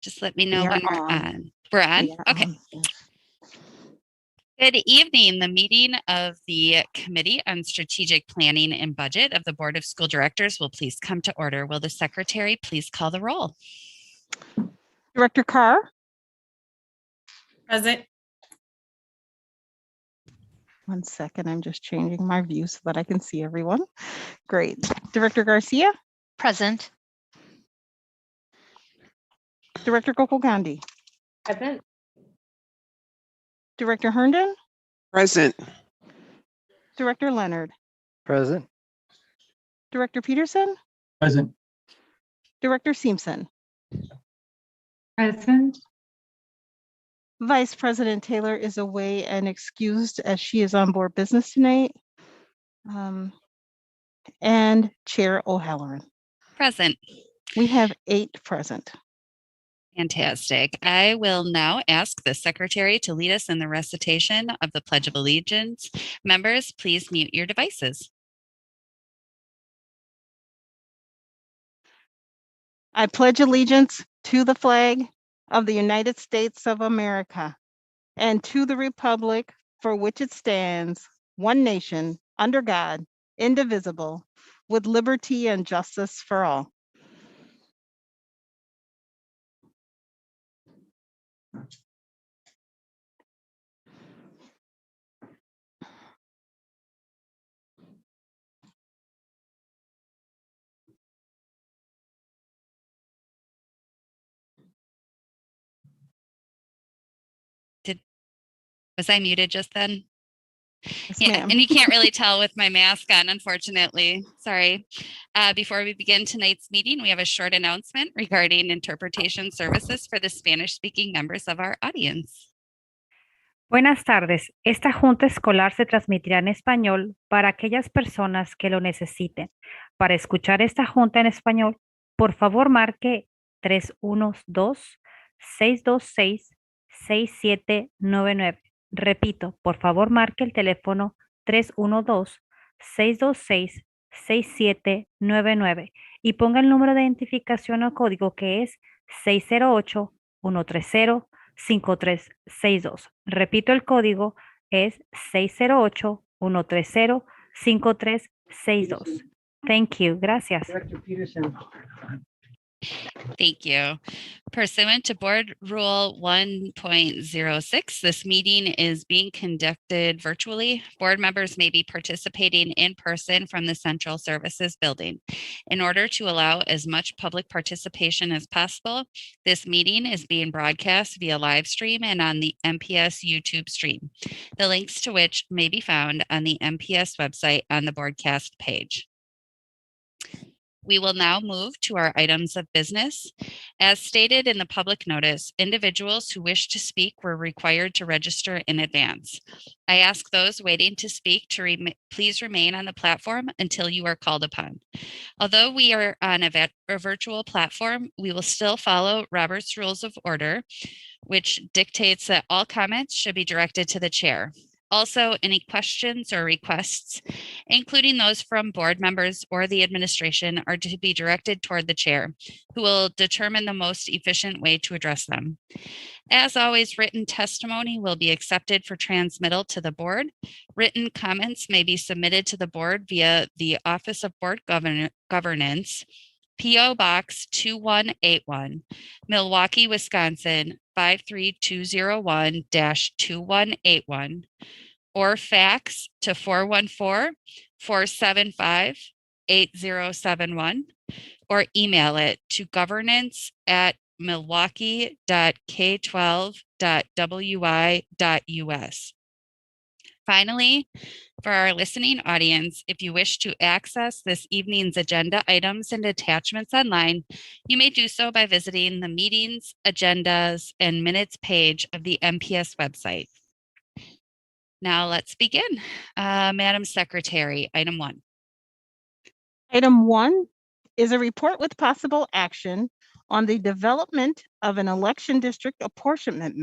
Just let me know We are when we're on. on. We're on? We are Okay. on, yes. Good evening. The meeting of the Committee on Strategic Planning and Budget of the Board of School Directors will please come to order. Will the secretary please call the roll? Director Carr, Present. 1 second, I'm just changing my view so that I can see everyone. Great. Director Garcia, Present. Director Gokul Gandhi, Present. Director Herndon, Present. Director Leonard, Present. Director Peterson, Present. Director Simpson, Present. Vice President Taylor is away and excused as she is on board business tonight. And Chair O'Halloran. Present. We have 8 present. Fantastic. I will now ask the secretary to lead us in the recitation of the Pledge of Allegiance. Members, please mute your devices. I pledge allegiance to the flag of the United States of America and to the republic for which it stands, one nation, under God, indivisible, with liberty and justice for all. Was I muted just then? Yes, Yeah, ma'am. and you can't really tell with my mask on, unfortunately. Sorry. Before we begin tonight's meeting, we have a short announcement regarding interpretation services for the Spanish-speaking members of our audience. Buenas tardes. Esta junta escolar se transmitirá en español para aquellas personas que lo necesiten. Para escuchar esta junta en español, por favor marque 312-626-6799. Repito, por favor marque el teléfono 312-626-6799 y ponga el número de identificación o código que es 608-130-5362. Repito, el código es 608-130-5362. Thank you. Gracias. Director Peterson. Thank you. Pursuant to Board Rule 1.06, this meeting is being conducted virtually. Board members may be participating in person from the Central Services Building. In order to allow as much public participation as possible, this meeting is being broadcast via live stream and on the MPS YouTube stream, the links to which may be found on the MPS website on the broadcast page. We will now move to our items of business. As stated in the public notice, individuals who wish to speak were required to register in advance. I ask those waiting to speak to please remain on the platform until you are called upon. Although we are on a virtual platform, we will still follow Robert's Rules of Order, which dictates that all comments should be directed to the chair. Also, any questions or requests, including those from board members or the administration, are to be directed toward the chair, who will determine the most efficient way to address them. As always, written testimony will be accepted for transmittal to the board. Written comments may be submitted to the board via the Office of Board Governance, P.O. Box 2181, Milwaukee, Wisconsin 53201-2181, or fax to 414-475-8071, or email it to governance@milwaukee.k12.wi.us. Finally, for our listening audience, if you wish to access this evening's agenda items and attachments online, you may do so by visiting the meetings, agendas, and minutes page of the MPS website. Now let's begin. Madam Secretary, item 1. Item 1 is a report with possible action on the development of an election district apportionment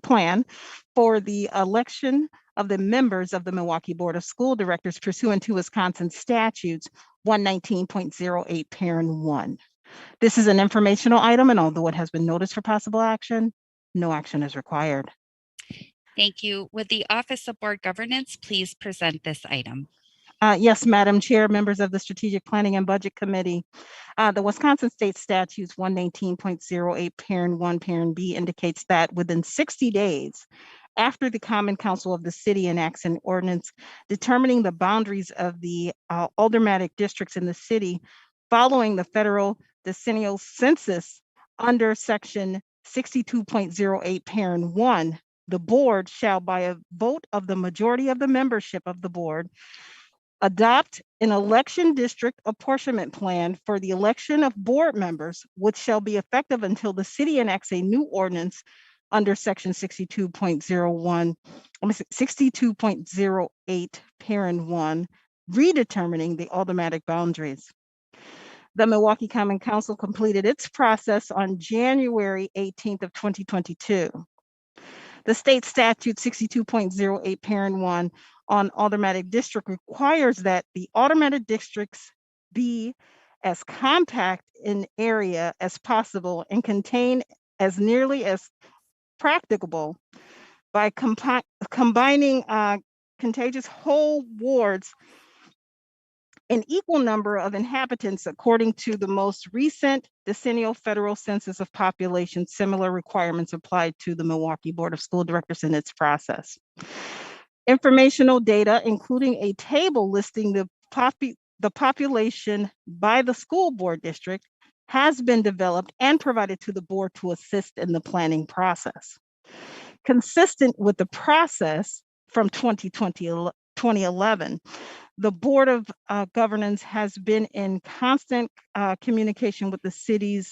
plan for the election of the members of the Milwaukee Board of School Directors pursuant to Wisconsin statutes 119.08 parent 1. This is an informational item, and although it has been noticed for possible action, no action is required. Thank you. Would the Office of Board Governance please present this item? Yes, Madam Chair, members of the Strategic Planning and Budget Committee. The Wisconsin State Statutes 119.08 Parent 1, Parent B indicates that within 60 days after the Common Council of the city enacts an ordinance determining the boundaries of the aldermanic districts in the city following the federal decennial census under section 62.08 Parent 1, the board shall, by a vote of the majority of the membership of the board, adopt an election district apportionment plan for the election of board members, which shall be effective until the city enacts a new ordinance under section 62.08 Parent 1, redetermining the aldermanic boundaries. The Milwaukee Common Council completed its process on January 18th of 2022. The state statute 62.08 Parent 1 on aldermanic district requires that the aldermanic districts be as compact in area as possible and contain as nearly as practicable by combining contiguous whole wards an equal number of inhabitants according to the most recent decennial federal census of population. Similar requirements applied to the Milwaukee Board of School Directors in its process. Informational data, including a table listing the population by the school board district, has been developed and provided to the board to assist in the planning process. Consistent with the process from 2011, the Board of Governance has been in constant communication with the city's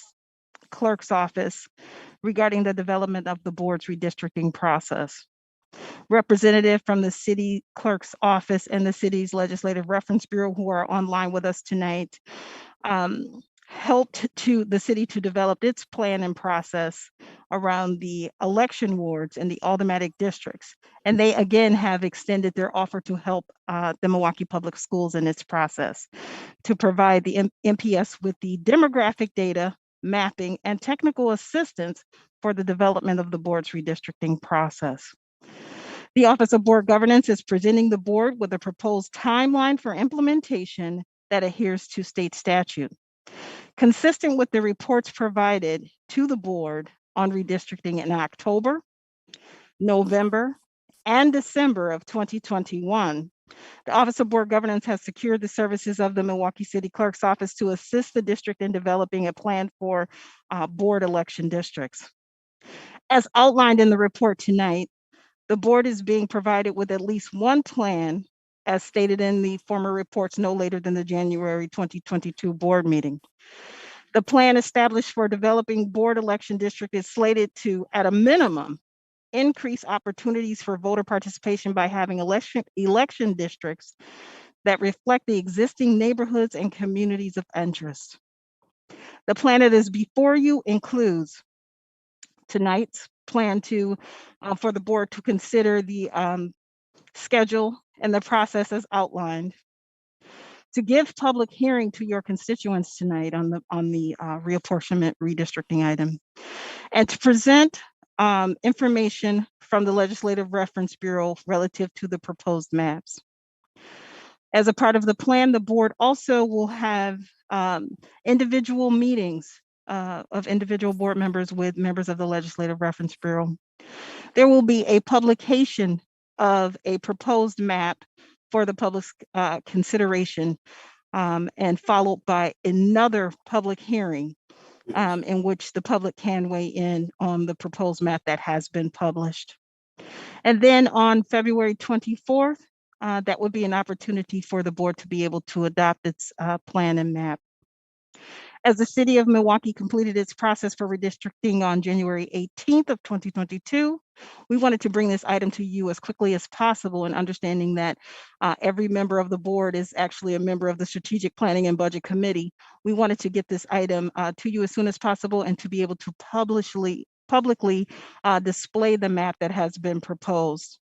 clerk's office regarding the development of the board's redistricting process. Representative from the city clerk's office and the city's legislative reference bureau, who are online with us tonight, helped the city to develop its plan and process around the election wards and the aldermanic districts. And they again have extended their offer to help the Milwaukee Public Schools in its process to provide the MPS with the demographic data, mapping, and technical assistance for the development of the board's redistricting process. The Office of Board Governance is presenting the board with a proposed timeline for implementation that adheres to state statute. Consistent with the reports provided to the board on redistricting in October, November, and December of 2021, the Office of Board Governance has secured the services of the Milwaukee City Clerk's Office to assist the district in developing a plan for board election districts. As outlined in the report tonight, the board is being provided with at least one plan, as stated in the former reports, no later than the January 2022 board meeting. The plan established for developing board election district is slated to, at a minimum, increase opportunities for voter participation by having election districts that reflect the existing neighborhoods and communities of interest. The plan that is before you includes tonight's plan for the board to consider the schedule and the process as outlined, to give public hearing to your constituents tonight on the reapportionment redistricting item, and to present information from the Legislative Reference Bureau relative to the proposed maps. As a part of the plan, the board also will have individual meetings of individual board members with members of the Legislative Reference Bureau. There will be a publication of a proposed map for the public's consideration, and followed by another public hearing in which the public can weigh in on the proposed map that has been published. And then on February 24th, that would be an opportunity for the board to be able to adopt its plan and map. As the city of Milwaukee completed its process for redistricting on January 18th of 2022, we wanted to bring this item to you as quickly as possible, and understanding that every member of the board is actually a member of the Strategic Planning and Budget Committee. We wanted to get this item to you as soon as possible and to be able to publicly display the map that has been proposed.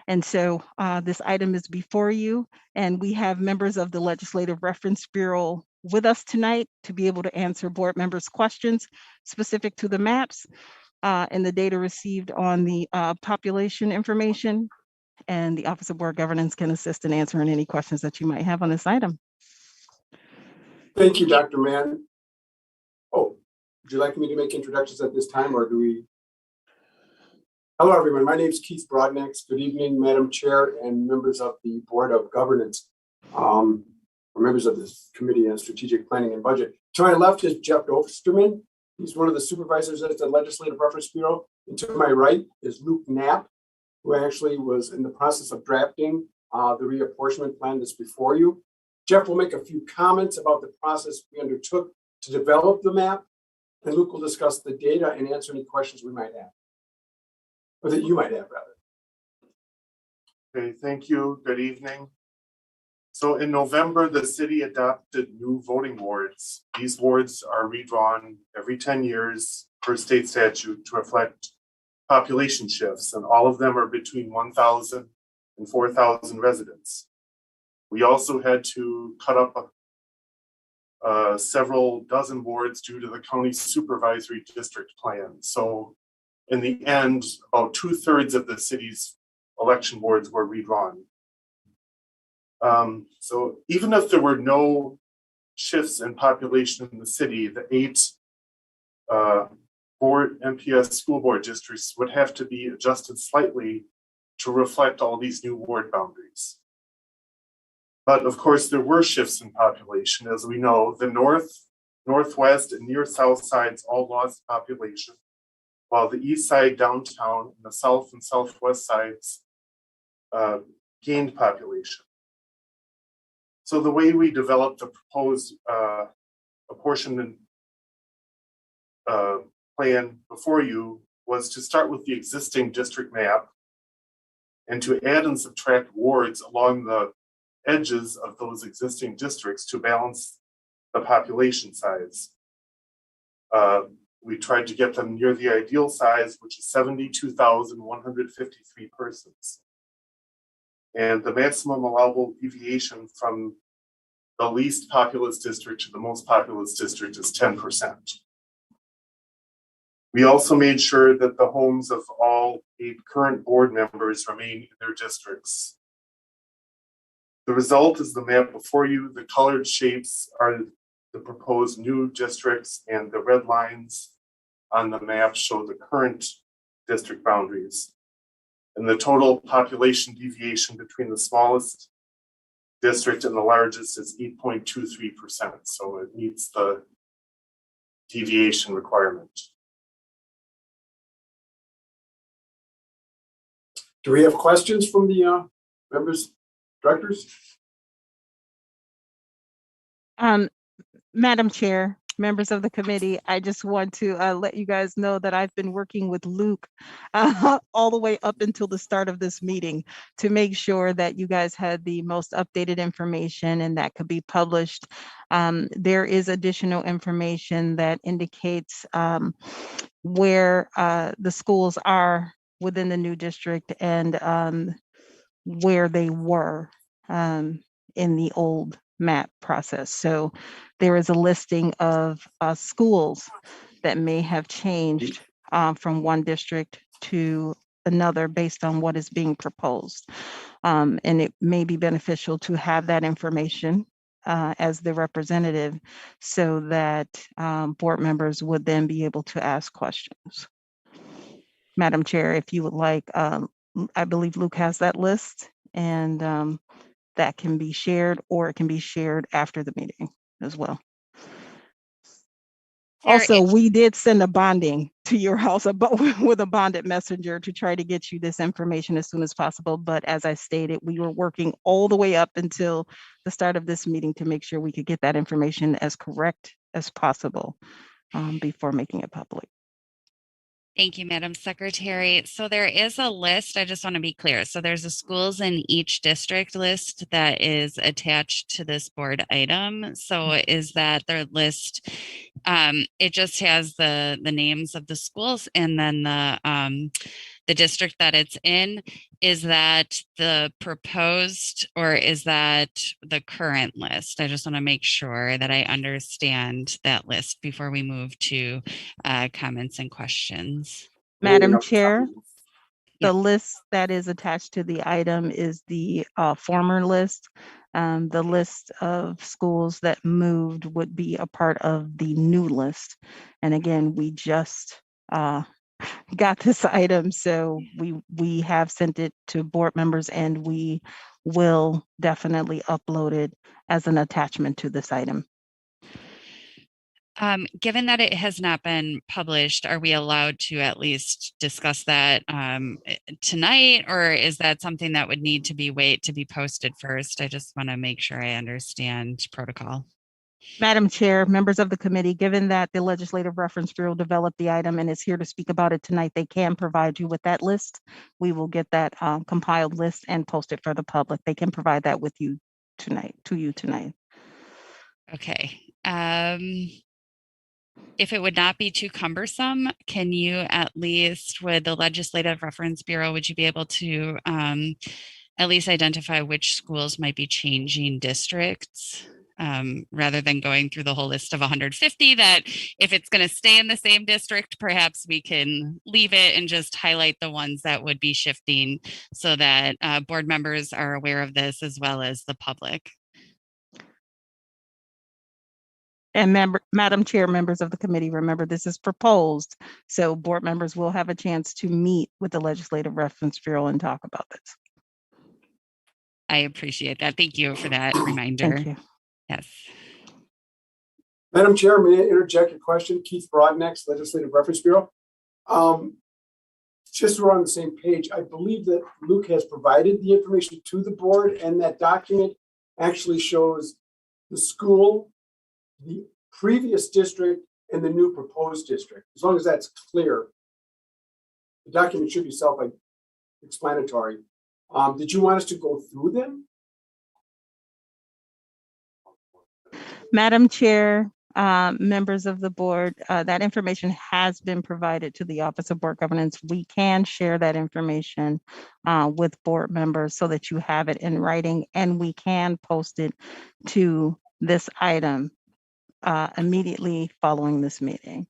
And so this item is before you, and we have members of the Legislative Reference Bureau with us tonight to be able to answer board members' questions specific to the maps and the data received on the population information. And the Office of Board Governance can assist in answering any questions that you might have on this item. Thank you, Dr. Mann. Oh, would you like me to make introductions at this time, or do we? Hello, everyone. My name is Keith Broadnax. Good evening, Madam Chair and members of the Board of Governance, or members of this Committee on Strategic Planning and Budget. To my left is Jeff Osterman. He's one of the supervisors at the Legislative Reference Bureau. And to my right is Luke Knapp, who actually was in the process of drafting the reapportionment plan that's before you. Jeff will make a few comments about the process we undertook to develop the map, and Luke will discuss the data and answer any questions we might have, or that you might have, rather. Okay, thank you. Good evening. So in November, the city adopted new voting wards. These wards are redrawn every 10 years per state statute to reflect population shifts, and all of them are between 1,000 and 4,000 residents. We also had to cut up several dozen wards due to the county supervisory district plan. So in the end, about 2/3 of the city's election boards were redrawn. So even if there were no shifts in population in the city, the 8 board MPS school board districts would have to be adjusted slightly to reflect all these new ward boundaries. But of course, there were shifts in population. As we know, the north, northwest, and near south sides all lost population, while the east side, downtown, and the south and southwest sides gained population. So the way we developed the proposed apportionment plan before you was to start with the existing district map and to add and subtract wards along the edges of those existing districts to balance the population size. We tried to get them near the ideal size, which is 72,153 persons. And the maximum allowable deviation from the least populous district to the most populous district is 10%. We also made sure that the homes of all 8 current board members remain in their districts. The result is the map before you. The colored shapes are the proposed new districts, and the red lines on the map show the current district boundaries. And the total population deviation between the smallest district and the largest is 8.23%. So it meets the deviation requirement. Do we have questions from the members, directors? Madam Chair, members of the committee, I just want to let you guys know that I've been working with Luke all the way up until the start of this meeting to make sure that you guys had the most updated information and that could be published. There is additional information that indicates where the schools are within the new district and where they were in the old map process. So there is a listing of schools that may have changed from one district to another based on what is being proposed. And it may be beneficial to have that information as the representative so that board members would then be able to ask questions. Madam Chair, if you would like, I believe Luke has that list, and that can be shared, or it can be shared after the meeting as well. Also, we did send a bonding to your house with a bonded messenger to try to get you this information as soon as possible. But as I stated, we were working all the way up until the start of this meeting to make sure we could get that information as correct as possible before making it public. Thank you, Madam Secretary. So there is a list. I just want to be clear. So there's a schools in each district list that is attached to this board item. So is that their list? It just has the names of the schools and then the the district that it's in. Is that the proposed or is that the current list? I just want to make sure that I understand that list before we move to comments and questions. Madam Chair, Yeah. the list that is attached to the item is the former list. The list of schools that moved would be a part of the new list. And again, we just got this item, so we have sent it to board members, and we will definitely upload it as an attachment to this item. Given that it has not been published, are we allowed to at least discuss that tonight, or is that something that would need to be posted first? I just want to make sure I understand protocol. Madam Chair, members of the committee, given that the Legislative Reference Bureau developed the item and is here to speak about it tonight, they can provide you with that list. We will get that compiled list and post it for the public. They can provide that with you tonight, Okay. If it would not be too cumbersome, can you at least, with the Legislative Reference Bureau, would you be able to at least identify which schools might be changing districts? Rather than going through the whole list of 150, that if it's going to stay in the same district, perhaps we can leave it and just highlight the ones that would be shifting so that board members are aware of this as well as the public. And Madam Chair, members of the committee, remember this is proposed, so board members will have a chance to meet with the Legislative Reference Bureau and talk about this. I appreciate that. Thank you for that reminder. Thank you. Yes. Madam Chair, may I interject a question? Keith Broadnex, Legislative Reference Bureau. Just so we're on the same page, I believe that Luke has provided the information to the board, and that document actually shows the school, the previous district, and the new proposed district. As long as that's clear, the document should be self-explanatory. Did you want us to go through them? Madam Chair, members of the board, that information has been provided to the Office of Board Governance. We can share that information with board members so that you have it in writing, and we can post it to this item immediately following this meeting.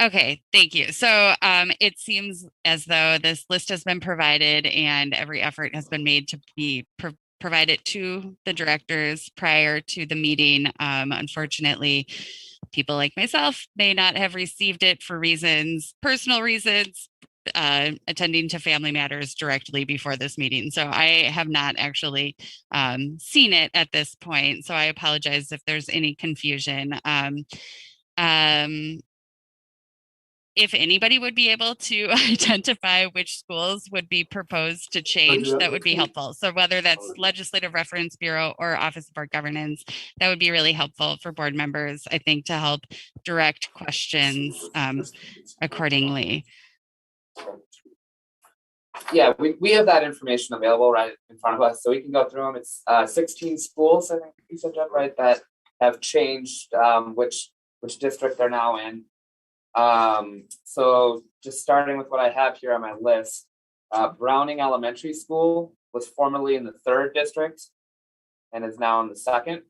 Okay, thank you. So it seems as though this list has been provided and every effort has been made to be provided to the directors prior to the meeting. Unfortunately, people like myself may not have received it for personal reasons, attending to family matters directly before this meeting. So I have not actually seen it at this point. So I apologize if there's any confusion. If anybody would be able to identify which schools would be proposed to change, that would be helpful. So whether that's Legislative Reference Bureau or Office of Board Governance, that would be really helpful for board members, I think, to help direct questions accordingly. Yeah, we have that information available right in front of us, so we can go through them. It's 16 schools, I think you said, Jeff, right, that have changed which district they're now in. So just starting with what I have here on my list, Browning Elementary School was formerly in the 3rd district and is now in the 2nd.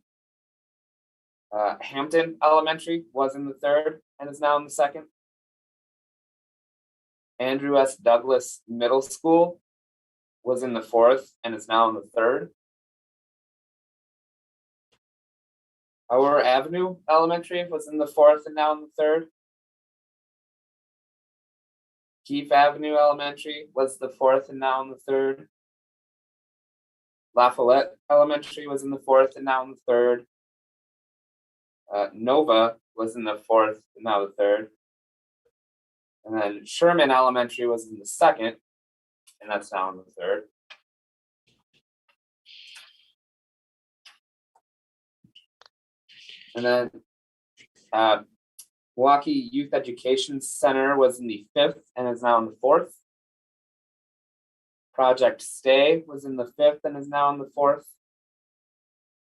Hampton Elementary was in the 3rd and is now in the 2nd. Andrew S. Douglas Middle School was in the 4th and is now in the 3rd. Our Avenue Elementary was in the 4th and now in the 3rd. Keefe Avenue Elementary was the 4th and now in the 3rd. Lafayette Elementary was in the 4th and now in the 3rd. Nova was in the 4th and now the 3rd. And then Sherman Elementary was in the 2nd, and that's now in the 3rd. And then Milwaukee Youth Education Center was in the 5th and is now in the 4th. Project Stay was in the 5th and is now in the 4th.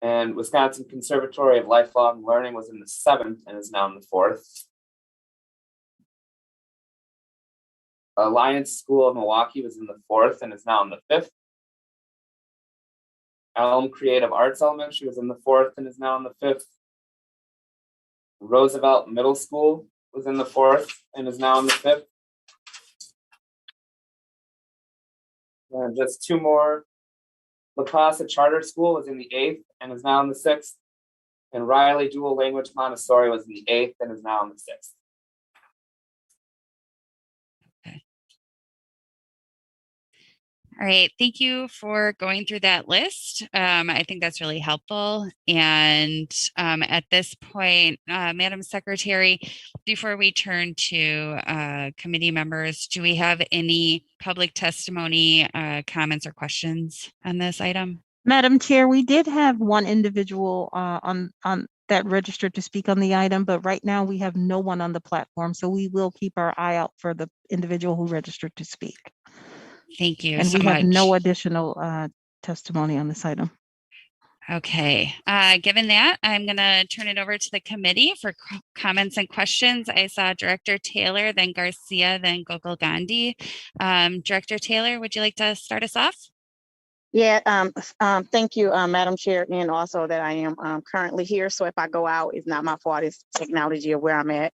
And Wisconsin Conservatory of Lifelong Learning was in the 7th and is now in the 4th. Alliance School of Milwaukee was in the 4th and is now in the 5th. Elm Creative Arts Elementary was in the 4th and is now in the 5th. Roosevelt Middle School was in the 4th and is now in the 5th. And just 2 more. La Casa Charter School was in the 8th and is now in the 6th. And Riley Dual Language Montessori was in the 8th and is now in the 6th. All right, thank you for going through that list. I think that's really helpful. And at this point, Madam Secretary, before we turn to committee members, do we have any public testimony, comments or questions on this item? Madam Chair, we did have one individual on that registered to speak on the item, but right now we have no one on the platform. So we will keep our eye out for the individual who registered to speak. Thank you And so we much. have no additional testimony on this item. Okay, given that, I'm going to turn it over to the committee for comments and questions. I saw Director Taylor, then Garcia, then Gokul Gandhi. Director Taylor, would you like to start us off? Yeah, thank you, Madam Chair, and also that I am currently here. So if I go out, it's not my fault, it's technology of where I'm at.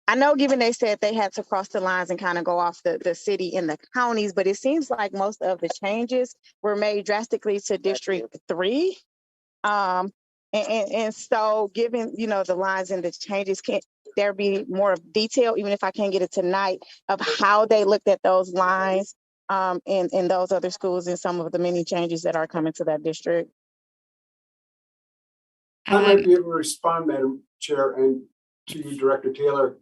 I know given they said they had to cross the lines and kind of go off the city and the counties, but it seems like most of the changes were made drastically to District 3. And so given, you know, the lines and the changes, can there be more detail, even if I can't get it tonight, of how they looked at those lines in those other schools and some of the many changes that are coming to that district? I might be able to respond, Madam Chair, and to you, Director Taylor.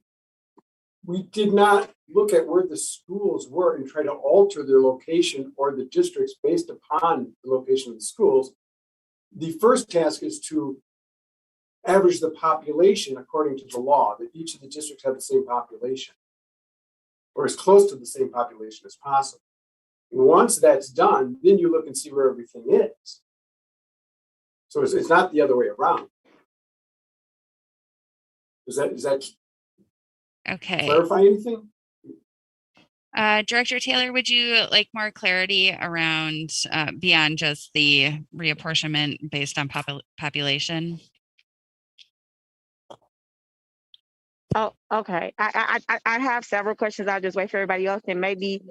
We did not look at where the schools were and try to alter their location or the districts based upon the location of the schools. The first task is to average the population according to the law, that each of the districts have the same population or as close to the same population as possible. And once that's done, then you look and see where everything is. So it's not the other way around. Does that Okay. clarify anything? Director Taylor, would you like more clarity around beyond just the reapportionment based on population? Oh, okay. I have several questions. I'll just wait for everybody else, and maybe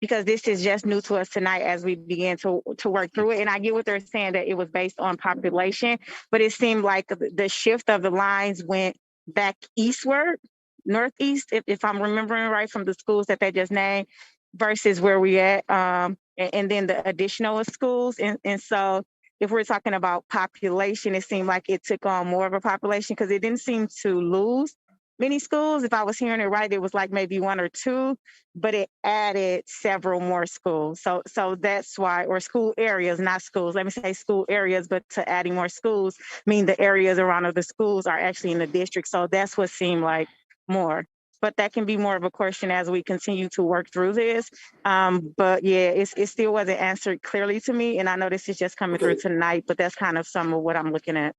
because this is just new to us tonight as we begin to work through it. And I get what they're saying, that it was based on population, but it seemed like the shift of the lines went back eastward, northeast, if I'm remembering right from the schools that they just named, versus where we at, and then the additional schools. And so if we're talking about population, it seemed like it took on more of a population because it didn't seem to lose many schools. If I was hearing it right, it was like maybe 1 or 2, but it added several more schools. So that's why, or school areas, not schools. Let me say school areas, but to adding more schools mean the areas around the schools are actually in the district. So that's what seemed like more. But that can be more of a question as we continue to work through this. But yeah, it still wasn't answered clearly to me. And I know this is just coming through tonight, but that's kind of some of what I'm looking at.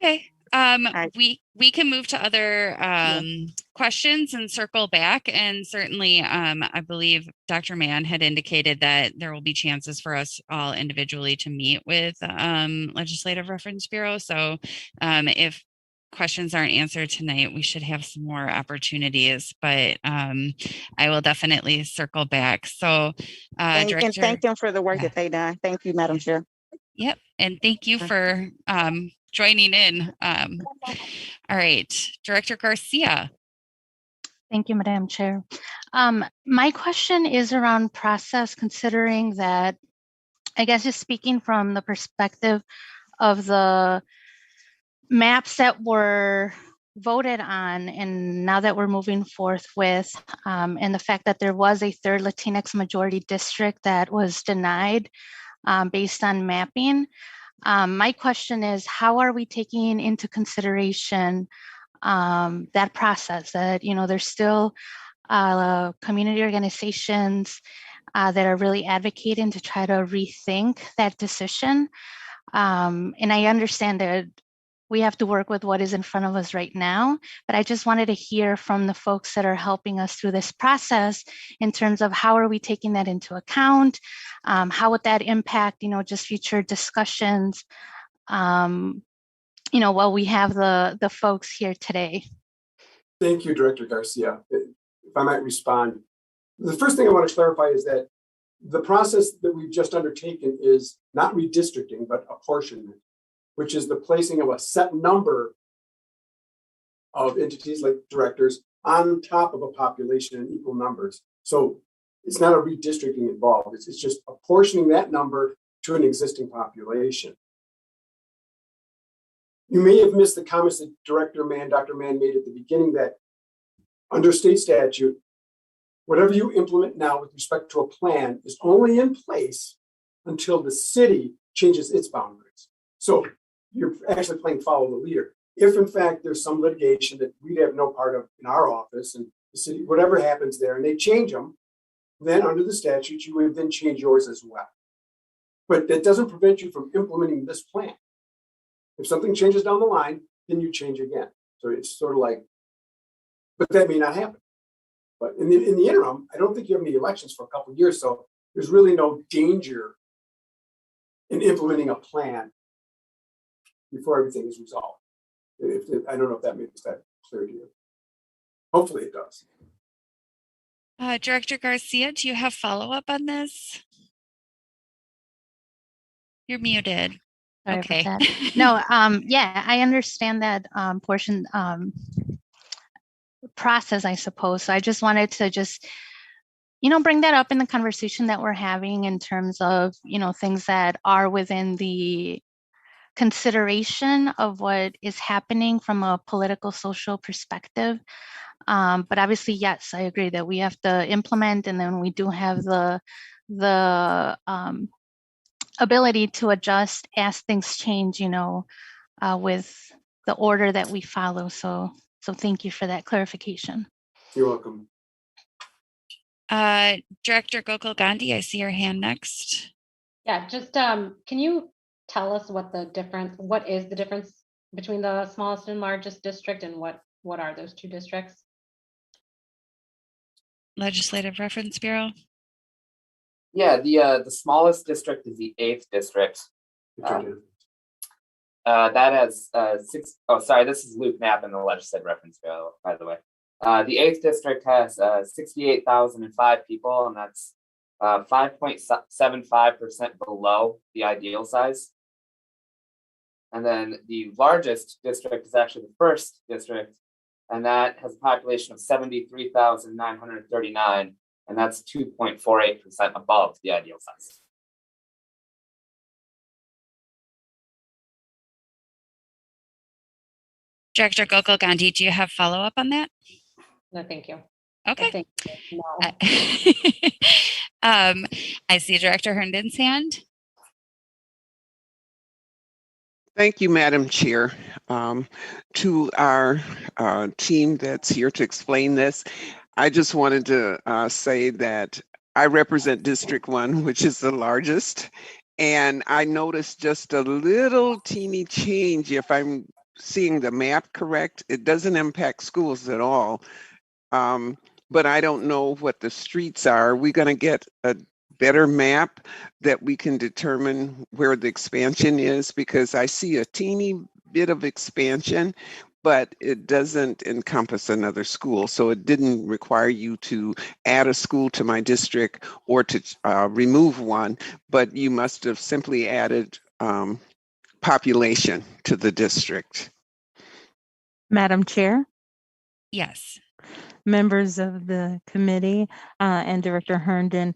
Okay. We can move to other questions and circle back. And certainly, I believe Dr. Mann had indicated that there will be chances for us all individually to meet with Legislative Reference Bureau. So if questions aren't answered tonight, we should have some more opportunities, but I will definitely circle back. So and thank them for the work that they done. Thank you, Madam Chair. Yep. And thank you for joining in. All right, Director Garcia. Thank you, Madam Chair. My question is around process, considering that, I guess just speaking from the perspective of the maps that were voted on, and now that we're moving forth with, and the fact that there was a third Latinx majority district that was denied based on mapping. My question is, how are we taking into consideration that process? That, you know, there's still community organizations that are really advocating to try to rethink that decision. And I understand that we have to work with what is in front of us right now. But I just wanted to hear from the folks that are helping us through this process in terms of how are we taking that into account? How would that impact, just future discussions? While we have the folks here today. Thank you, Director Garcia. If I might respond. The first thing I want to clarify is that the process that we've just undertaken is not redistricting, but apportionment, which is the placing of a set number of entities like directors on top of a population in equal numbers. So it's not a redistricting involved. It's just apportioning that number to an existing population. You may have missed the comments that Dr. Mann made at the beginning that under state statute, whatever you implement now with respect to a plan is only in place until the city changes its boundaries. So you're actually playing follow the leader. If in fact there's some litigation that we'd have no part of in our office and the city, whatever happens there, and they change them, then under the statute, you would then change yours as well. But that doesn't prevent you from implementing this plan. If something changes down the line, then you change again. So it's sort of like, but that may not happen. But in the interim, I don't think you have any elections for a couple of years, so there's really no danger in implementing a plan before everything is resolved. I don't know if that makes that clear to you. Hopefully it does. Director Garcia, do you have follow-up on this? You're muted. Sorry Okay. about that. No, yeah, I understand that portion process, I suppose. So I just wanted to just, bring that up in the conversation that we're having in terms of, things that are within the consideration of what is happening from a political, social perspective. But obviously, yes, I agree that we have to implement, and then we do have the ability to adjust as things change, with the order that we follow. So thank you for that clarification. You're welcome. Director Gokul Gandhi, I see your hand next. Yeah, just can you tell us what is the difference between the smallest and largest district, and what are those two districts? Legislative Reference Bureau. Yeah, the smallest district is the 8th district. That has six. Oh, sorry, this is Luke Knapp in the Legislative Reference Bureau, by the way. The 8th district has 68,005 people, and that's 5.75% below the ideal size. And then the largest district is actually the 1st district, and that has a population of 73,939, and that's 2.48% above the ideal size. Director Gokul Gandhi, do you have follow-up on that? No, thank you. Okay. No. I see Director Herndon's hand. Thank you, Madam Chair. To our team that's here to explain this, I just wanted to say that I represent District 1, which is the largest, and I noticed just a little teeny change. If I'm seeing the map correct, it doesn't impact schools at all, but I don't know what the streets are. Are we going to get a better map that we can determine where the expansion is? Because I see a teeny bit of expansion, but it doesn't encompass another school. So it didn't require you to add a school to my district or to remove one, but you must have simply added population to the district. Madam Chair, Yes. members of the committee, and Director Herndon.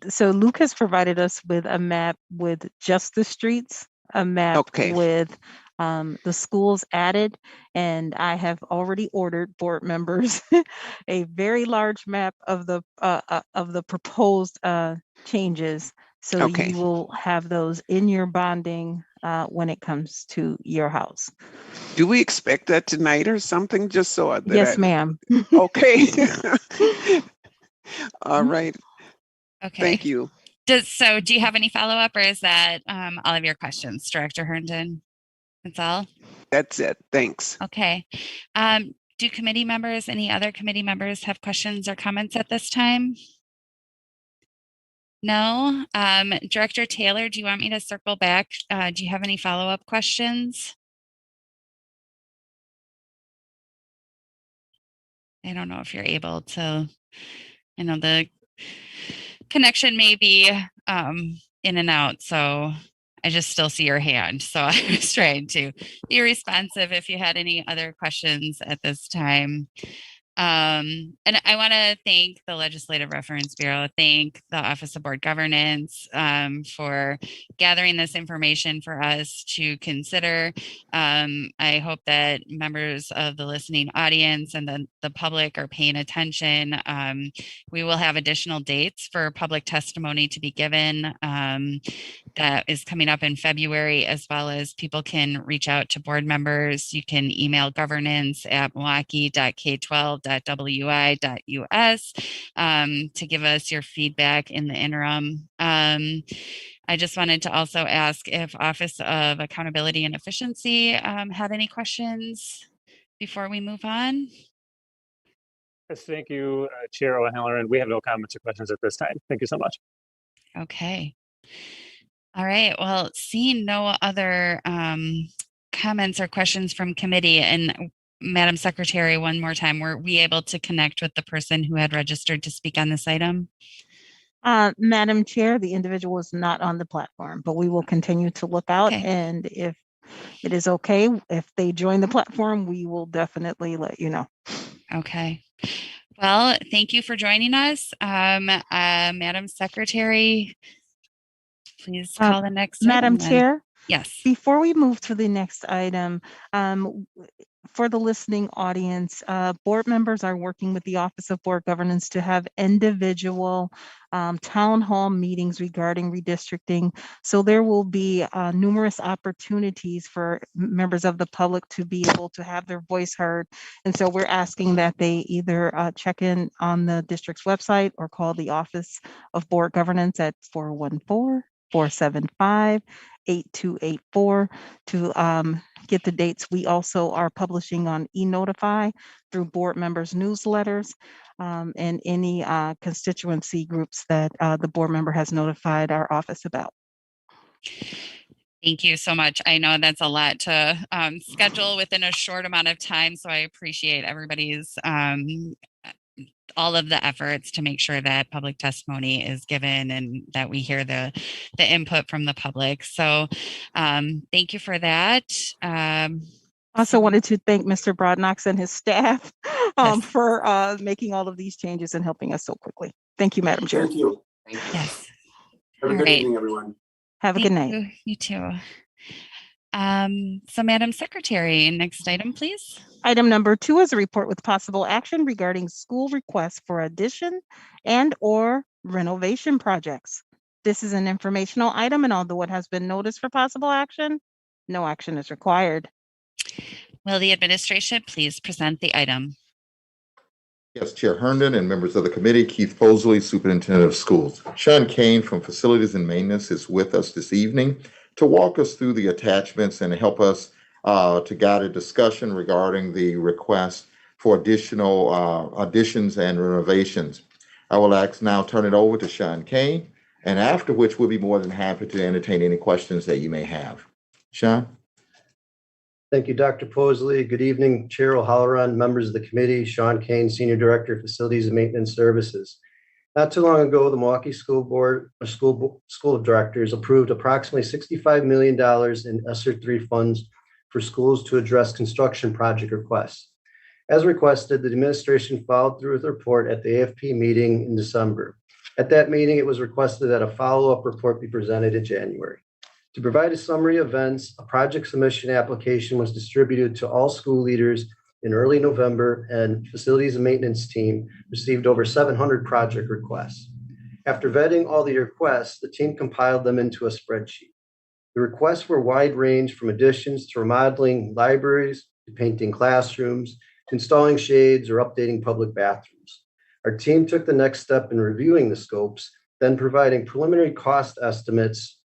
So Luke has provided us with a map with just the streets, a map with the schools added, and I have already ordered board members a very large map of the proposed changes. So you will have those in your bonding when it comes to your house. Do we expect that tonight or something? Just so that yes, ma'am. Okay. All right. Okay. Thank you. Do you have any follow-up, or is that all of your questions, Director Herndon? That's all? That's it. Thanks. Okay. Do any other committee members have questions or comments at this time? No. Director Taylor, do you want me to circle back? Do you have any follow-up questions? I don't know if you're able to, I know the connection may be in and out, so I just still see your hand. So I was trying to be responsive if you had any other questions at this time. And I want to thank the Legislative Reference Bureau, thank the Office of Board Governance for gathering this information for us to consider. I hope that members of the listening audience and the public are paying attention. We will have additional dates for public testimony to be given. That is coming up in February, as well as people can reach out to board members. You can email governance@milwaukee.k12.wi.us to give us your feedback in the interim. I just wanted to also ask if Office of Accountability and Efficiency had any questions before we move on. Yes, thank you, Chair O'Halloran. We have no comments or questions at this time. Thank you so much. Okay. All right. Well, seeing no other comments or questions from committee, and Madam Secretary, one more time, were we able to connect with the person who had registered to speak on this item? Madam Chair, the individual is not on the platform, but we will continue to look out. Okay. And if it is okay, if they join the platform, we will definitely let you know. Okay. Well, thank you for joining us. Madam Secretary, please call the next Madam item. Chair? Yes. Before we move to the next item, for the listening audience, board members are working with the Office of Board Governance to have individual town hall meetings regarding redistricting. So there will be numerous opportunities for members of the public to be able to have their voice heard. And so we're asking that they either check in on the district's website or call the Office of Board Governance at 414-475-8284 to get the dates. We also are publishing on e-Notify through board members' newsletters and any constituency groups that the board member has notified our office about. Thank you so much. I know that's a lot to schedule within a short amount of time, so I appreciate everybody's all of the efforts to make sure that public testimony is given and that we hear the input from the public. So thank you for that. Also wanted to thank Mr. Broadnox and his staff Yes. for making all of these changes and helping us so quickly. Thank you, Madam Chair. Thank you. Yes. Have a All good right. evening, everyone. Have a good night. You too. So Madam Secretary, next item, please. Item number 2 is a report with possible action regarding school requests for addition and/or renovation projects. This is an informational item, and although it has been noticed for possible action, no action is required. Will the administration please present the item? Yes, Chair Herndon and members of the committee, Keith Fosley, Superintendent of Schools. Sean Kane from Facilities and Maintenance is with us this evening to walk us through the attachments and help us to guide a discussion regarding the request for additional additions and renovations. I will now turn it over to Sean Kane, and after which we'll be more than happy to entertain any questions that you may have. Sean? Thank you, Dr. Posley. Good evening, Chair O'Halloran, members of the committee. Sean Kane, Senior Director of Facilities and Maintenance Services. Not too long ago, the Milwaukee School Board, or School of Directors, approved approximately $65 million in ESSER 3 funds for schools to address construction project requests. As requested, the administration followed through with a report at the AFP meeting in December. At that meeting, it was requested that a follow-up report be presented in January. To provide a summary of events, a project submission application was distributed to all school leaders in early November, and facilities and maintenance team received over 700 project requests. After vetting all the requests, the team compiled them into a spreadsheet. The requests were wide range from additions to remodeling libraries, to painting classrooms, to installing shades or updating public bathrooms. Our team took the next step in reviewing the scopes, then providing preliminary cost estimates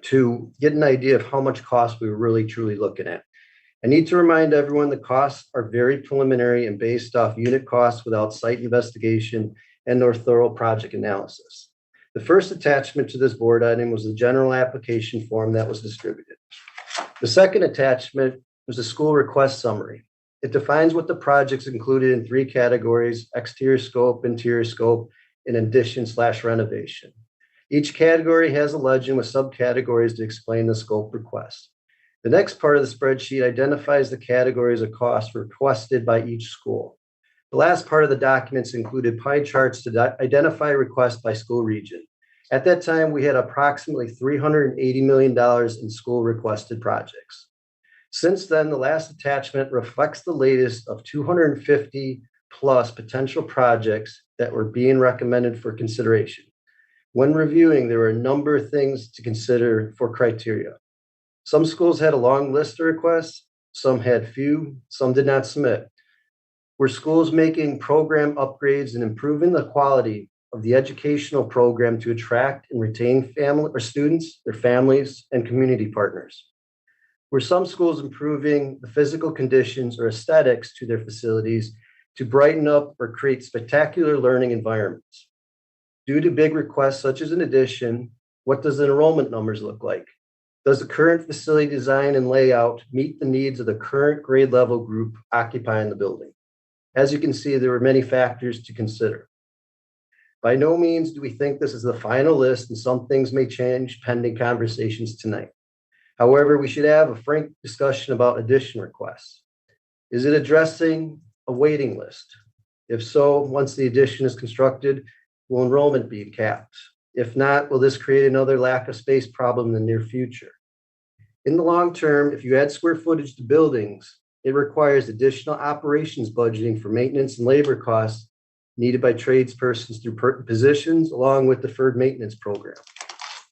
to get an idea of how much cost we were really truly looking at. I need to remind everyone the costs are very preliminary and based off unit costs without site investigation and or thorough project analysis. The first attachment to this board item was the general application form that was distributed. The second attachment was the school request summary. It defines what the projects included in 3 categories: exterior scope, interior scope, and addition/renovation. Each category has a legend with subcategories to explain the scope request. The next part of the spreadsheet identifies the categories of costs requested by each school. The last part of the documents included pie charts to identify requests by school region. At that time, we had approximately $380 million in school requested projects. Since then, the last attachment reflects the latest of 250 plus potential projects that were being recommended for consideration. When reviewing, there were a number of things to consider for criteria. Some schools had a long list of requests, some had few, some did not submit. Were schools making program upgrades and improving the quality of the educational program to attract and retain family or students, their families, and community partners? Were some schools improving the physical conditions or aesthetics to their facilities to brighten up or create spectacular learning environments? Due to big requests such as an addition, what does the enrollment numbers look like? Does the current facility design and layout meet the needs of the current grade level group occupying the building? As you can see, there were many factors to consider. By no means do we think this is the final list, and some things may change pending conversations tonight. However, we should have a frank discussion about addition requests. Is it addressing a waiting list? If so, once the addition is constructed, will enrollment be capped? If not, will this create another lack of space problem in the near future? In the long term, if you add square footage to buildings, it requires additional operations budgeting for maintenance and labor costs needed by tradespersons through positions, along with deferred maintenance program.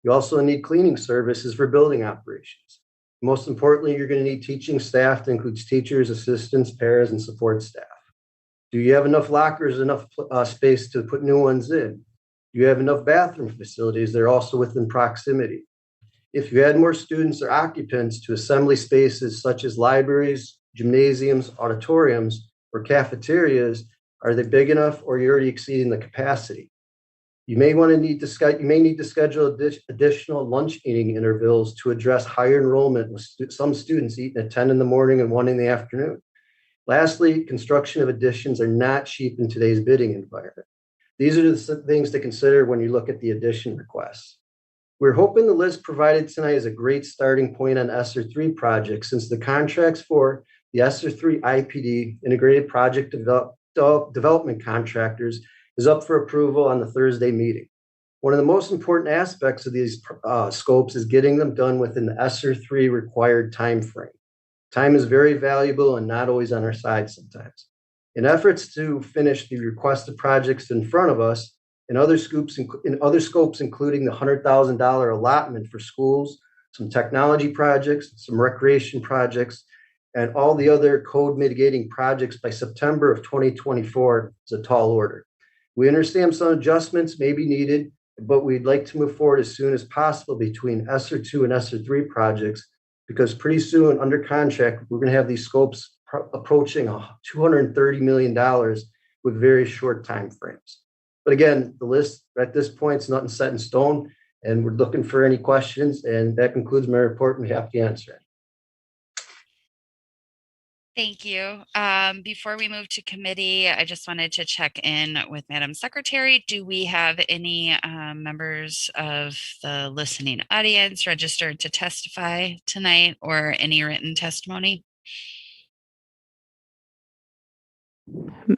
You also need cleaning services for building operations. Most importantly, you're going to need teaching staff that includes teachers, assistants, paras, and support staff. Do you have enough lockers, enough space to put new ones in? Do you have enough bathroom facilities that are also within proximity? If you add more students or occupants to assembly spaces such as libraries, gymnasiums, auditoriums, or cafeterias, are they big enough, or are you already exceeding the capacity? You may need to schedule additional lunch eating intervals to address higher enrollment with some students eating at 10 in the morning and 1 in the afternoon. Lastly, construction of additions are not cheap in today's bidding environment. These are the things to consider when you look at the addition requests. We're hoping the list provided tonight is a great starting point on ESSER 3 projects, since the contracts for the ESSER 3 IPD, Integrated Project Development Contractors, is up for approval on the Thursday meeting. One of the most important aspects of these scopes is getting them done within the ESSER 3 required time frame. Time is very valuable and not always on our side sometimes. In efforts to finish the requested projects in front of us, in other scopes, including the $100,000 allotment for schools, some technology projects, some recreation projects, and all the other code mitigating projects by September of 2024 is a tall order. We understand some adjustments may be needed, but we'd like to move forward as soon as possible between ESSER 2 and ESSER 3 projects, because pretty soon under contract, we're going to have these scopes approaching $230 million with very short time frames. But again, the list at this point is nothing set in stone, and we're looking for any questions, and that concludes my report, and we have to answer it. Thank you. Before we move to committee, I just wanted to check in with Madam Secretary. Do we have any members of the listening audience registered to testify tonight, or any written testimony?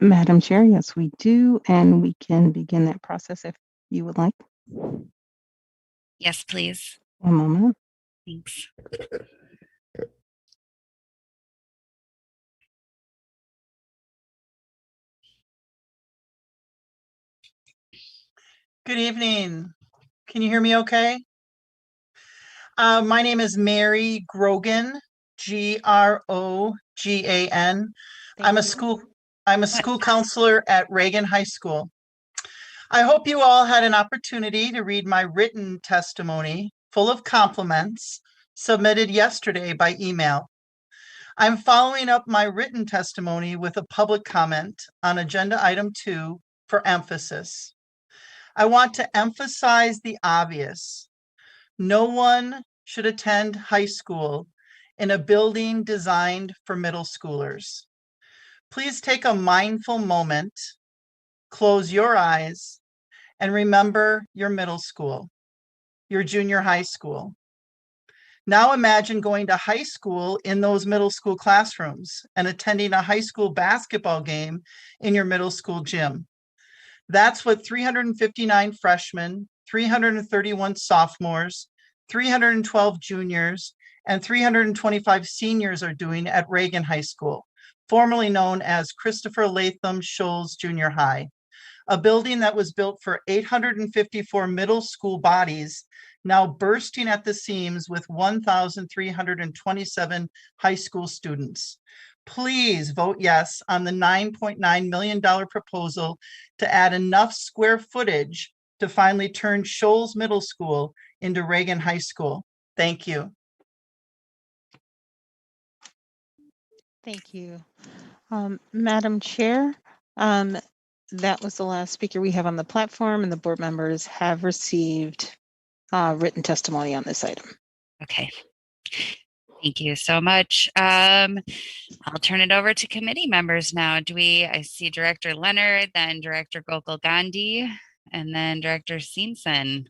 Madam Chair, yes, we do, and we can begin that process if you would like. Yes, please. One moment. Thanks. Good evening. Can you hear me okay? My name is Mary Grogan, Grogan. I'm a school counselor at Reagan High School. I hope you all had an opportunity to read my written testimony full of compliments submitted yesterday by email. I'm following up my written testimony with a public comment on agenda item 2 for emphasis. I want to emphasize the obvious. No one should attend high school in a building designed for middle schoolers. Please take a mindful moment, close your eyes, and remember your middle school, your junior high school. Now imagine going to high school in those middle school classrooms and attending a high school basketball game in your middle school gym. That's what 359 freshmen, 331 sophomores, 312 juniors, and 325 seniors are doing at Reagan High School, formerly known as Christopher Latham Shoals Junior High, a building that was built for 854 middle school bodies, now bursting at the seams with 1,327 high school students. Please vote yes on the $9.9 million proposal to add enough square footage to finally turn Shoals Middle School into Reagan High School. Thank you. Thank you. Madam Chair, that was the last speaker we have on the platform, and the board members have received written testimony on this item. Okay. Thank you so much. I'll turn it over to committee members now. I see Director Leonard, then Director Gokul Gandhi, and then Director Simpson.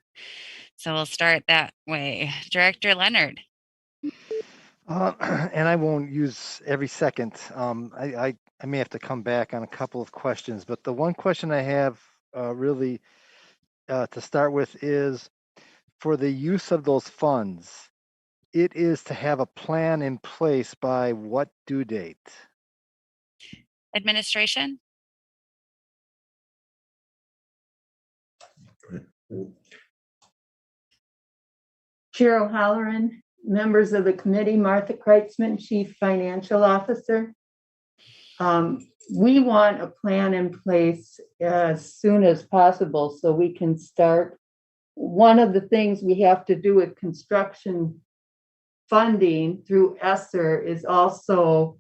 So we'll start that way. Director Leonard. And I won't use every second. I may have to come back on a couple of questions, but the one question I have really to start with is for the use of those funds. It is to have a plan in place by what due date? Administration. Chair O'Halloran, members of the committee, Martha Kreitzman, Chief Financial Officer. We want a plan in place as soon as possible so we can start. One of the things we have to do with construction funding through ESSER is also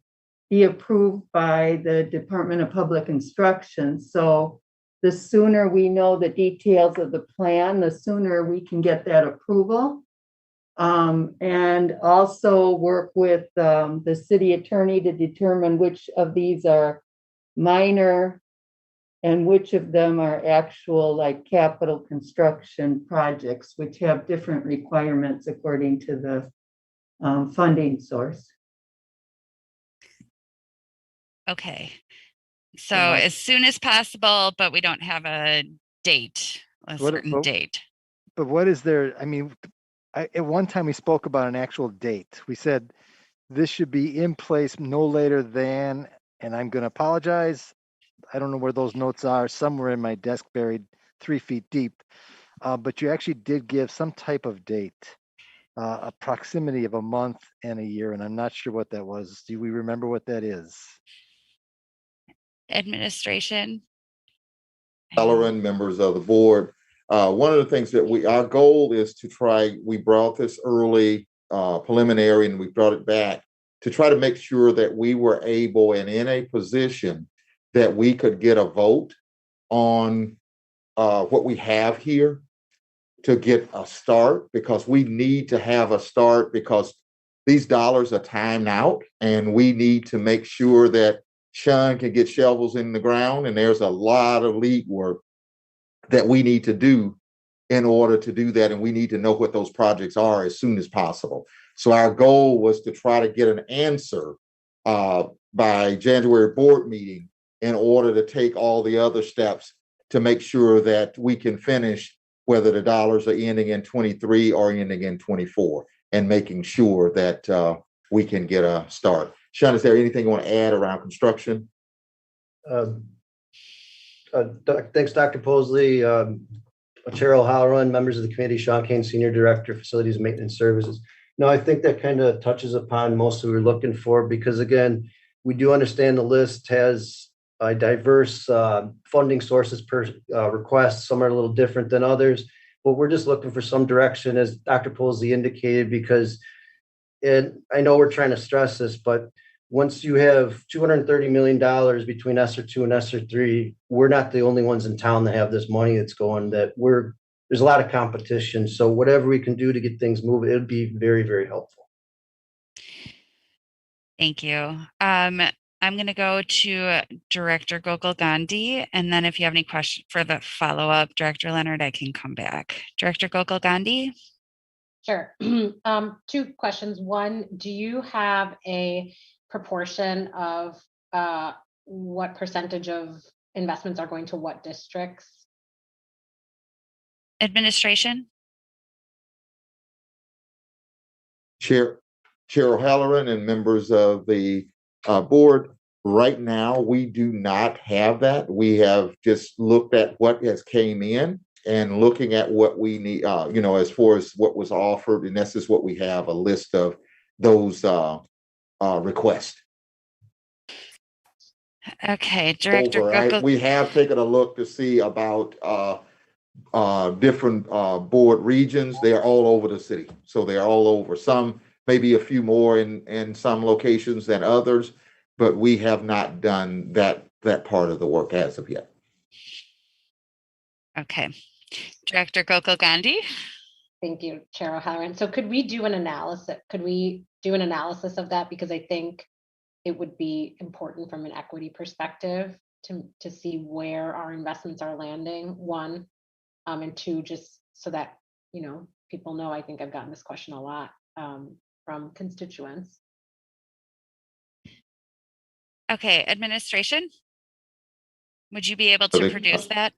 be approved by the Department of Public Instruction. So the sooner we know the details of the plan, the sooner we can get that approval. And also work with the city attorney to determine which of these are minor and which of them are actual like capital construction projects, which have different requirements according to the funding source. Okay. So as soon as possible, but we don't have a date, a certain date. But what is there? I mean, at one time we spoke about an actual date. We said this should be in place no later than, and I'm going to apologize. I don't know where those notes are, somewhere in my desk buried 3 feet deep. But you actually did give some type of date, a proximity of a month and a year, and I'm not sure what that was. Do we remember what that is? Administration. Halloran, members of the board. One of the things that our goal is to try, we brought this early preliminary and we brought it back to try to make sure that we were able and in a position that we could get a vote on what we have here to get a start, because we need to have a start because these dollars are timed out and we need to make sure that Sean can get shovels in the ground, and there's a lot of lead work that we need to do in order to do that, and we need to know what those projects are as soon as possible. So our goal was to try to get an answer by January board meeting in order to take all the other steps to make sure that we can finish whether the dollars are ending in 23 or ending in 24, and making sure that we can get a start. Sean, is there anything you want to add around construction? Thanks, Dr. Posley. Chair O'Halloran, members of the committee, Sean Kane, Senior Director, Facilities and Maintenance Services. No, I think that kind of touches upon most of what we're looking for, because again, we do understand the list has diverse funding sources per request. Some are a little different than others, but we're just looking for some direction, as Dr. Polsey indicated, because, and I know we're trying to stress this, but once you have $230 million between ESSER 2 and ESSER 3, we're not the only ones in town that have this money that's going, there's a lot of competition. So whatever we can do to get things moving, it would be very, very helpful. Thank you. I'm going to go to Director Gokul Gandhi, and then if you have any questions for the follow-up, Director Leonard, I can come back. Director Gokul Gandhi? Sure. Two questions. One, do you have a proportion of what percentage of investments are going to what districts? Administration? Chair O'Halloran and members of the board, right now, we do not have that. We have just looked at what has came in and looking at what we need, as far as what was offered, and this is what we have, a list of those requests. Okay, Director Gokul. We have taken a look to see about different board regions. They are all over the city. So they are all over. Some, maybe a few more in some locations than others, but we have not done that part of the work as of yet. Okay. Director Gokul Gandhi? Thank you, Chair O'Halloran. So could we do an analysis? Could we do an analysis of that? Because I think it would be important from an equity perspective to see where our investments are landing, one, and two, just so that, people know. I think I've gotten this question a lot from constituents. Okay, administration? Would you be able to produce that?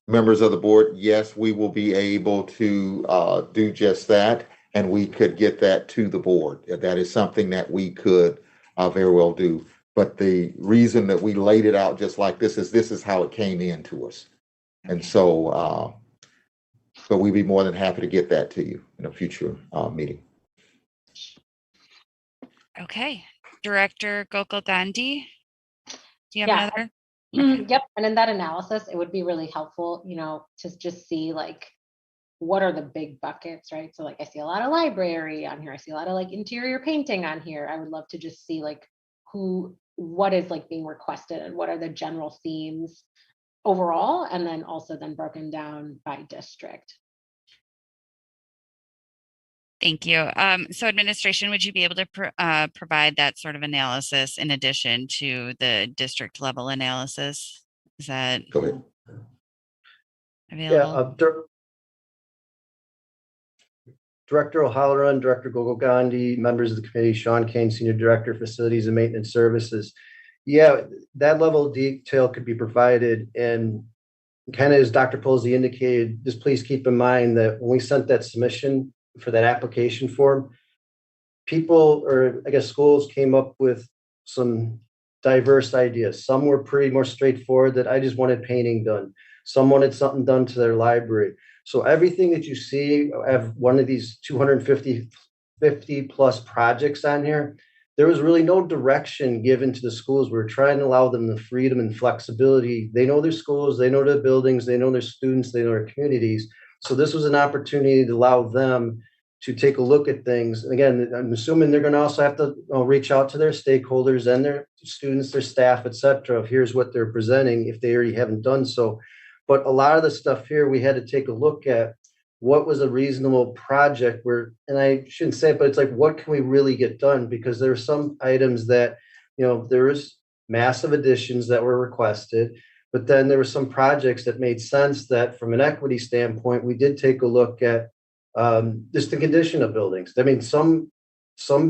Members of the board, yes, we will be able to do just that, and we could get that to the board. That is something that we could very well do. But the reason that we laid it out just like this is how it came in to us. Okay. And so, but we'd be more than happy to get that to you in a future meeting. Okay. Director Gokul Gandhi, do you have another? Okay. Yep. And in that analysis, it would be really helpful, to just see what are the big buckets, right? So I see a lot of library on here. I see a lot of interior painting on here. I would love to just see what is being requested and what are the general themes overall, and then also broken down by district. Thank you. So administration, would you be able to provide that sort of analysis in addition to the district level analysis? Is that available? Yeah, Director O'Halloran, Director Gokul Gandhi, members of the committee, Sean Kane, Senior Director, Facilities and Maintenance Services. Yeah, that level of detail could be provided, and kind of as Dr. Polsey indicated, just please keep in mind that when we sent that submission for that application form, people, or I guess schools, came up with some diverse ideas. Some were pretty more straightforward, that I just wanted painting done. Some wanted something done to their library. So everything that you see, I have one of these 250 plus projects on here. There was really no direction given to the schools. We're trying to allow them the freedom and flexibility. They know their schools, they know their buildings, they know their students, they know their communities. So this was an opportunity to allow them to take a look at things. And again, I'm assuming they're going to also have to reach out to their stakeholders and their students, their staff, et cetera. Here's what they're presenting if they already haven't done so. But a lot of the stuff here, we had to take a look at what was a reasonable project where, and I shouldn't say it, but it's what can we really get done? Because there are some items that, there was massive additions that were requested, but then there were some projects that made sense that from an equity standpoint, we did take a look at just the condition of buildings. I mean, some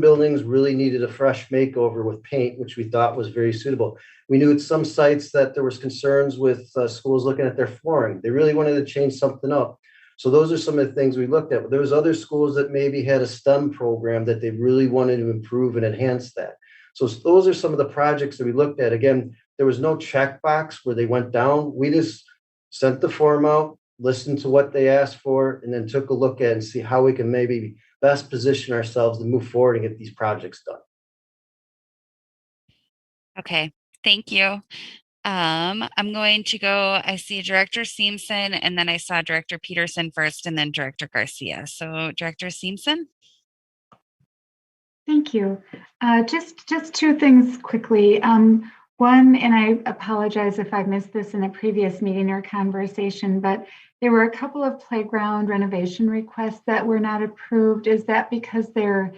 buildings really needed a fresh makeover with paint, which we thought was very suitable. We knew at some sites that there was concerns with schools looking at their flooring. They really wanted to change something up. So those are some of the things we looked at. There was other schools that maybe had a STEM program that they really wanted to improve and enhance that. So those are some of the projects that we looked at. Again, there was no checkbox where they went down. We just sent the form out, listened to what they asked for, and then took a look at it and see how we can maybe best position ourselves to move forward and get these projects done. Okay, thank you. I'm going to go, I see Director Seamson, and then I saw Director Peterson first, and then Director Garcia. So Director Seamson? Thank you. Just two things quickly. One, and I apologize if I missed this in a previous meeting or conversation, but there were a couple of playground renovation requests that were not approved. Is that because they're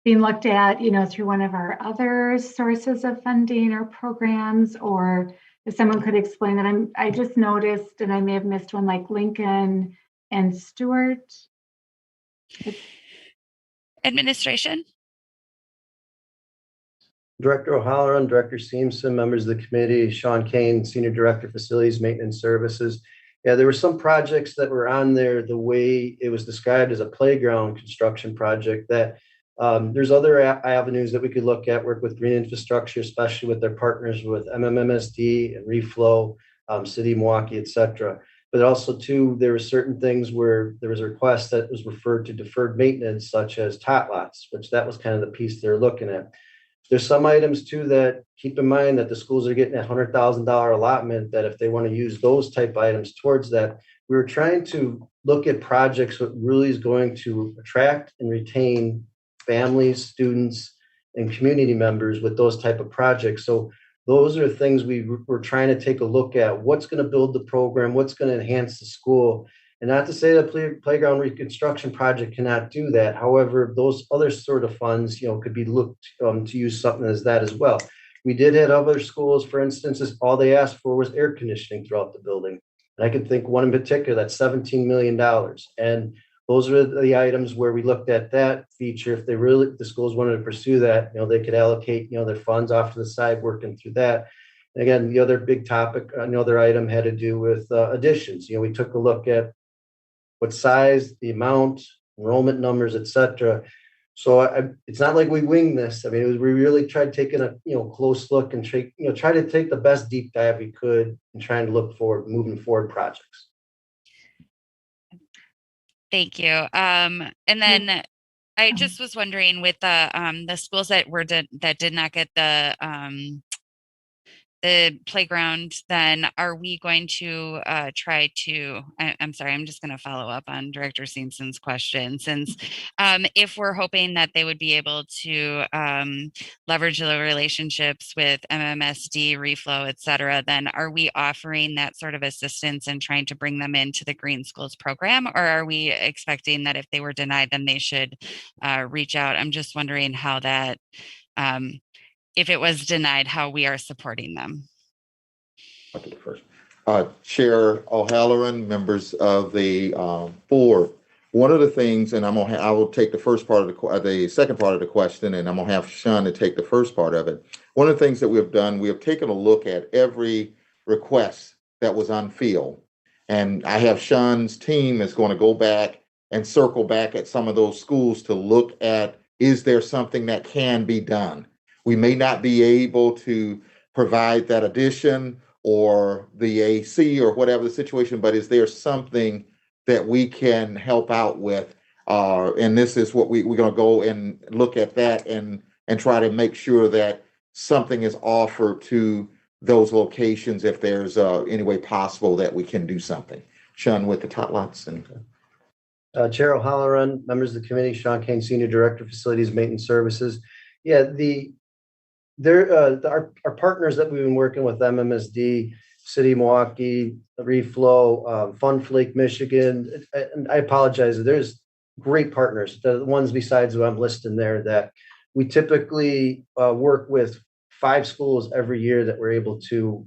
being looked at, through one of our other sources of funding or programs, or if someone could explain that? I just noticed, and I may have missed one, like Lincoln and Stewart. Administration? Director O'Halloran, Director Seamson, members of the committee, Sean Kane, Senior Director, Facilities Maintenance Services. Yeah, there were some projects that were on there the way it was described as a playground construction project that there's other avenues that we could look at, work with Green Infrastructure, especially with their partners with MMMSD and Reflow, City of Milwaukee, et cetera. But also too, there were certain things where there was a request that was referred to deferred maintenance, such as tot lots, which that was kind of the piece they're looking at. There's some items too that keep in mind that the schools are getting a $100,000 allotment, that if they want to use those type items towards that, we were trying to look at projects that really is going to attract and retain families, students, and community members with those type of projects. So those are things we're trying to take a look at. What's going to build the program? What's going to enhance the school? And not to say that playground reconstruction project cannot do that. However, those other sort of funds, could be looked to use something as that as well. We did have other schools, for instance, all they asked for was air conditioning throughout the building. And I could think one in particular, that's $17 million. And those are the items where we looked at that feature. If the schools wanted to pursue that, they could allocate, their funds off to the side, working through that. And again, the other big topic, another item had to do with additions. We took a look at what size, the amount, enrollment numbers, et cetera. So it's not like we winged this. I mean, we really tried taking a close look and try to take the best deep dive we could and trying to look forward, moving forward projects. Thank you. And then I just was wondering with the schools that did not get the playground, then are we going to try to, I'm sorry, I'm just going to follow up on Director Simpson's question, since if we're hoping that they would be able to leverage the relationships with MMSD, Reflow, et cetera, then are we offering that sort of assistance and trying to bring them into the Green Schools program, or are we expecting that if they were denied, then they should reach out? I'm just wondering how that, if it was denied, how we are supporting them. I'll do it first. Chair O'Halloran, members of the board. One of the things, and I will take the first part of the second part of the question, and I'm gonna have Sean to take the first part of it. One of the things that we have done, we have taken a look at every request that was on field, and I have Sean's team is going to go back and circle back at some of those schools to look at, is there something that can be done? We may not be able to provide that addition or the AC or whatever the situation, but is there something that we can help out with? And this is what we're going to go and look at that and try to make sure that something is offered to those locations if there's any way possible that we can do something. Sean with the tot lots. And Chair O'Halloran, members of the committee, Sean Kane, Senior Director, Facilities Maintenance Services. Yeah, our partners that we've been working with, MMSD, City of Milwaukee, Reflow, Fun Flake, Michigan, and I apologize, there's great partners, the ones besides who I'm listing there, that we typically work with 5 schools every year that we're able to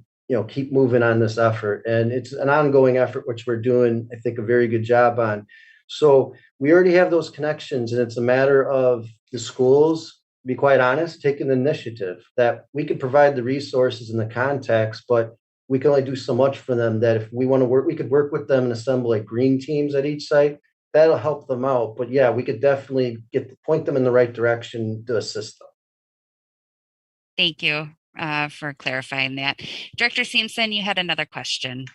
keep moving on this effort. And it's an ongoing effort, which we're doing, I think, a very good job on. So we already have those connections, and it's a matter of the schools, to be quite honest, taking the initiative that we could provide the resources and the contacts, but we can only do so much for them, that if we want to work, we could work with them and assemble like green teams at each site. That'll help them out. But yeah, we could definitely point them in the right direction to assist them. Thank you for clarifying that. Director Simpson, you had another question.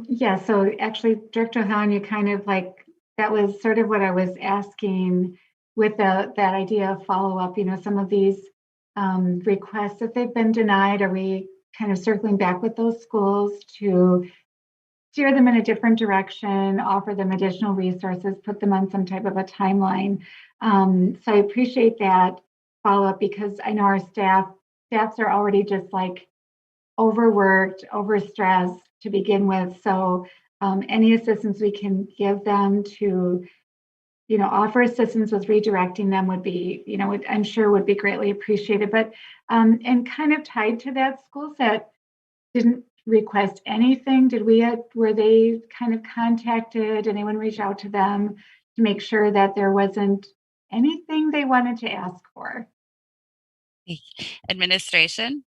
Yeah, so actually, Director O'Halloran, you kind of that was sort of what I was asking with that idea of follow-up, some of these requests that they've been denied, are we kind of circling back with those schools to steer them in a different direction, offer them additional resources, put them on some type of a timeline. So I appreciate that follow-up, because I know our staffs are already just like overworked, overstressed to begin with. So any assistance we can give them to, offer assistance with redirecting them would be, I'm sure would be greatly appreciated. But and kind of tied to that, schools that didn't request anything, were they kind of contacted? Anyone reach out to them to make sure that there wasn't anything they wanted to ask for? Administration.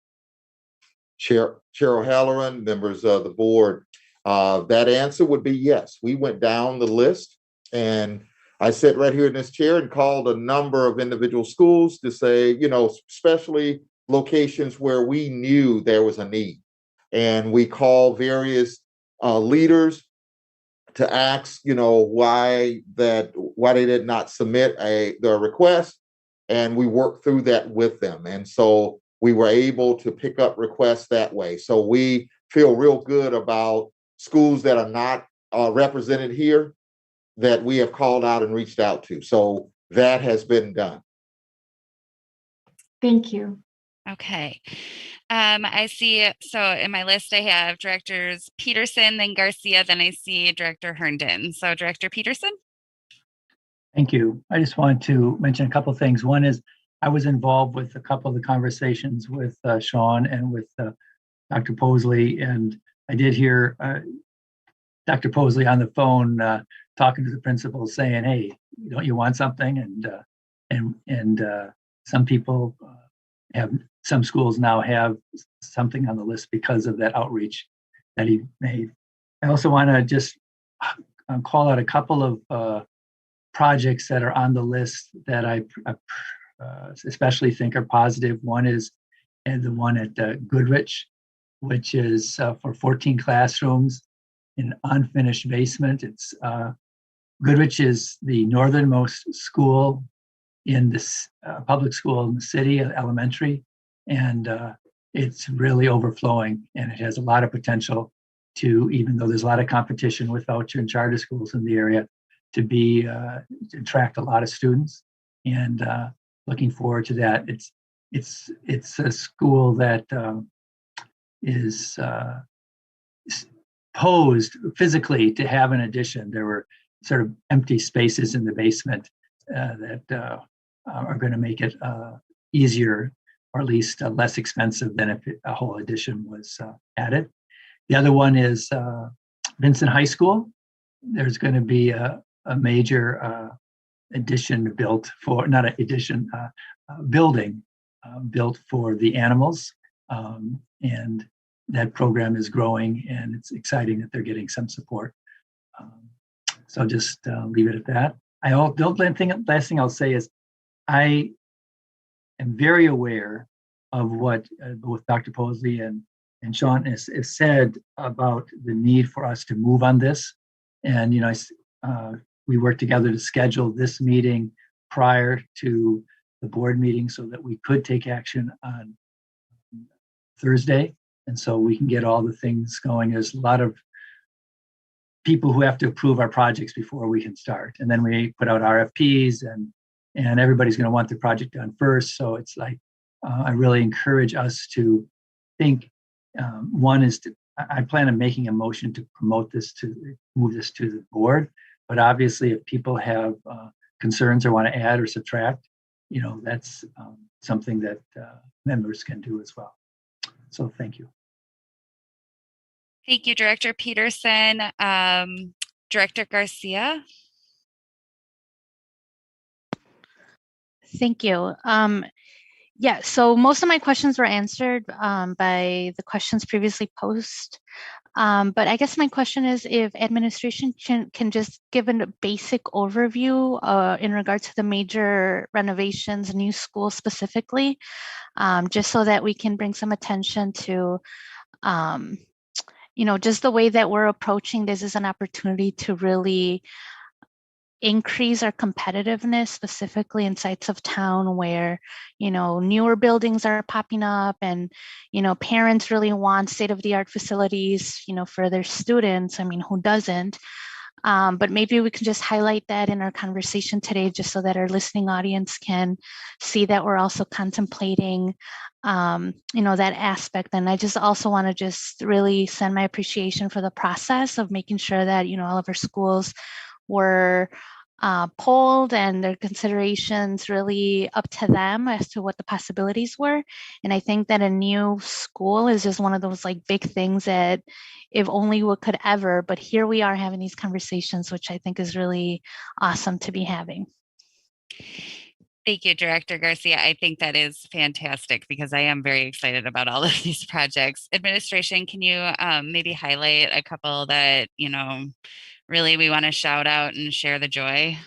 Chair O'Halloran, members of the board, that answer would be yes. We went down the list, and I sat right here in this chair and called a number of individual schools to say, especially locations where we knew there was a need. And we called various leaders to ask, why they did not submit their request, and we worked through that with them. And so we were able to pick up requests that way. So we feel real good about schools that are not represented here that we have called out and reached out to. So that has been done. Thank you. Okay. I see, so in my list, I have Directors Peterson, then Garcia, then I see Director Herndon. So Director Peterson. Thank you. I just wanted to mention a couple of things. One is I was involved with a couple of the conversations with Sean and with Dr. Posley, and I did hear Dr. Posley on the phone talking to the principals saying, "Hey, don't you want something?" And some people some schools now have something on the list because of that outreach that he made. I also want to just call out a couple of projects that are on the list that I especially think are positive. One is the one at Goodrich, which is for 14 classrooms in unfinished basement. It's Goodrich is the northernmost school in this public school in the city, elementary, and it's really overflowing, and it has a lot of potential to, even though there's a lot of competition with voucher and charter schools in the area, to attract a lot of students, and looking forward to that. It's a school that is posed physically to have an addition. There were sort of empty spaces in the basement that are going to make it easier, or at least less expensive than if a whole addition was added. The other one is Vincent High School. There's going to be a major addition built for, not an addition, building built for the animals. And that program is growing, and it's exciting that they're getting some support. So just leave it at that. Last thing I'll say is I am very aware of what both Dr. Posley and Sean has said about the need for us to move on this. And, we worked together to schedule this meeting prior to the board meeting so that we could take action on Thursday. And so we can get all the things going. There's a lot of people who have to approve our projects before we can start. And then we put out RFPs, and everybody's going to want the project done first. So it's like, I really encourage us to think, one is I plan on making a motion to move this to the board. But obviously, if people have concerns or want to add or subtract, that's something that members can do as well. So thank you. Thank you, Director Peterson. Director Garcia. Thank you. Yeah, so most of my questions were answered by the questions previously posed. But I guess my question is if administration can just give a basic overview in regard to the major renovations, new schools specifically, just so that we can bring some attention to, just the way that we're approaching this is an opportunity to really increase our competitiveness, specifically in sites of town where, newer buildings are popping up and, parents really want state-of-the-art facilities, for their students. I mean, who doesn't? But maybe we can just highlight that in our conversation today, just so that our listening audience can see that we're also contemplating, that aspect. And I just also want to just really send my appreciation for the process of making sure that, all of our schools were polled and their considerations really up to them as to what the possibilities were. And I think that a new school is just one of those like big things that if only we could ever, but here we are having these conversations, which I think is really awesome to be having. Thank you, Director Garcia. I think that is fantastic because I am very excited about all of these projects. Administration, can you maybe highlight a couple that, really we want to shout out and share the joy?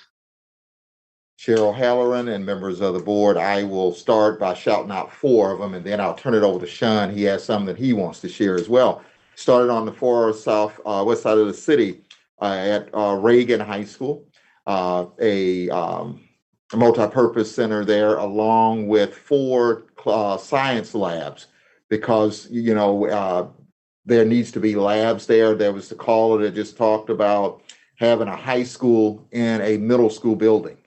Chair O'Halloran and members of the board, I will start by shouting out 4 of them, and then I'll turn it over to Sean. He has some that he wants to share as well. Started on the far west side of the city at Reagan High School, a multi-purpose center there, along with 4 science labs, because there needs to be labs there. There was the caller that just talked about having a high school in a middle school building.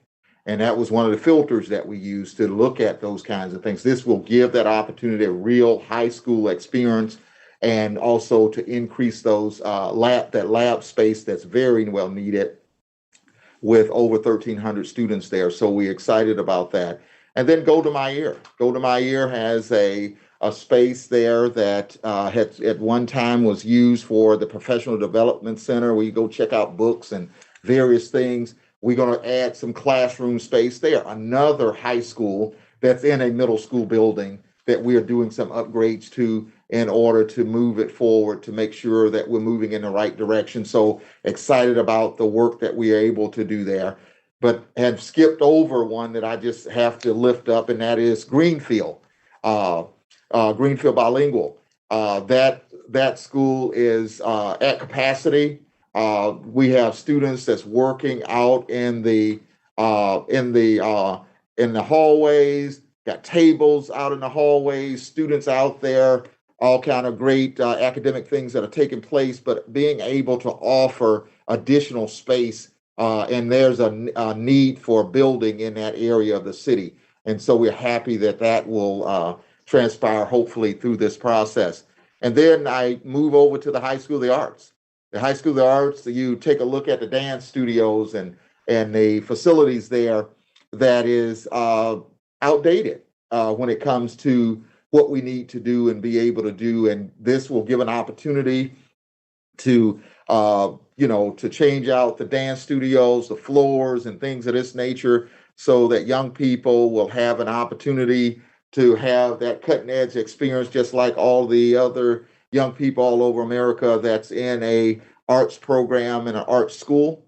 And that was one of the filters that we used to look at those kinds of things. This will give that opportunity, a real high school experience, and also to increase those lab space that's very well needed, with over 1,300 students there. So we're excited about that. And then Go to My Ear. Go to My Ear has a space there that had at one time was used for the Professional Development Center, where you go check out books and various things. We're going to add some classroom space there. Another high school that's in a middle school building that we are doing some upgrades to in order to move it forward, to make sure that we're moving in the right direction. So excited about the work that we are able to do there. But have skipped over one that I just have to lift up, and that is Greenfield, Greenfield Bilingual. That school is at capacity. We have students that's working out in the hallways, got tables out in the hallways, students out there, all kind of great academic things that are taking place, but being able to offer additional space, and there's a need for building in that area of the city. And so we're happy that that will transpire hopefully through this process. And then I move over to the High School of the Arts. The High School of the Arts, you take a look at the dance studios and the facilities there, that is outdated when it comes to what we need to do and be able to do. And this will give an opportunity to, to change out the dance studios, the floors and things of this nature, so that young people will have an opportunity to have that cutting edge experience, just like all the other young people all over America that's in a arts program in an arts school.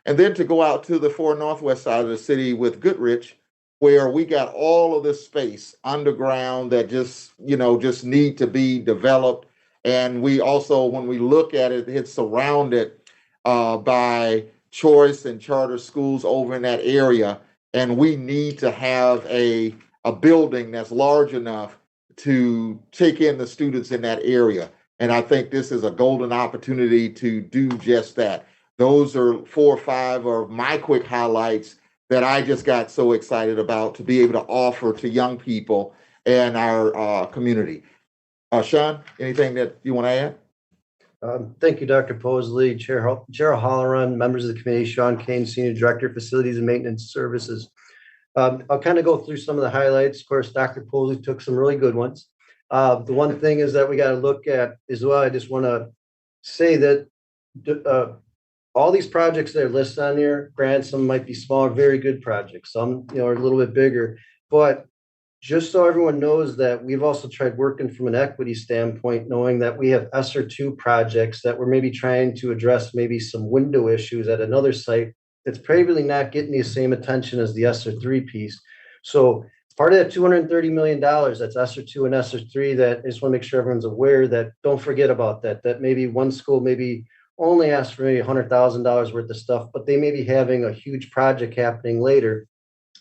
And then to go out to the far northwest side of the city with Goodrich, where we got all of this space underground that just need to be developed. And we also, when we look at it, it's surrounded by choice and charter schools over in that area. And we need to have a building that's large enough to take in the students in that area. And I think this is a golden opportunity to do just that. Those are 4 or 5 of my quick highlights that I just got so excited about to be able to offer to young people in our community. Sean, anything that you want to add? Thank you, Dr. Posley, Chair O'Halloran, members of the committee, Sean Kane, Senior Director, Facilities and Maintenance Services. I'll kind of go through some of the highlights. Of course, Dr. Posley took some really good ones. The one thing is that we got to look at as well, I just want to say that all these projects that are listed on here, granted, some might be smaller, very good projects. Some, are a little bit bigger, but just so everyone knows that we've also tried working from an equity standpoint, knowing that we have ESSER 2 projects that we're maybe trying to address maybe some window issues at another site that's probably not getting the same attention as the ESSER 3 piece. So part of that $230 million, that's ESSER 2 and ESSER 3, that I just want to make sure everyone's aware that, don't forget about that, that maybe one school maybe only ask for maybe $100,000 worth of stuff, but they may be having a huge project happening later.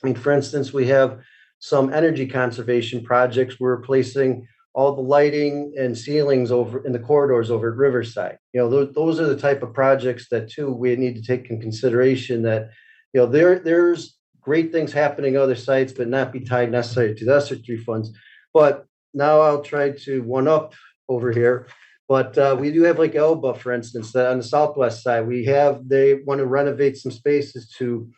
I mean, for instance, we have some energy conservation projects. We're replacing all the lighting and ceilings over in the corridors over at Riverside. Those are the type of projects that too we need to take in consideration that, there's great things happening other sites, but not be tied necessarily to the ESSER 3 funds. But now I'll try to one up over here. But we do have like Elba, for instance, that on the southwest side, they want to renovate some spaces to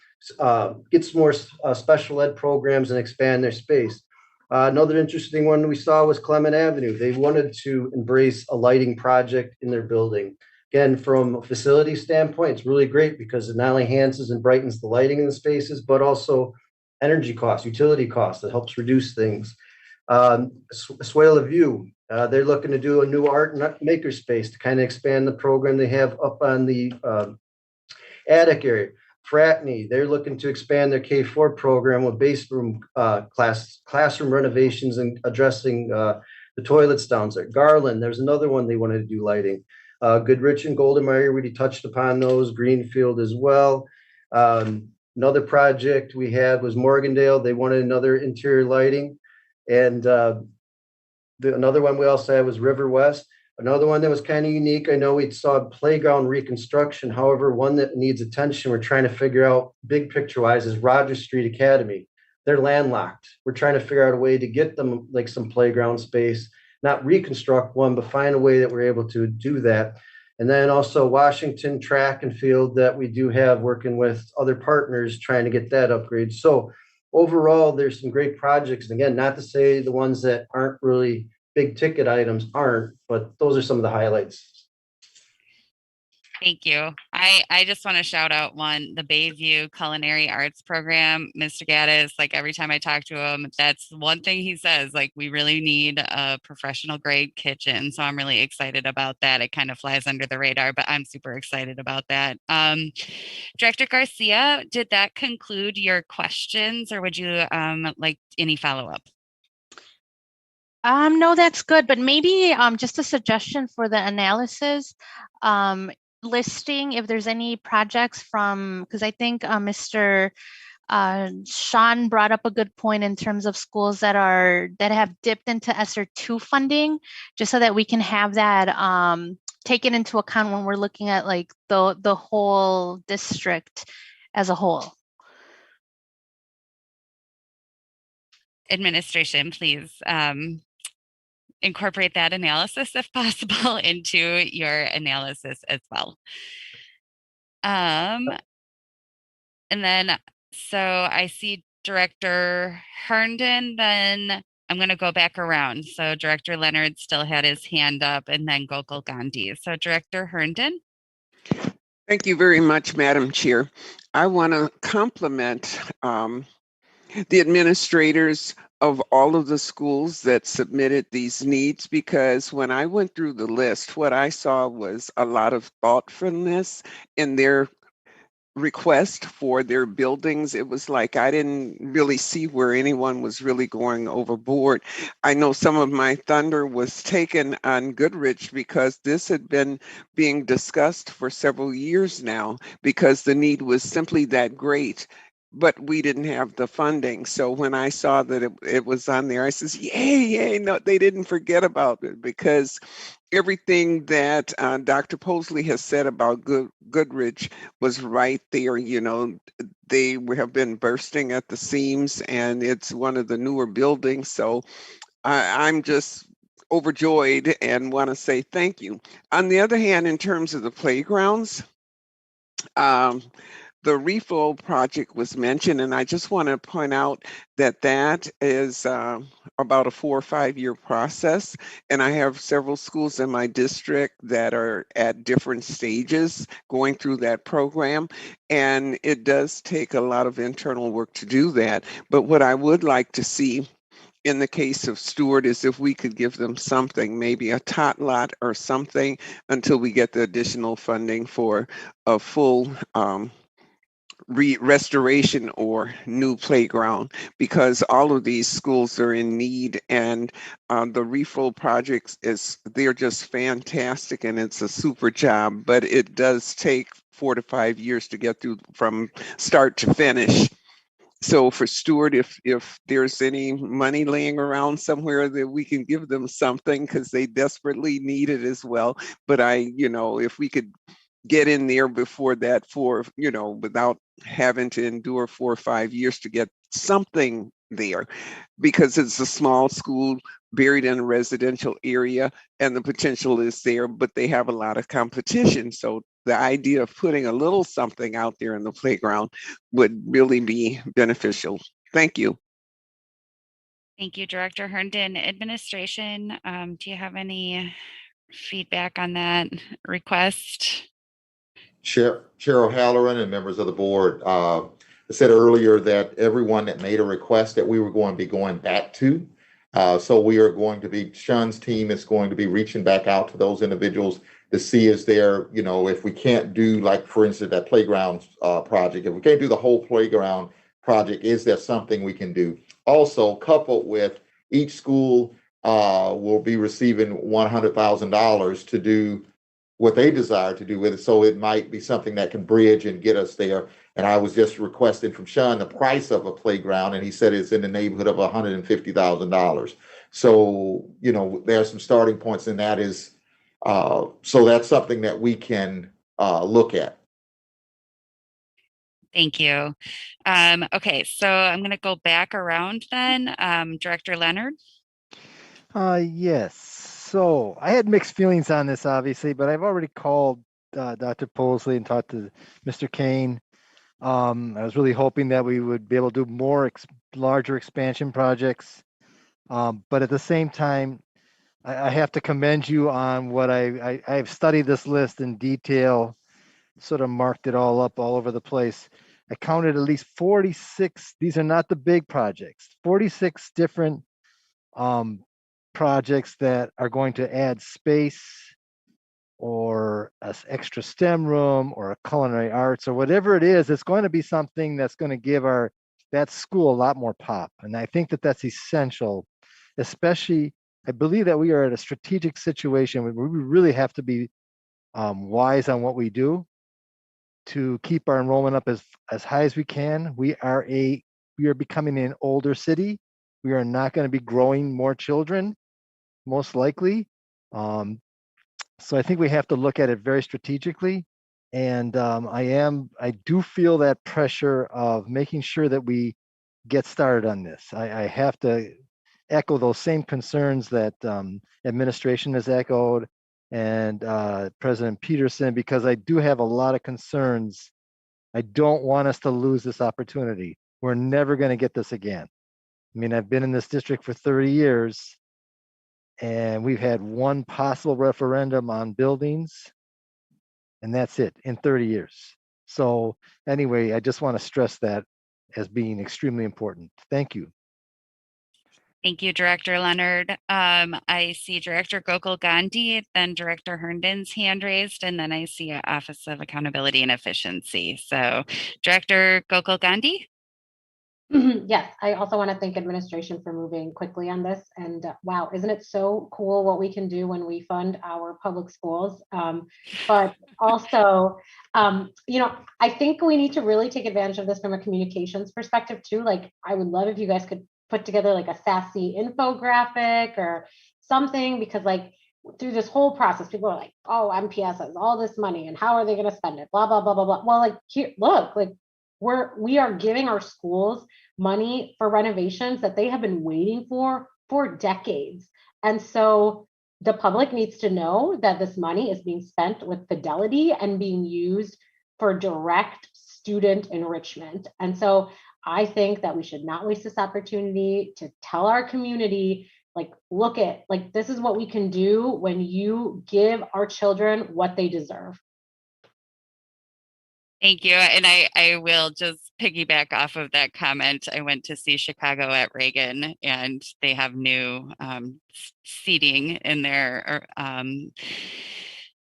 get some more special ed programs and expand their space. Another interesting one we saw was Clement Avenue. They wanted to embrace a lighting project in their building. Again, from a facility standpoint, it's really great because it not only enhances and brightens the lighting in the spaces, but also energy costs, utility costs that helps reduce things. Suela View, they're looking to do a new art and maker space to kind of expand the program they have up on the attic area. Fratney, they're looking to expand their K-4 program with base room classroom renovations and addressing the toilets down there. Garland, there's another one they wanted to do lighting. Goodrich and Goldenmeyer, we touched upon those. Greenfield as well. Another project we had was Morgandale. They wanted another interior lighting. And another one we also had was River West. Another one that was kind of unique. I know we saw playground reconstruction. However, one that needs attention, we're trying to figure out big picture wise, is Rogers Street Academy. They're landlocked. We're trying to figure out a way to get them like some playground space, not reconstruct one, but find a way that we're able to do that. And then also Washington Track and Field that we do have working with other partners trying to get that upgrade. So overall, there's some great projects. And again, not to say the ones that aren't really big ticket items aren't, but those are some of the highlights. Thank you. I just want to shout out the Bayview Culinary Arts Program. Mr. Gaddis, like every time I talk to him, that's one thing he says, like we really need a professional grade kitchen. So I'm really excited about that. It kind of flies under the radar, but I'm super excited about that. Director Garcia, did that conclude your questions or would you like any follow-up? No, that's good, but maybe just a suggestion for the analysis, listing if there's any projects because I think Mr. Sean brought up a good point in terms of schools that have dipped into ESSER 2 funding, just so that we can have that taken into account when we're looking at like the whole district as a whole. Administration, please incorporate that analysis if possible into your analysis as well. And then, so I see Director Herndon, then I'm going to go back around. So Director Leonard still had his hand up and then Gokul Gandhi. So Director Herndon. Thank you very much, Madam Chair. I want to compliment the administrators of all of the schools that submitted these needs, because when I went through the list, what I saw was a lot of thoughtfulness in their request for their buildings. It was like I didn't really see where anyone was really going overboard. I know some of my thunder was taken on Goodrich because this had been being discussed for several years now because the need was simply that great. But we didn't have the funding. So when I saw that it was on there, I says, yay, no, they didn't forget about it, because everything that Dr. Posley has said about Goodrich was right there. They have been bursting at the seams, and it's one of the newer buildings. So I'm just overjoyed and want to say thank you. On the other hand, in terms of the playgrounds, the refill project was mentioned, and I just want to point out that that is about a 4 or 5 year process. And I have several schools in my district that are at different stages going through that program. And it does take a lot of internal work to do that. But what I would like to see in the case of Stewart is if we could give them something, maybe a tot lot or something, until we get the additional funding for a full restoration or new playground, because all of these schools are in need, and the reflow projects they're just fantastic, and it's a super job, but it does take 4 to 5 years to get through from start to finish. So for Stuart, if there's any money laying around somewhere that we can give them something, because they desperately need it as well. But if we could get in there before that without having to endure 4 or 5 years to get something there, because it's a small school buried in a residential area and the potential is there, but they have a lot of competition. So the idea of putting a little something out there in the playground would really be beneficial. Thank you. Thank you, Director Herndon. Administration, do you have any feedback on that request? Chair O'Halloran and members of the board, I said earlier that everyone that made a request that we were going to be going back to. So we are going to be, Sean's team is going to be reaching back out to those individuals to see if we can't do, like, for instance, that playground project, if we can't do the whole playground project, is there something we can do? Also, coupled with each school will be receiving $100,000 to do what they desire to do with it. So it might be something that can bridge and get us there. And I was just requesting from Sean the price of a playground, and he said it's in the neighborhood of $150,000. So, there are some starting points, and that is, so that's something that we can look at. Thank you. Okay, so I'm going to go back around then. Director Leonard? Yes. So I had mixed feelings on this, obviously, but I've already called Dr. Posley and talked to Mr. Kane. I was really hoping that we would be able to do more larger expansion projects. But at the same time, I have to commend you on what I've studied this list in detail, sort of marked it all up all over the place. I counted at least 46. These are not the big projects, 46 different projects that are going to add space or an extra STEM room or a culinary arts or whatever it is. It's going to be something that's going to give that school a lot more pop. And I think that that's essential, especially, I believe that we are at a strategic situation where we really have to be wise on what we do to keep our enrollment up as high as we can. We are becoming an older city. We are not going to be growing more children, most likely. So I think we have to look at it very strategically. And I do feel that pressure of making sure that we get started on this. I have to echo those same concerns that administration has echoed and President Peterson, because I do have a lot of concerns. I don't want us to lose this opportunity. We're never going to get this again. I mean, I've been in this district for 30 years, and we've had one possible referendum on buildings, and that's it in 30 years. So anyway, I just want to stress that as being extremely important. Thank you. Thank you, Director Leonard. I see Director Gokul Gandhi, then Director Herndon's hand raised, and then I see Office of Accountability and Efficiency. So Director Gokul Gandhi? Yes, I also want to thank administration for moving quickly on this. And wow, isn't it so cool what we can do when we fund our public schools? But also, I think we need to really take advantage of this from a communications perspective too. Like, I would love if you guys could put together like a sassy infographic or something, because like through this whole process, people are like, oh, MPS has all this money and how are they going to spend it? Blah, blah, blah, blah, blah. Well, like, here, look, like, we are giving our schools money for renovations that they have been waiting for decades. And so the public needs to know that this money is being spent with fidelity and being used for direct student enrichment. And so I think that we should not waste this opportunity to tell our community, like, look at, like, this is what we can do when you give our children what they deserve. Thank you. And I will just piggyback off of that comment. I went to see Chicago at Reagan, and they have new seating in their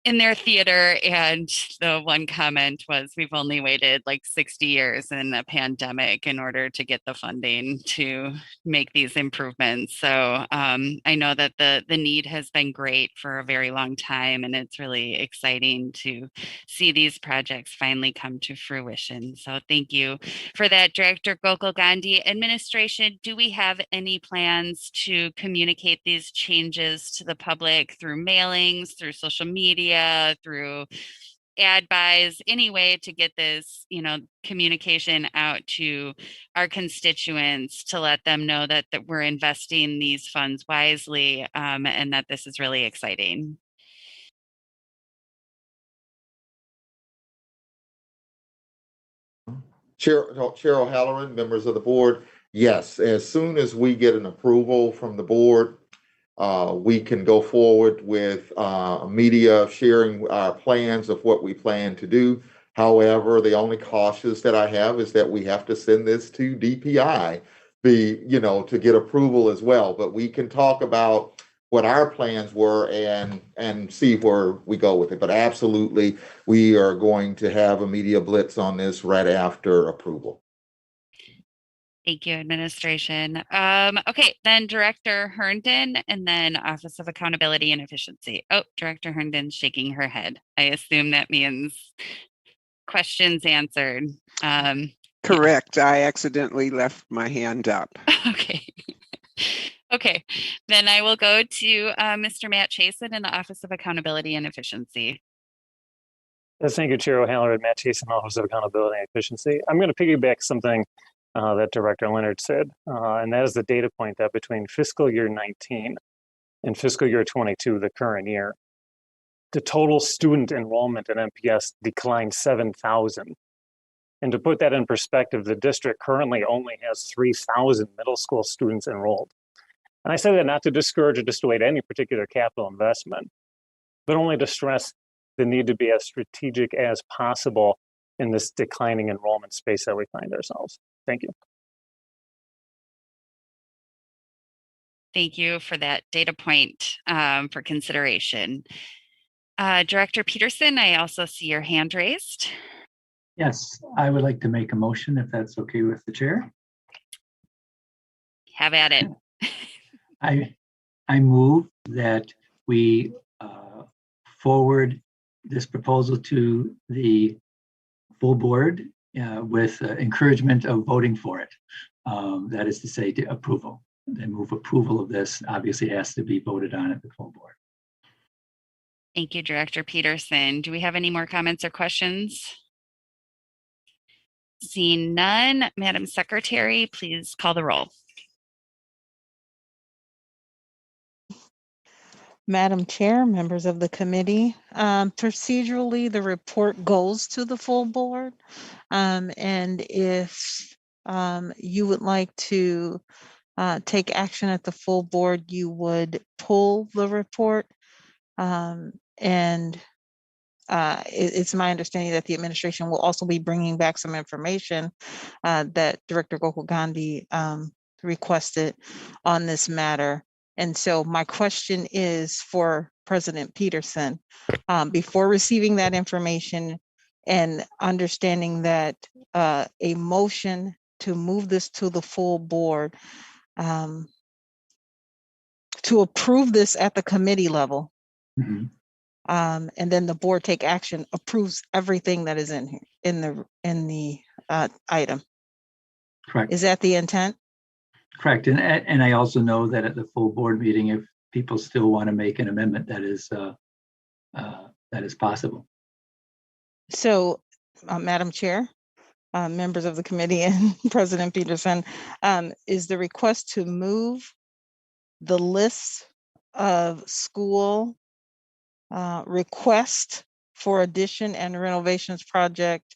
in their theater. And the one comment was, we've only waited like 60 years in a pandemic in order to get the funding to make these improvements. So I know that the need has been great for a very long time, and it's really exciting to see these projects finally come to fruition. So thank you for that, Director Gokul Gandhi. Administration, do we have any plans to communicate these changes to the public through mailings, through social media, through ad buys, any way to get this, communication out to our constituents to let them know that we're investing these funds wisely, and that this is really exciting? Chair O'Halloran, members of the board, yes, as soon as we get an approval from the board, we can go forward with media sharing our plans of what we plan to do. However, the only cautious that I have is that we have to send this to DPI, to get approval as well. But we can talk about what our plans were and see where we go with it. But absolutely, we are going to have a media blitz on this right after approval. Thank you, administration. Okay, then Director Herndon, and then Office of Accountability and Efficiency. Oh, Director Herndon's shaking her head. I assume that means questions answered. Correct. I accidentally left my hand up. Okay. Okay, then I will go to Mr. Matt Chasen in the Office of Accountability and Efficiency. Yes, thank you, Chair O'Halloran. Matt Chasen, Office of Accountability and Efficiency. I'm going to piggyback something that Director Leonard said, and that is the data point that between fiscal year 19 and fiscal year 22, the current year, the total student enrollment in MPS declined 7,000. And to put that in perspective, the district currently only has 3,000 middle school students enrolled. And I say that not to discourage or dissuade any particular capital investment, but only to stress the need to be as strategic as possible in this declining enrollment space that we find ourselves. Thank you. Thank you for that data point for consideration. Director Peterson, I also see your hand raised. Yes, I would like to make a motion if that's okay with the chair. Have at it. I move that we forward this proposal to the full board with encouragement of voting for it. That is to say, to approval. And move approval of this obviously has to be voted on at the full board. Thank you, Director Peterson. Do we have any more comments or questions? Seeing none, Madam Secretary, please call the roll. Madam Chair, members of the committee, procedurally, the report goes to the full board. And if you would like to take action at the full board, you would pull the report. It's my understanding that the administration will also be bringing back some information that Director Gokul Gandhi requested on this matter. And so my question is for President Peterson, before receiving that information and understanding that a motion to move this to the full board, to approve this at the committee level, and then the board take action, approves everything that is in here in the item. Correct. Is that the intent? Correct. And I also know that at the full board meeting, if people still want to make an amendment, that is possible. So, Madam Chair, members of the committee, and President Peterson, is the request to move the list of school request for addition and renovations project,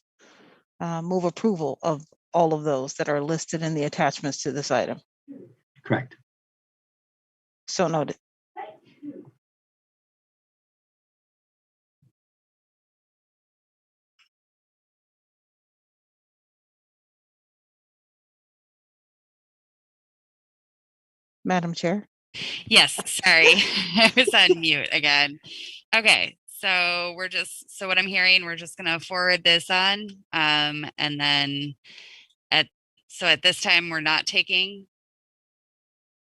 move approval of all of those that are listed in the attachments to this item? Correct. So noted. Madam Chair? Yes, sorry, I was on mute again. Okay, So so what I'm hearing, we're just gonna forward this on. And then at this time, we're not taking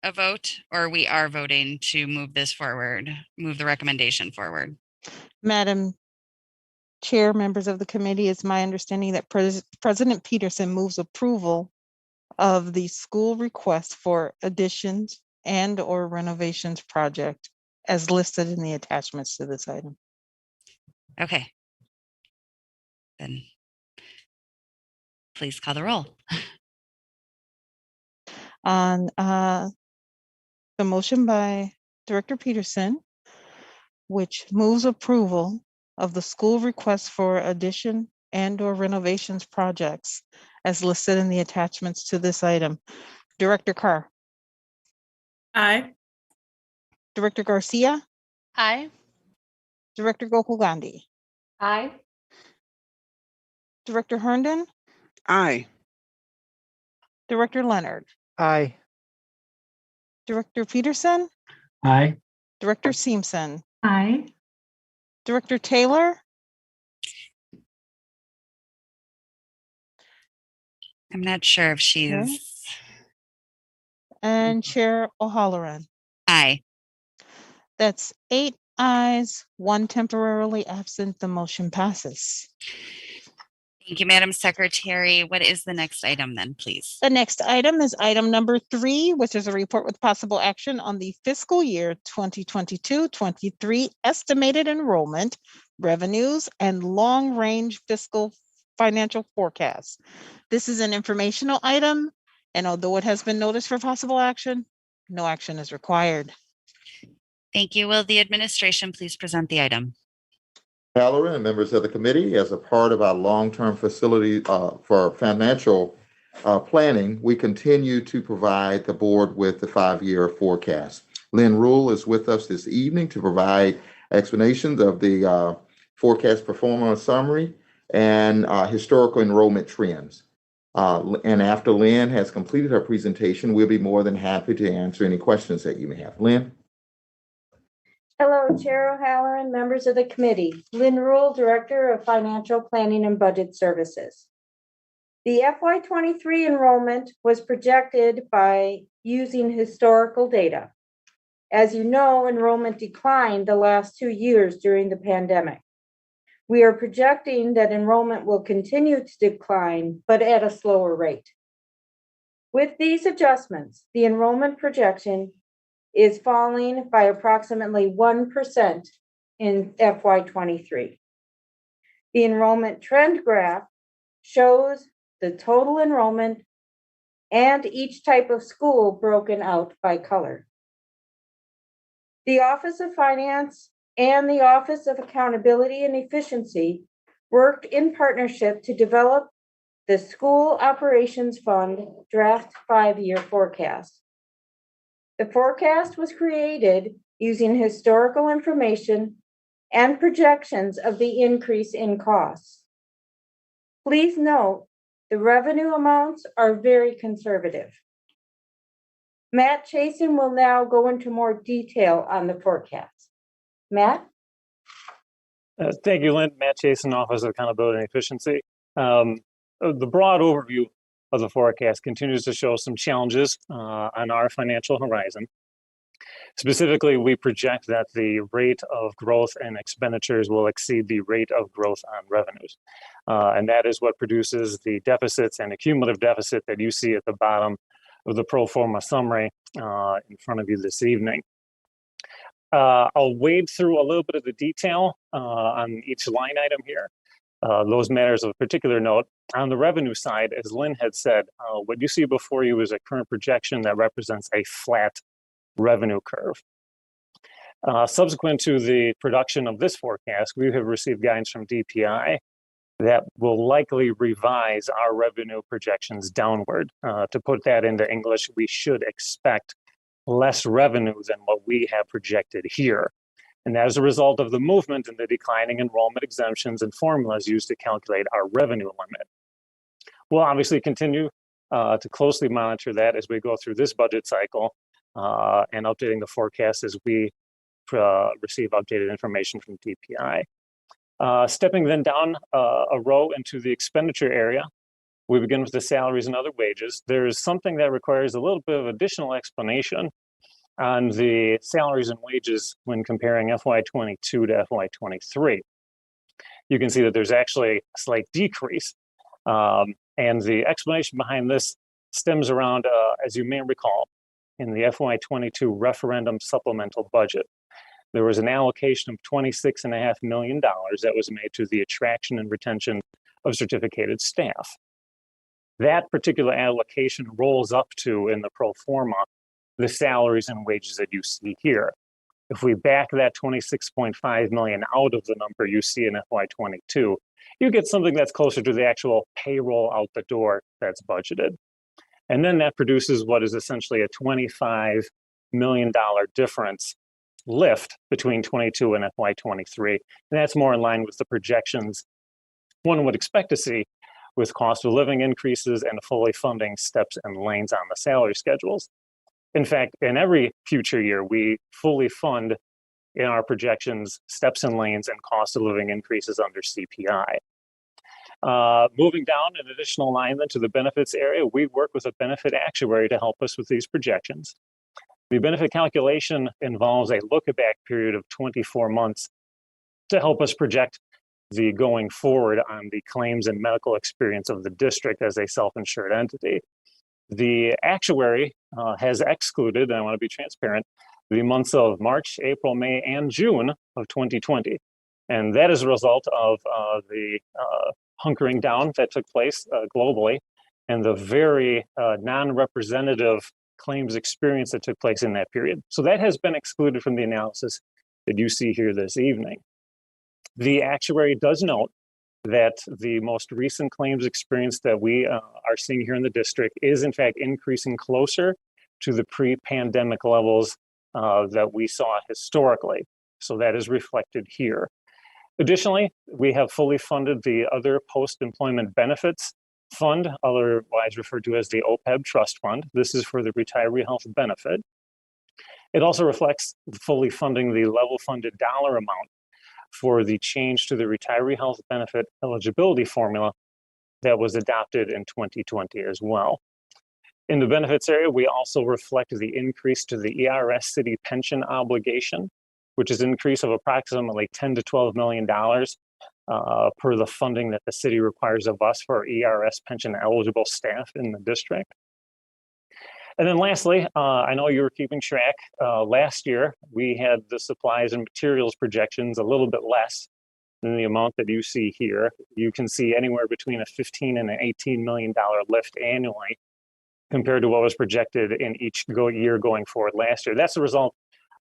a vote, or we are voting to move this forward, move the recommendation forward. Madam Chair, members of the committee, it's my understanding that President Peterson moves approval of the school request for additions and or renovations project as listed in the attachments to this item. Okay. Then please call the roll. On the motion by Director Peterson, which moves approval of the school request for addition and or renovations projects as listed in the attachments to this item. Director Carr. Aye. Director Garcia. Aye. Director Gokul Gandhi. Aye. Director Herndon. Aye. Director Leonard. Aye. Director Peterson. Aye. Director Seamson. Aye. Director Taylor. I'm not sure if she's. And Chair O'Halloran. Aye. That's 8 ayes, 1 temporarily absent. The motion passes. Thank you, Madam Secretary. What is the next item then, please? The next item is item number 3, which is a report with possible action on the fiscal year 2022-23 estimated enrollment, revenues, and long-range fiscal financial forecasts. This is an informational item, and although it has been noticed for possible action, no action is required. Thank you. Will the administration please present the item? Halloran and members of the committee, as a part of our long-term facility for financial planning, we continue to provide the board with the 5-year forecast. Lynn Rule is with us this evening to provide explanations of the forecast performance summary and historical enrollment trends. And after Lynn has completed her presentation, we'll be more than happy to answer any questions that you may have. Lynn? Hello, Chair O'Halloran, members of the committee. Lynn Rule, Director of Financial Planning and Budget Services. The FY23 enrollment was projected by using historical data. As you know, enrollment declined the last 2 years during the pandemic. We are projecting that enrollment will continue to decline, but at a slower rate. With these adjustments, the enrollment projection is falling by approximately 1% in FY23. The enrollment trend graph shows the total enrollment and each type of school broken out by color. The Office of Finance and the Office of Accountability and Efficiency worked in partnership to develop the School Operations Fund Draft 5-Year Forecast. The forecast was created using historical information and projections of the increase in costs. Please note, the revenue amounts are very conservative. Matt Chasen will now go into more detail on the forecast. Matt? Thank you, Lynn. Matt Chasen, Office of Accountability and Efficiency. The broad overview of the forecast continues to show some challenges on our financial horizon. Specifically, we project that the rate of growth and expenditures will exceed the rate of growth on revenues. And that is what produces the deficits and the cumulative deficit that you see at the bottom of the pro forma summary in front of you this evening. I'll wade through a little bit of the detail on each line item here. Those matters of particular note. On the revenue side, as Lynn had said, what you see before you is a current projection that represents a flat revenue curve. Subsequent to the production of this forecast, we have received guidance from DPI that will likely revise our revenue projections downward. To put that into English, we should expect less revenue than what we have projected here. And that is a result of the movement in the declining enrollment exemptions and formulas used to calculate our revenue limit. We'll obviously continue to closely monitor that as we go through this budget cycle and updating the forecast as we receive updated information from DPI. Stepping then down a row into the expenditure area, we begin with the salaries and other wages. There's something that requires a little bit of additional explanation on the salaries and wages when comparing FY22 to FY23. You can see that there's actually a slight decrease. And the explanation behind this stems around, as you may recall, in the FY22 referendum supplemental budget, there was an allocation of $26.5 million that was made to the attraction and retention of certificated staff. That particular allocation rolls up to, in the pro forma, the salaries and wages that you see here. If we back that 26.5 million out of the number you see in FY22, you get something that's closer to the actual payroll out the door that's budgeted. And then that produces what is essentially a $25 million difference lift between 22 and FY23. And that's more in line with the projections one would expect to see with cost of living increases and fully funding steps and lanes on the salary schedules. In fact, in every future year, we fully fund in our projections steps and lanes and cost of living increases under CPI. Moving down an additional line then to the benefits area, we work with a benefit actuary to help us with these projections. The benefit calculation involves a look-back period of 24 months to help us project the going forward on the claims and medical experience of the district as a self-insured entity. The actuary has excluded, and I want to be transparent, the months of March, April, May, and June of 2020. And that is a result of the hunkering down that took place globally and the very non-representative claims experience that took place in that period. So that has been excluded from the analysis that you see here this evening. The actuary does note that the most recent claims experience that we are seeing here in the district is in fact increasing closer to the pre-pandemic levels that we saw historically. So that is reflected here. Additionally, we have fully funded the other post-employment benefits fund, otherwise referred to as the OPEB trust fund. This is for the retiree health benefit. It also reflects fully funding the level funded dollar amount for the change to the retiree health benefit eligibility formula that was adopted in 2020 as well. In the benefits area, we also reflect the increase to the ERS city pension obligation, which is an increase of approximately $10 to $12 million per the funding that the city requires of us for our ERS pension eligible staff in the district. And then lastly, I know you were keeping track. Last year, we had the supplies and materials projections a little bit less than the amount that you see here. You can see anywhere between a $15 and an $18 million lift annually compared to what was projected in each year going forward last year. That's a result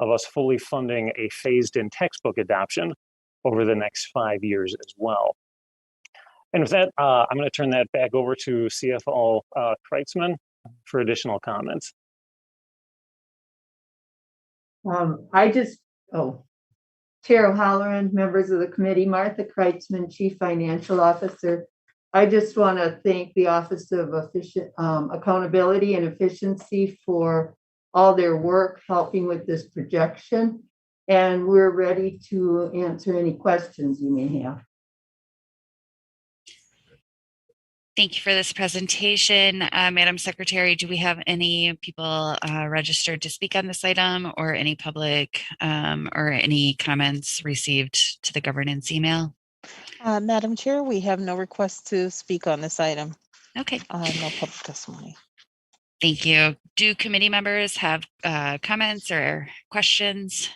of us fully funding a phased-in textbook adoption over the next 5 years as well. And with that, I'm going to turn that back over to CFO Kreitzman for additional comments. Chair O'Halloran, members of the committee, Martha Kreitzman, Chief Financial Officer. I just want to thank the Office of Accountability and Efficiency for all their work helping with this projection. And we're ready to answer any questions you may have. Thank you for this presentation. Madam Secretary, do we have any people registered to speak on this item or any public or any comments received to the governance email? Madam Chair, we have no requests to speak on this item. Okay. No public testimony. Thank you. Do committee members have comments or questions?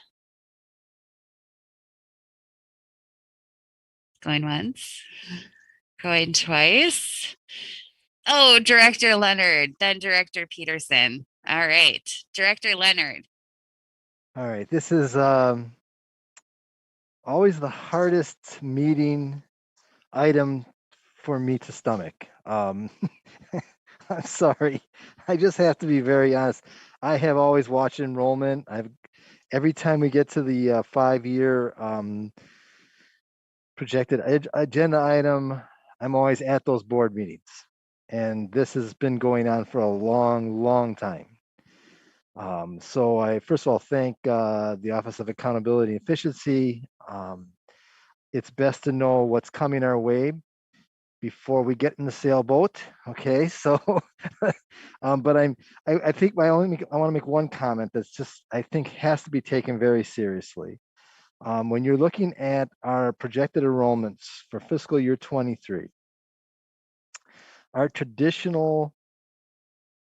Going once. Going twice. Oh, Director Leonard, then Director Peterson. All right, Director Leonard. All right, this is always the hardest meeting item for me to stomach. I'm sorry, I just have to be very honest. I have always watched enrollment. Every time we get to the 5-year projected agenda item, I'm always at those board meetings. And this has been going on for a long, long time. So I first of all thank the Office of Accountability and Efficiency. It's best to know what's coming our way before we get in the sailboat. Okay, so but I think I want to make one comment that's just I think has to be taken very seriously. When you're looking at our projected enrollments for fiscal year 23, our traditional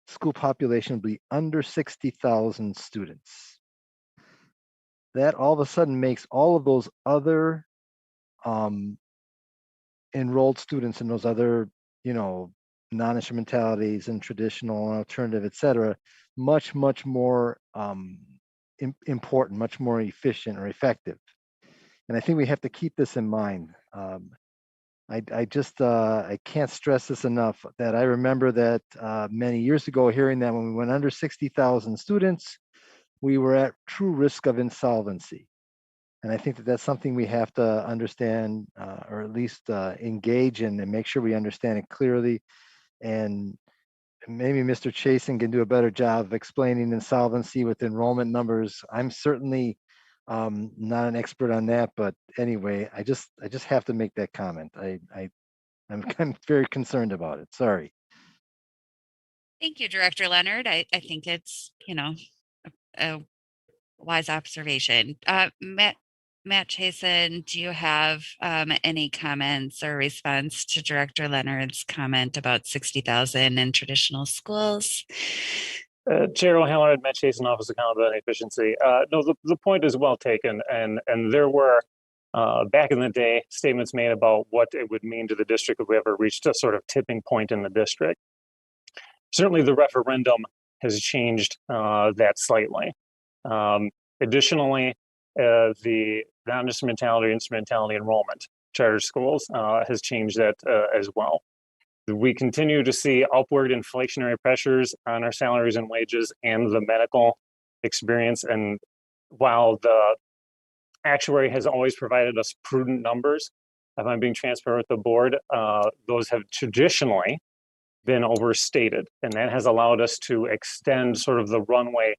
school population will be under 60,000 students. That all of a sudden makes all of those other enrolled students in those other, non-instrumentalities and traditional and alternative, et cetera, much more important, much more efficient or effective. And I think we have to keep this in mind. I just I can't stress this enough that I remember that many years ago hearing that when we went under 60,000 students, we were at true risk of insolvency. And I think that that's something we have to understand or at least engage in and make sure we understand it clearly. And maybe Mr. Chasen can do a better job of explaining insolvency with enrollment numbers. I'm certainly not an expert on that, but anyway, I just have to make that comment. I'm very concerned about it. Sorry. Thank you, Director Leonard. I think it's, a wise observation. Matt Chasen, do you have any comments or response to Director Leonard's comment about 60,000 in traditional schools? Chair O'Halloran, Matt Chasen, Office of Accountability and Efficiency. No, the point is well taken, and there were back in the day statements made about what it would mean to the district if we ever reached a sort of tipping point in the district. Certainly, the referendum has changed that slightly. Additionally, the non-instrumentality enrollment charter schools has changed that as well. We continue to see upward inflationary pressures on our salaries and wages and the medical experience. And while the actuary has always provided us prudent numbers, if I'm being transparent with the board, those have traditionally been overstated. And that has allowed us to extend sort of the runway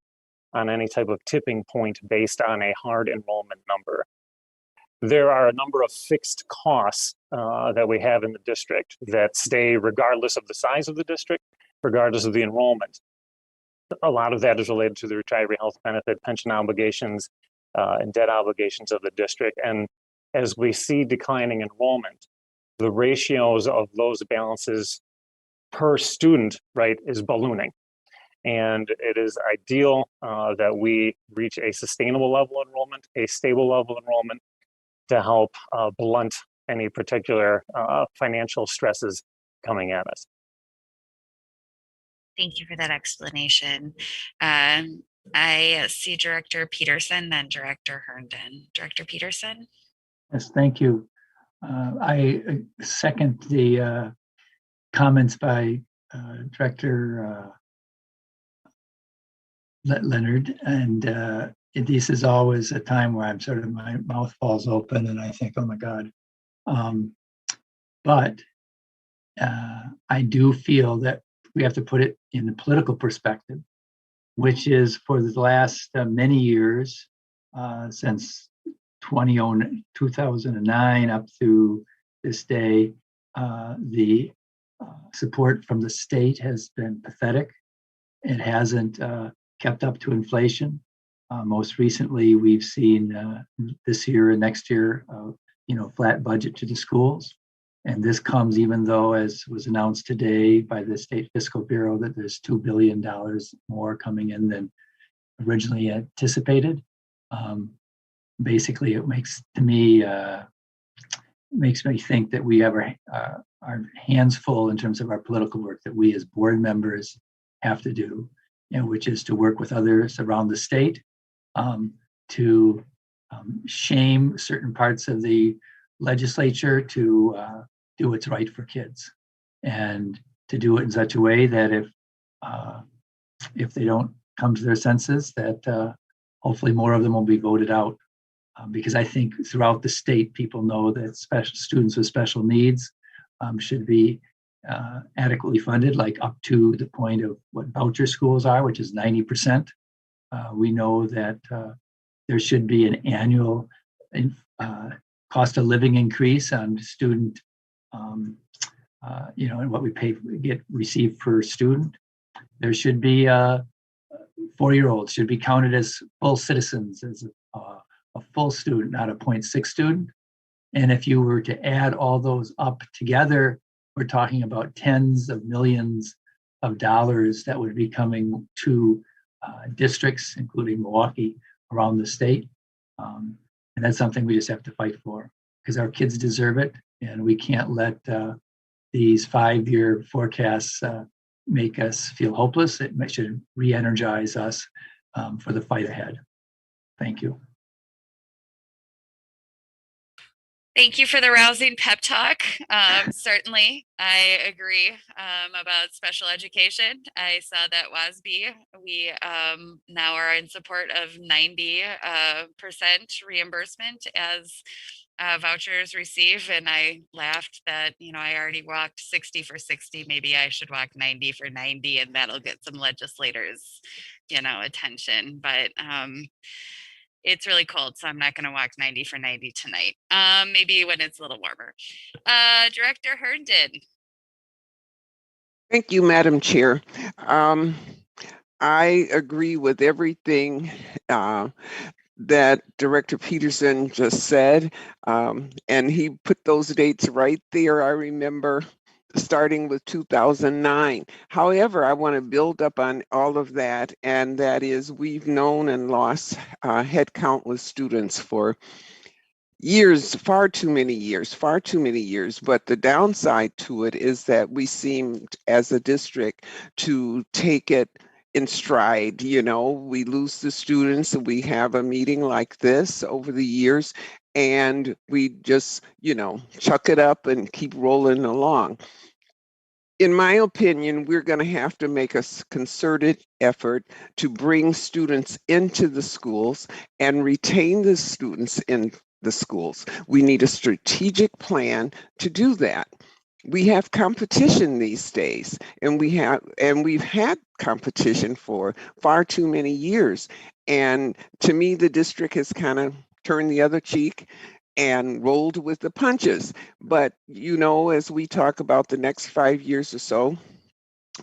on any type of tipping point based on a hard enrollment number. There are a number of fixed costs that we have in the district that stay regardless of the size of the district, regardless of the enrollment. A lot of that is related to the retiree health benefit, pension obligations, and debt obligations of the district. And as we see declining enrollment, the ratios of those balances per student, right, is ballooning. And it is ideal that we reach a sustainable level of enrollment, a stable level of enrollment, to help blunt any particular financial stresses coming at us. Thank you for that explanation. I see Director Peterson, then Director Herndon. Director Peterson? Yes, thank you. I second the comments by Director Leonard, and this is always a time where I'm sort of, my mouth falls open and I think, oh my God. But I do feel that we have to put it in the political perspective, which is for the last many years, since 2009 up to this day, the support from the state has been pathetic. It hasn't kept up to inflation. Most recently, we've seen this year and next year, flat budget to the schools. And this comes even though, as was announced today by the State Fiscal Bureau, that there's $2 billion more coming in than originally anticipated. Basically, it makes me think that we have our hands full in terms of our political work that we as board members have to do, which is to work with others around the state to shame certain parts of the legislature to do what's right for kids, and to do it in such a way that if they don't come to their senses, that hopefully more of them will be voted out. Because I think throughout the state, people know that special students with special needs should be adequately funded, like up to the point of what voucher schools are, which is 90%. We know that there should be an annual cost of living increase on student, and what we receive per student. There should be 4-year-olds should be counted as full citizens, as a full student, not a 0.6 student. And if you were to add all those up together, we're talking about tens of millions of dollars that would be coming to districts, including Milwaukee, around the state. And that's something we just have to fight for, because our kids deserve it, and we can't let these 5-year forecasts make us feel hopeless. It should re-energize us for the fight ahead. Thank you. Thank you for the rousing pep talk. Certainly, I agree about special education. I saw that WASB, we now are in support of 90% reimbursement as vouchers receive. And I laughed that, I already walked 60 for 60. Maybe I should walk 90 for 90, and that'll get some legislators, attention. But it's really cold, so I'm not going to walk 90 for 90 tonight. Maybe when it's a little warmer. Director Herndon. Thank you, Madam Chair. I agree with everything that Director Peterson just said, and he put those dates right there. I remember starting with 2009. However, I want to build up on all of that, and that is we've known and lost headcount with students for years, far too many years. But the downside to it is that we seem as a district to take it in stride. We lose the students, and we have a meeting like this over the years, and we just, chuck it up and keep rolling along. In my opinion, we're going to have to make a concerted effort to bring students into the schools and retain the students in the schools. We need a strategic plan to do that. We have competition these days, and we've had competition for far too many years. And to me, the district has kind of turned the other cheek and rolled with the punches. But, as we talk about the next 5 years or so,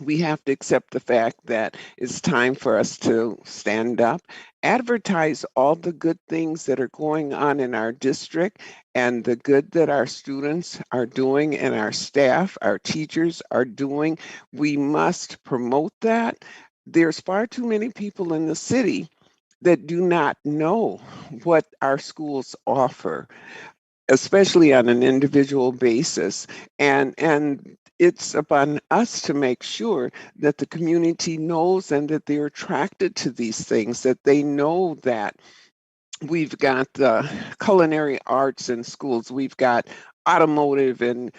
we have to accept the fact that it's time for us to stand up, advertise all the good things that are going on in our district and the good that our students are doing and our staff, our teachers are doing. We must promote that. There's far too many people in the city that do not know what our schools offer, especially on an individual basis. And it's upon us to make sure that the community knows and that they're attracted to these things, that they know that we've got culinary arts in schools, we've got automotive and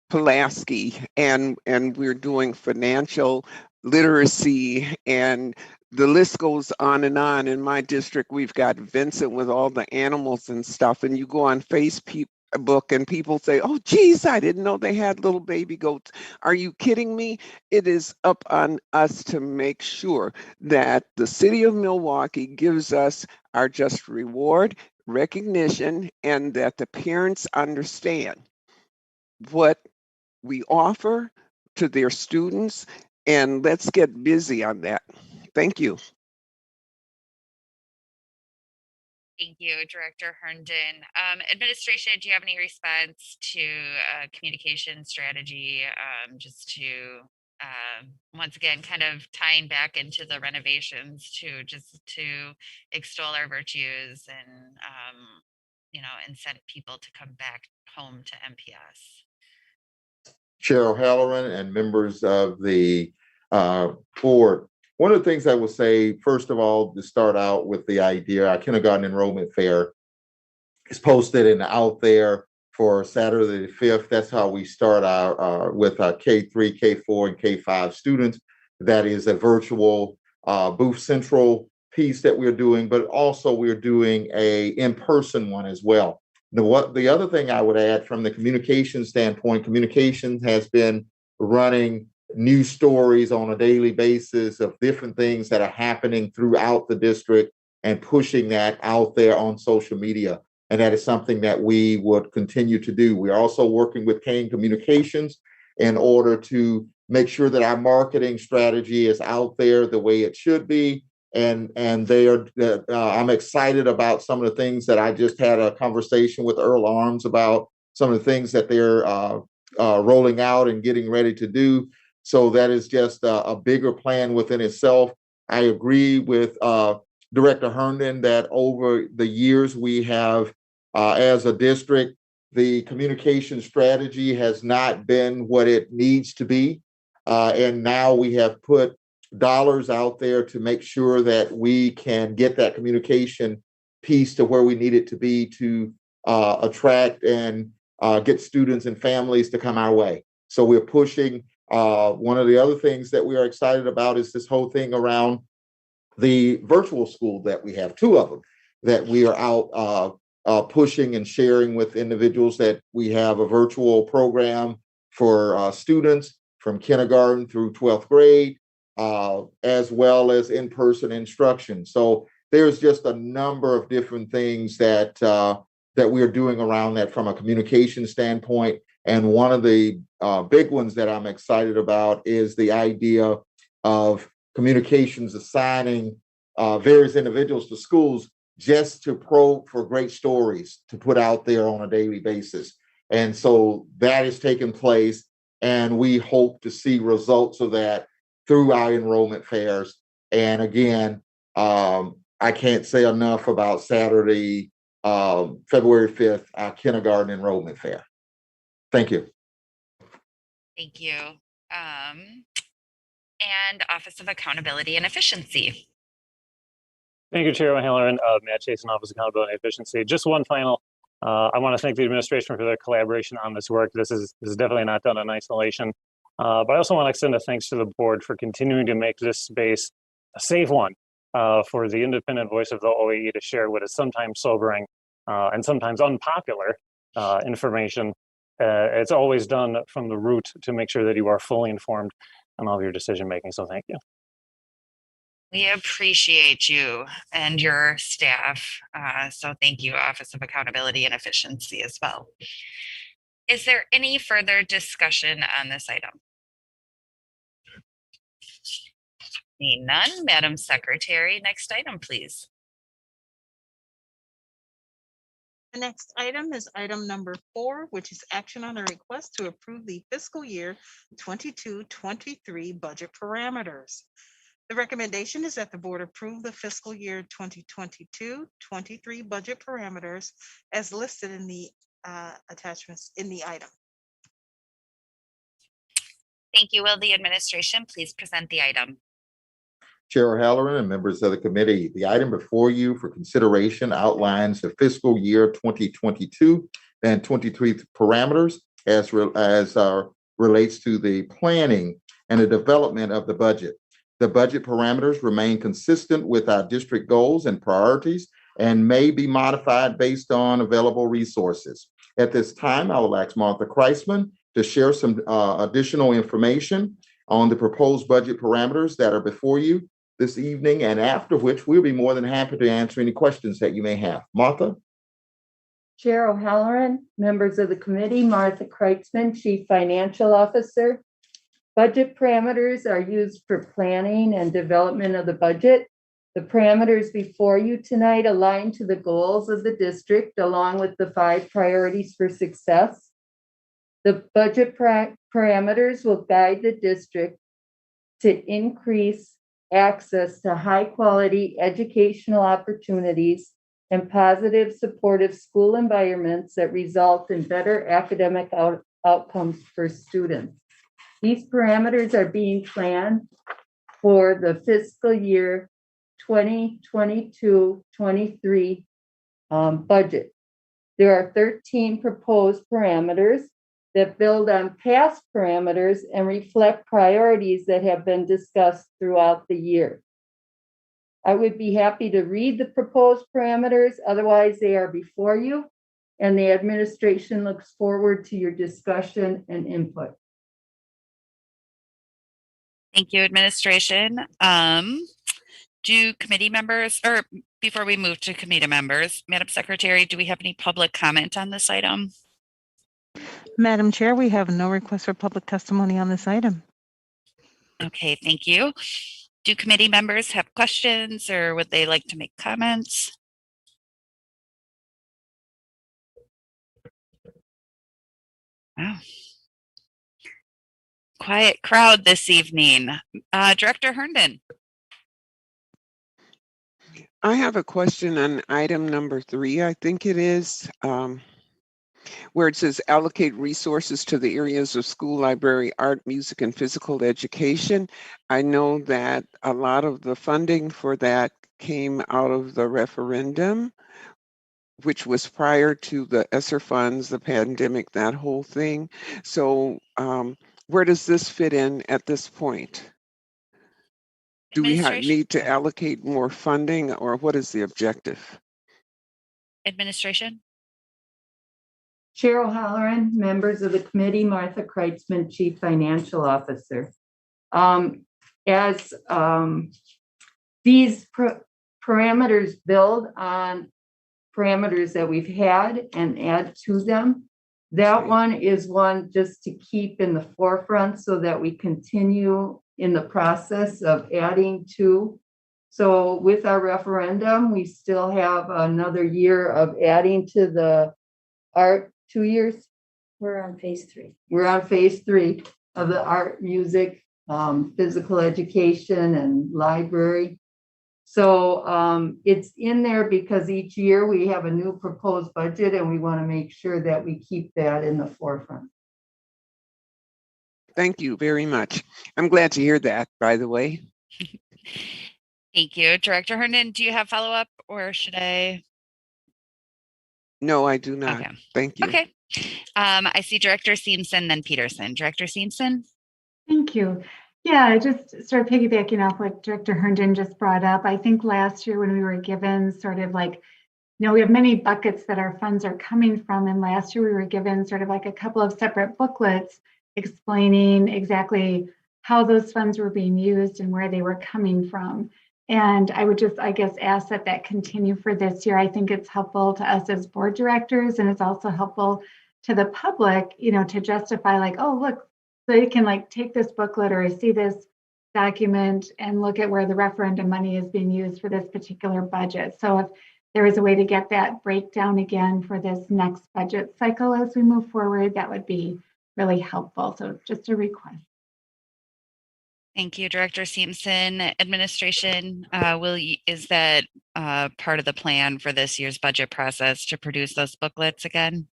Pulaski, and we're doing financial literacy, and the list goes on and on. In my district, we've got Vincent with all the animals and stuff, and you go on Facebook and people say, oh geez, I didn't know they had little baby goats. Are you kidding me? It is up on us to make sure that the city of Milwaukee gives us our just reward, recognition, and that the parents understand what we offer to their students, and let's get busy on that. Thank you. Thank you, Director Herndon. Administration, do you have any response to communication strategy, just to once again kind of tying back into the renovations to extol our virtues and incent people to come back home to MPS? Chair O'Halloran and members of the board. One of the things I will say, first of all, to start out with the idea, our kindergarten enrollment fair is posted and out there for Saturday the 5th. That's how we start our with our K3, K4, and K5 students. That is a virtual booth central piece that we're doing, but also we're doing a in-person one as well. The other thing I would add from the communication standpoint, communications has been running news stories on a daily basis of different things that are happening throughout the district and pushing that out there on social media. And that is something that we would continue to do. We are also working with Kane Communications in order to make sure that our marketing strategy is out there the way it should be. And they are. I'm excited about some of the things that I just had a conversation with Earl Arms about, some of the things that they're rolling out and getting ready to do. So that is just a bigger plan within itself. I agree with Director Herndon that over the years we have, as a district, the communication strategy has not been what it needs to be. And now we have put dollars out there to make sure that we can get that communication piece to where we need it to be to attract and get students and families to come our way. So we're pushing. One of the other things that we are excited about is this whole thing around the virtual school that we have, 2 of them, that we are out pushing and sharing with individuals, that we have a virtual program for students from kindergarten through 12th grade, as well as in-person instruction. So there's just a number of different things that we're doing around that from a communication standpoint. And one of the big ones that I'm excited about is the idea of communications assigning various individuals to schools just to probe for great stories to put out there on a daily basis. And so that is taking place, and we hope to see results of that through our enrollment fairs. And again, I can't say enough about Saturday, February 5th, our kindergarten enrollment fair. Thank you. Thank you. And Office of Accountability and Efficiency. Thank you, Chair O'Halloran, Matt Chasen, Office of Accountability and Efficiency. Just one final, I want to thank the administration for their collaboration on this work. This is definitely not done in isolation. But I also want to extend a thanks to the board for continuing to make this space a safe one for the independent voice of the OAE to share what is sometimes sobering and sometimes unpopular information. It's always done from the root to make sure that you are fully informed on all of your decision making. So thank you. We appreciate you and your staff. So thank you, Office of Accountability and Efficiency as well. Is there any further discussion on this item? Seeing none, Madam Secretary, next item, please. The next item is item number 4, which is action on a request to approve the fiscal year 22-23 budget parameters. The recommendation is that the board approve the fiscal year 2022-23 budget parameters as listed in the attachments in the item. Thank you. Will the administration please present the item? Chair O'Halloran and members of the committee, the item before you for consideration outlines the fiscal year 2022 and 23 parameters as relates to the planning and the development of the budget. The budget parameters remain consistent with our district goals and priorities and may be modified based on available resources. At this time, I will ask Martha Kreisman to share some additional information on the proposed budget parameters that are before you this evening, and after which we'll be more than happy to answer any questions that you may have. Martha? Chair O'Halloran, members of the committee, Martha Kreitzman, Chief Financial Officer. Budget parameters are used for planning and development of the budget. The parameters before you tonight align to the goals of the district along with the 5 priorities for success. The budget parameters will guide the district to increase access to high-quality educational opportunities and positive, supportive school environments that result in better academic outcomes for students. These parameters are being planned for the fiscal year 2022-23 budget. There are 13 proposed parameters that build on past parameters and reflect priorities that have been discussed throughout the year. I would be happy to read the proposed parameters, otherwise they are before you, and the administration looks forward to your discussion and input. Thank you, administration. Do committee members, or before we move to committee members, Madam Secretary, do we have any public comment on this item? Madam Chair, we have no request for public testimony on this item. Okay, thank you. Do committee members have questions or would they like to make comments? Wow. Quiet crowd this evening. Director Herndon. I have a question on item number 3, I think it is, where it says allocate resources to the areas of school, library, art, music, and physical education. I know that a lot of the funding for that came out of the referendum, which was prior to the ESSER funds, the pandemic, that whole thing. So where does this fit in at this point? Do we need to allocate more funding, or what is the objective? Administration. Chair O'Halloran, members of the committee, Martha Kreitzman, Chief Financial Officer. As these parameters build on parameters that we've had and add to them, that one is one just to keep in the forefront so that we continue in the process of adding to. So with our referendum, we still have another year of adding to the art, 2 years. We're on phase 3. We're on phase 3 of the art, music, physical education, and library. So it's in there because each year we have a new proposed budget and we want to make sure that we keep that in the forefront. Thank you very much. I'm glad to hear that, by the way. Thank you. Director Herndon, do you have follow-up or should I? No, I do not. Okay. Thank you. Okay. I see Director Seamson, then Peterson. Director Seamson. Thank you. Yeah, I just sort of piggybacking off what Director Herndon just brought up. I think last year when we were given sort of like, we have many buckets that our funds are coming from. And last year we were given sort of like a couple of separate booklets explaining exactly how those funds were being used and where they were coming from. And I would just, I guess, ask that that continue for this year. I think it's helpful to us as board directors, and it's also helpful to the public, to justify like, oh, look, so you can like take this booklet or see this document and look at where the referendum money is being used for this particular budget. So if there is a way to get that breakdown again for this next budget cycle as we move forward, that would be really helpful. So just a request. Thank you, Director Seamson. Administration, is that part of the plan for this year's budget process to produce those booklets again?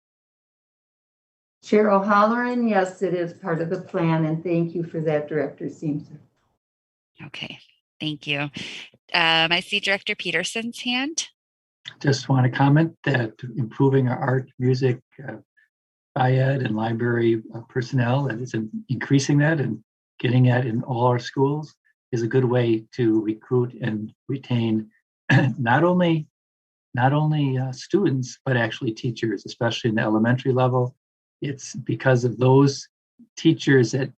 Chair O'Halloran, yes, it is part of the plan, and thank you for that, Director Seamson. Okay, thank you. I see Director Peterson's hand. Just want to comment that improving our art, music, BIED and library personnel, and it's increasing that and getting that in all our schools is a good way to recruit and retain not only students, but actually teachers, especially in the elementary level. It's because of those teachers that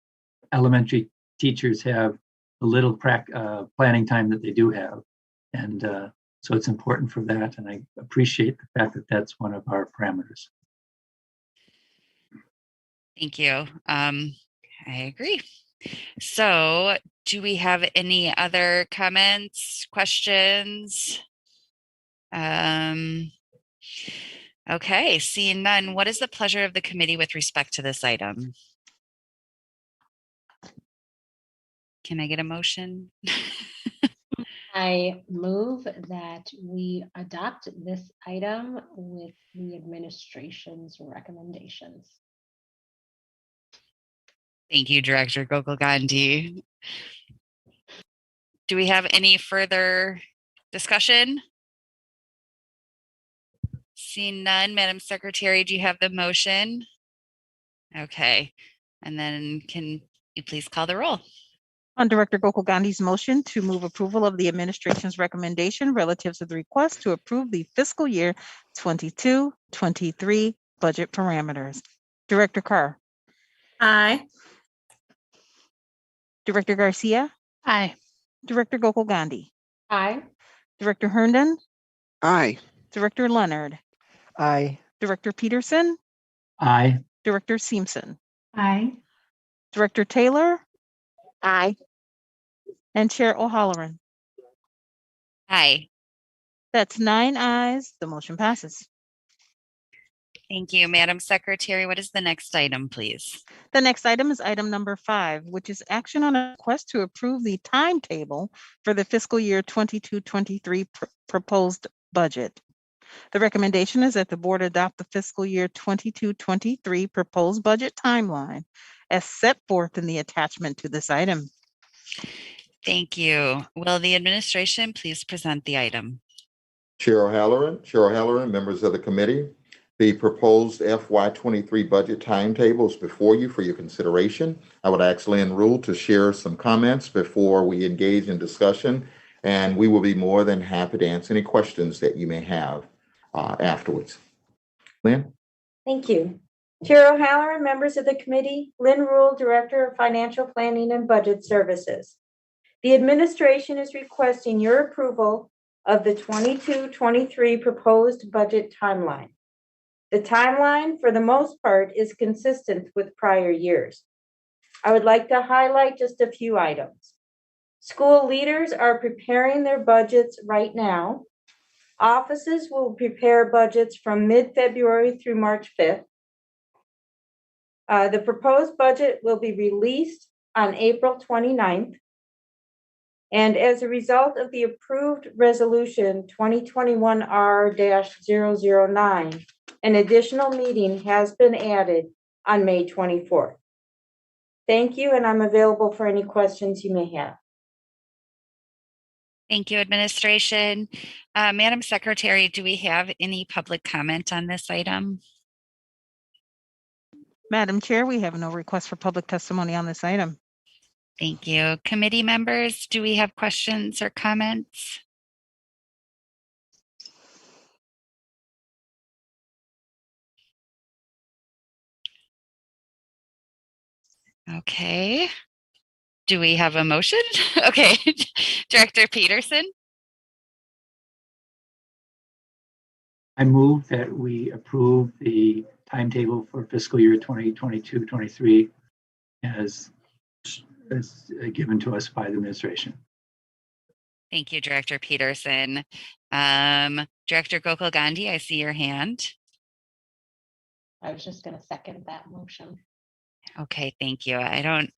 elementary teachers have a little planning time that they do have. And so it's important for that. And I appreciate the fact that that's one of our parameters. Thank you. I agree. So do we have any other comments, questions? Okay, seeing none, what is the pleasure of the committee with respect to this item? Can I get a motion? I move that we adopt this item with the administration's recommendations. Thank you, Director Gokul-Gandhi. Do we have any further discussion? Seeing none, Madam Secretary, do you have the motion? Okay, and then can you please call the roll? On Director Gokul-Gandhi's motion to move approval of the administration's recommendation relative to the request to approve the fiscal year 22-23 budget parameters. Director Carr. Aye. Director Garcia, Aye. Director Gokul Gandhi, Aye. Director Herndon, Aye. Director Leonard, Aye. Director Peterson, Aye. Director Simpson, Aye. Director Taylor, Aye. and Chair O'Halloran. Aye. That's 9 ayes. The motion passes. Thank you, Madam Secretary. What is the next item, please? The next item is item number 5, which is action on a request to approve the timetable for the fiscal year 22-23 proposed budget. The recommendation is that the board adopt the fiscal year 22-23 proposed budget timeline as set forth in the attachment to this item. Thank you. Will the administration please present the item? Chair O'Halloran, members of the committee, the proposed FY23 budget timetable is before you for your consideration. I would ask Lynn Rule to share some comments before we engage in discussion, and we will be more than happy to answer any questions that you may have afterwards. Lynn? Thank you. Chair O'Halloran, members of the committee, Lynn Rule, Director of Financial Planning and Budget Services. The administration is requesting your approval of the 22-23 proposed budget timeline. The timeline, for the most part, is consistent with prior years. I would like to highlight just a few items. School leaders are preparing their budgets right now. Offices will prepare budgets from mid-February through March 5th. The proposed budget will be released on April 29th. And as a result of the approved resolution 2021 R-009, an additional meeting has been added on May 24th. Thank you, and I'm available for any questions you may have. Thank you, administration. Madam Secretary, do we have any public comment on this item? Madam Chair, we have no request for public testimony on this item. Thank you. Committee members, do we have questions or comments? Okay. Do we have a motion? Okay. Director Peterson? I move that we approve the timetable for fiscal year 2022-23 as given to us by the administration. Thank you, Director Peterson. Director Gokul Gandhi, I see your hand. I was just going to second that motion. Okay, thank you. I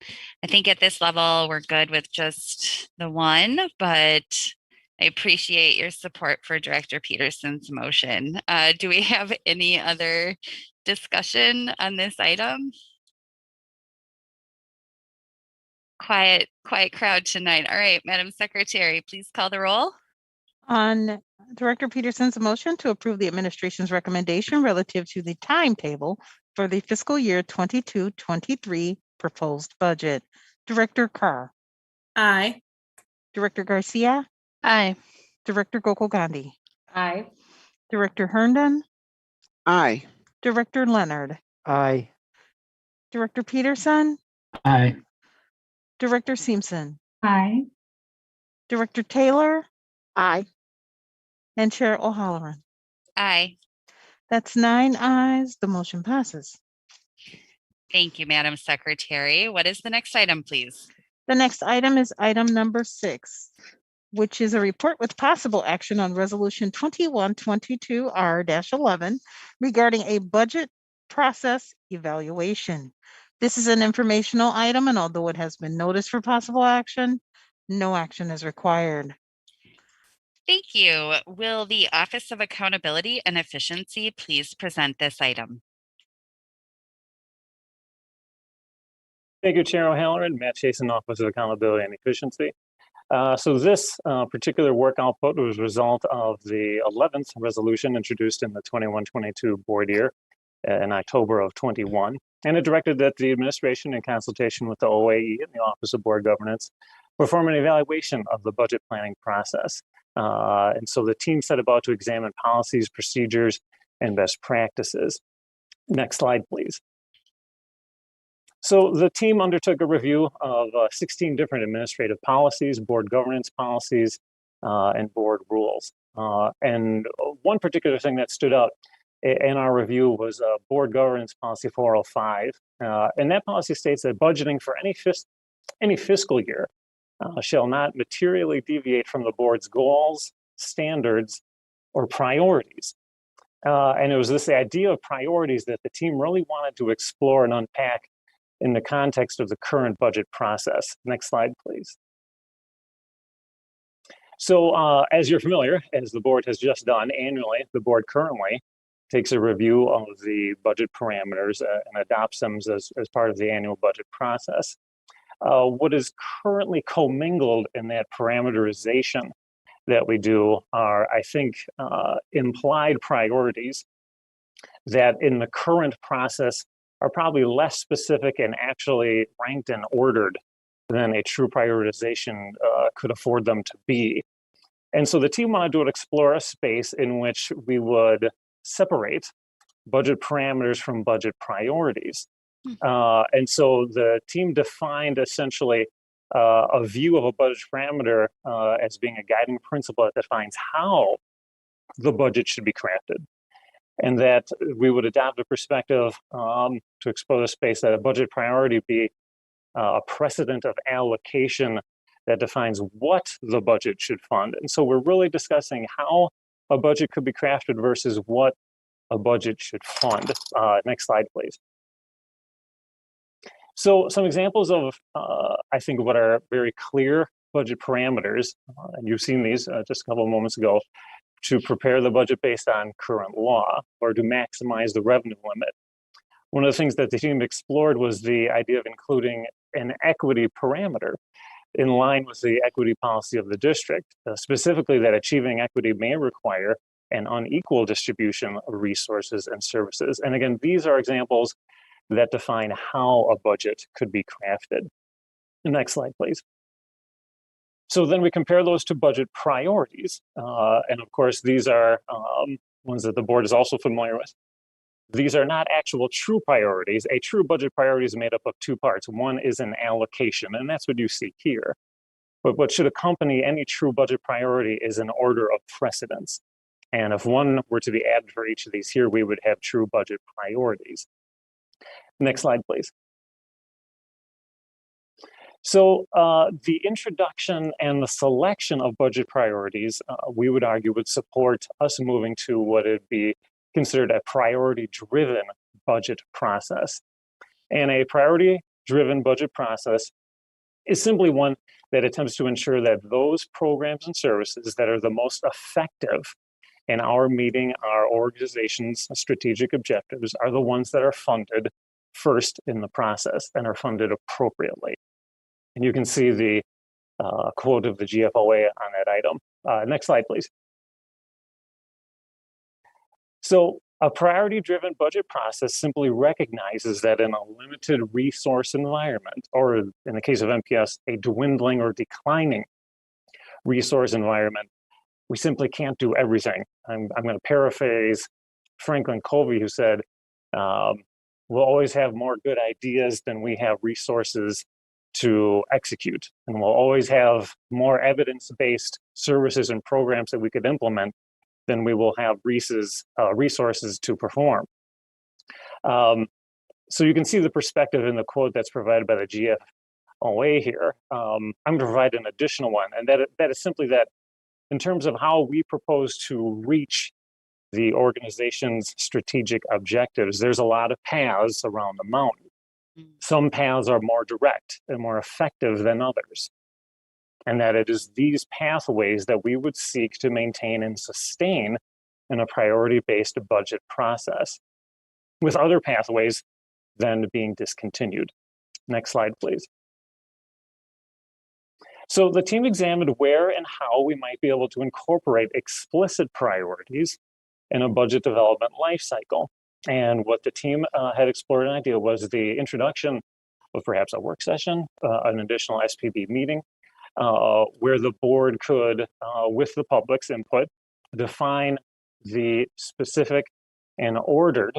think at this level, we're good with just the one, but I appreciate your support for Director Peterson's motion. Do we have any other discussion on this item? Quiet crowd tonight. All right, Madam Secretary, please call the roll. On Director Peterson's motion to approve the administration's recommendation relative to the timetable for the fiscal year 22-23 proposed budget. Director Carr. Aye. Director Garcia. Aye. Director Gokul Gandhi. Aye. Director Herndon. Aye. Director Leonard. Aye. Director Peterson. Aye. Director Simpson. Aye. Director Taylor. Aye. And Chair O'Halloran. Aye. That's 9 ayes. The motion passes. Thank you, Madam Secretary. What is the next item, please? The next item is item number 6, which is a report with possible action on Resolution 2122R-11 regarding a budget process evaluation. This is an informational item, and although it has been noticed for possible action, no action is required. Thank you. Will the Office of Accountability and Efficiency please present this item? Thank you, Chair O'Halloran. Matt Chasen, Office of Accountability and Efficiency. So this particular work output was a result of the 11th resolution introduced in the 21-22 board year in October of 21. And it directed that the administration, in consultation with the OAE and the Office of Board Governance, perform an evaluation of the budget planning process. And so the team set about to examine policies, procedures, and best practices. Next slide, please. So the team undertook a review of 16 different administrative policies, board governance policies, and board rules. And one particular thing that stood out in our review was board governance policy 405. And that policy states that budgeting for any fiscal year shall not materially deviate from the board's goals, standards, or priorities. And it was this idea of priorities that the team really wanted to explore and unpack in the context of the current budget process. Next slide, please. So as you're familiar, as the board has just done annually, the board currently takes a review of the budget parameters and adopts them as part of the annual budget process. What is currently commingled in that parameterization that we do are, I think, implied priorities that in the current process are probably less specific and actually ranked and ordered than a true prioritization could afford them to be. And so the team wanted to explore a space in which we would separate budget parameters from budget priorities. And so the team defined essentially a view of a budget parameter as being a guiding principle that defines how the budget should be crafted. And that we would adopt a perspective to explore the space that a budget priority be a precedent of allocation that defines what the budget should fund. And so we're really discussing how a budget could be crafted versus what a budget should fund. Next slide, please. So some examples of, I think, what are very clear budget parameters, and you've seen these just a couple of moments ago, to prepare the budget based on current law or to maximize the revenue limit. One of the things that the team explored was the idea of including an equity parameter in line with the equity policy of the district, specifically that achieving equity may require an unequal distribution of resources and services. And again, these are examples that define how a budget could be crafted. The next slide, please. So then we compare those to budget priorities. And of course, these are ones that the board is also familiar with. These are not actual true priorities. A true budget priority is made up of two parts. One is an allocation, and that's what you see here. But what should accompany any true budget priority is an order of precedence. And if one were to be added for each of these here, we would have true budget priorities. Next slide, please. So the introduction and the selection of budget priorities, we would argue, would support us moving to what would be considered a priority-driven budget process. And a priority-driven budget process is simply one that attempts to ensure that those programs and services that are the most effective in our meeting our organization's strategic objectives are the ones that are funded first in the process and are funded appropriately. And you can see the quote of the GFOA on that item. Next slide, please. So a priority-driven budget process simply recognizes that in a limited resource environment, or in the case of MPS, a dwindling or declining resource environment, we simply can't do everything. I'm going to paraphrase Franklin Covey, who said, we'll always have more good ideas than we have resources to execute. And we'll always have more evidence-based services and programs that we could implement than we will have resources to perform. So you can see the perspective in the quote that's provided by the GFOA here. I'm going to provide an additional one, and that is simply that in terms of how we propose to reach the organization's strategic objectives, there's a lot of paths around the mountain. Some paths are more direct and more effective than others. And that it is these pathways that we would seek to maintain and sustain in a priority-based budget process, with other pathways then being discontinued. Next slide, please. So the team examined where and how we might be able to incorporate explicit priorities in a budget development lifecycle. And what the team had explored an idea was the introduction of perhaps a work session, an additional SPB meeting, where the board could, with the public's input, define the specific and ordered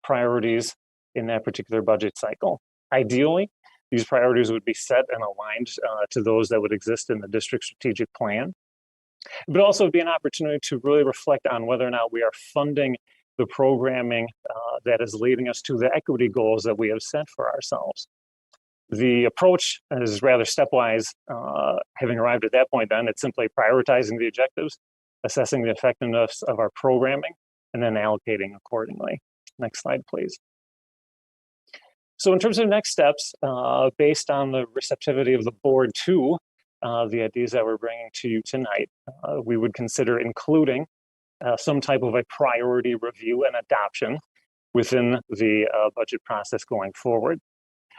priorities in that particular budget cycle. Ideally, these priorities would be set and aligned to those that would exist in the district strategic plan, but also be an opportunity to really reflect on whether or not we are funding the programming that is leading us to the equity goals that we have set for ourselves. The approach is rather stepwise. Having arrived at that point, then it's simply prioritizing the objectives, assessing the effectiveness of our programming, and then allocating accordingly. Next slide, please. So in terms of next steps, based on the receptivity of the board to the ideas that we're bringing to you tonight, we would consider including some type of a priority review and adoption within the budget process going forward.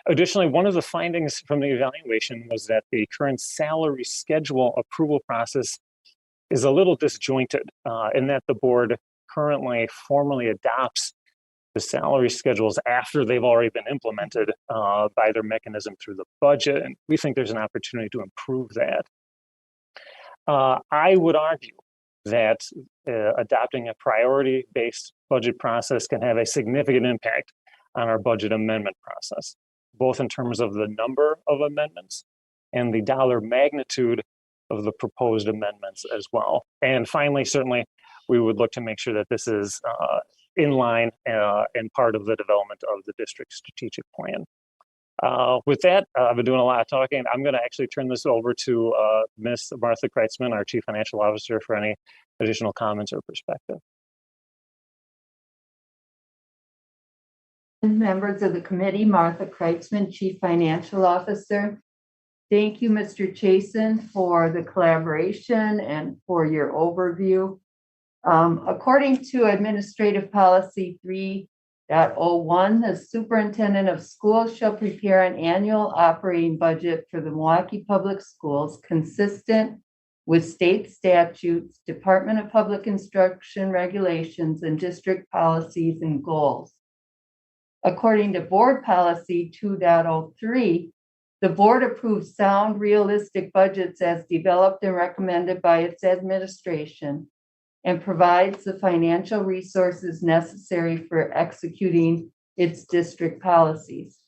Additionally, one of the findings from the evaluation was that the current salary schedule approval process is a little disjointed in that the board currently formally adopts the salary schedules after they've already been implemented by their mechanism through the budget. And we think there's an opportunity to improve that. I would argue that adopting a priority-based budget process can have a significant impact on our budget amendment process, both in terms of the number of amendments and the dollar magnitude of the proposed amendments as well. And finally, certainly, we would look to make sure that this is in line and part of the development of the district strategic plan. With that, I've been doing a lot of talking. I'm going to actually turn this over to Ms. Martha Kreitzman, our Chief Financial Officer, for any additional comments or perspective. Members of the committee, Martha Kreitzman, Chief Financial Officer. Thank you, Mr. Chasen, for the collaboration and for your overview. According to Administrative Policy 3.01, the Superintendent of Schools shall prepare an annual operating budget for the Milwaukee Public Schools consistent with state statutes, Department of Public Instruction regulations, and district policies and goals. According to Board Policy 2.03, the board approves sound, realistic budgets as developed and recommended by its administration and provides the financial resources necessary for executing its district policies.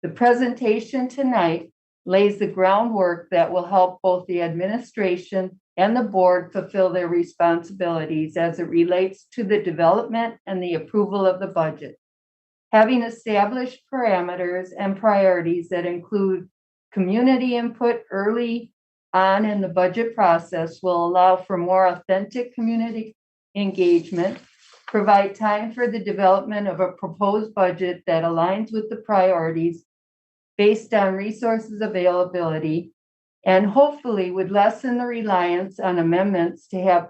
The presentation tonight lays the groundwork that will help both the administration and the board fulfill their responsibilities as it relates to the development and the approval of the budget. Having established parameters and priorities that include community input early on in the budget process will allow for more authentic community engagement, provide time for the development of a proposed budget that aligns with the priorities based on resources availability, and hopefully would lessen the reliance on amendments to have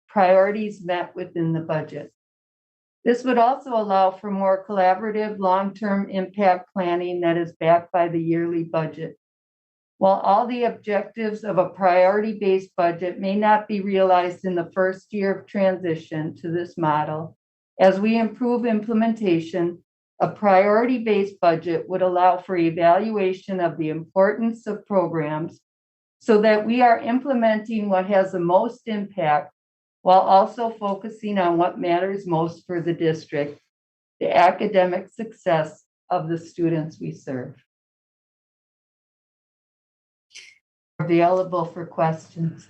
priorities met within the budget. This would also allow for more collaborative long-term impact planning that is backed by the yearly budget. While all the objectives of a priority-based budget may not be realized in the first year of transition to this model, as we improve implementation, a priority-based budget would allow for evaluation of the importance of programs so that we are implementing what has the most impact while also focusing on what matters most for the district, the academic success of the students we serve. Available for questions.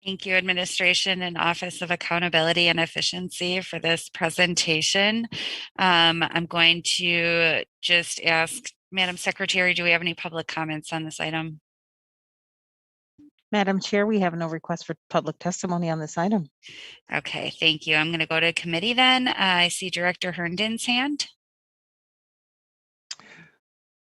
Thank you, Administration and Office of Accountability and Efficiency, for this presentation. I'm going to just ask, Madam Secretary, do we have any public comments on this item? Madam Chair, we have no request for public testimony on this item. Okay, thank you. I'm going to go to committee then. I see Director Herndon's hand.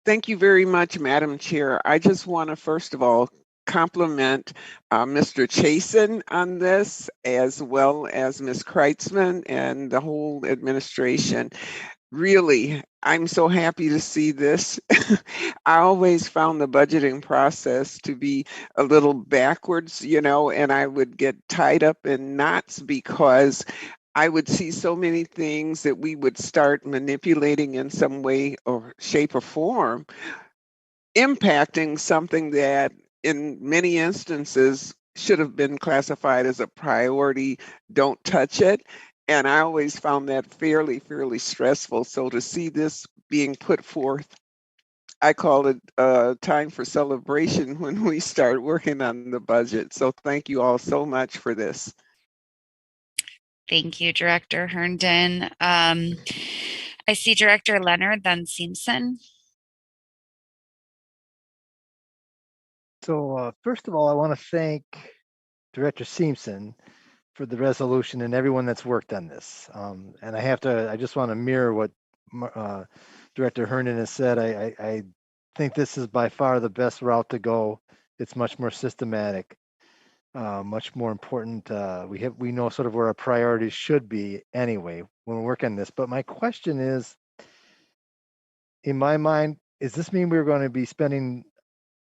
Thank you very much, Madam Chair. I just want to first of all compliment Mr. Chasen on this, as well as Ms. Kreitzman and the whole administration. Really, I'm so happy to see this. I always found the budgeting process to be a little backwards, you know, and I would get tied up in knots because I would see so many things that we would start manipulating in some way or shape or form, impacting something that in many instances should have been classified as a priority, don't touch it. And I always found that fairly stressful. So to see this being put forth. I call it time for celebration when we start working on the budget. So thank you all so much for this. Thank you, Director Herndon. I see Director Leonard, then Simpson. So first of all, I want to thank Director Simpson for the resolution and everyone that's worked on this. And I just want to mirror what Director Herndon has said. I think this is by far the best route to go. It's much more systematic, much more important. We know sort of where our priorities should be anyway when we work on this. But my question is, in my mind, does this mean we're going to be spending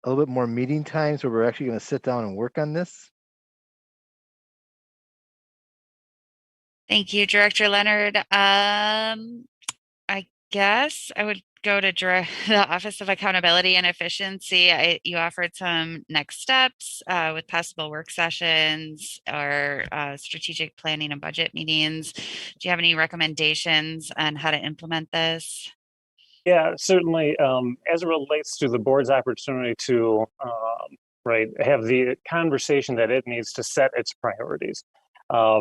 a little bit more meeting times where we're actually going to sit down and work on this? Thank you, Director Leonard. I guess I would go to the Office of Accountability and Efficiency. You offered some next steps with possible work sessions or strategic planning and budget meetings. Do you have any recommendations on how to implement this? Yeah, certainly. As it relates to the board's opportunity to have the conversation that it needs to set its priorities. A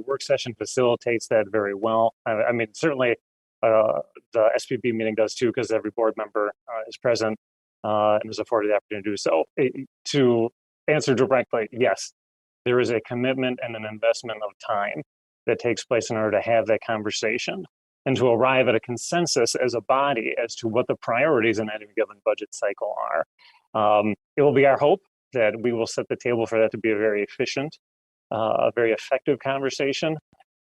work session facilitates that very well. I mean, certainly the SPB meeting does too, because every board member is present and is afforded the opportunity to do so. To answer directly, yes, there is a commitment and an investment of time that takes place in order to have that conversation and to arrive at a consensus as a body as to what the priorities in any given budget cycle are. It will be our hope that we will set the table for that to be a very efficient, a very effective conversation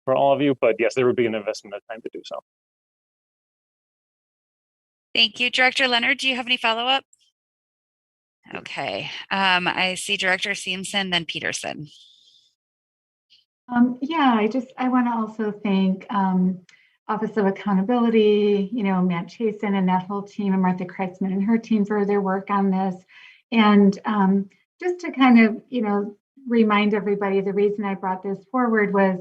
for all of you, but yes, there would be an investment of time to do so. Thank you, Director Leonard. Do you have any follow-up? Okay, I see Director Simpson, then Peterson. Yeah, I want to also thank Office of Accountability, Matt Chasen and that whole team, and Martha Kreitzman and her team for their work on this. And just to kind of, remind everybody, the reason I brought this forward was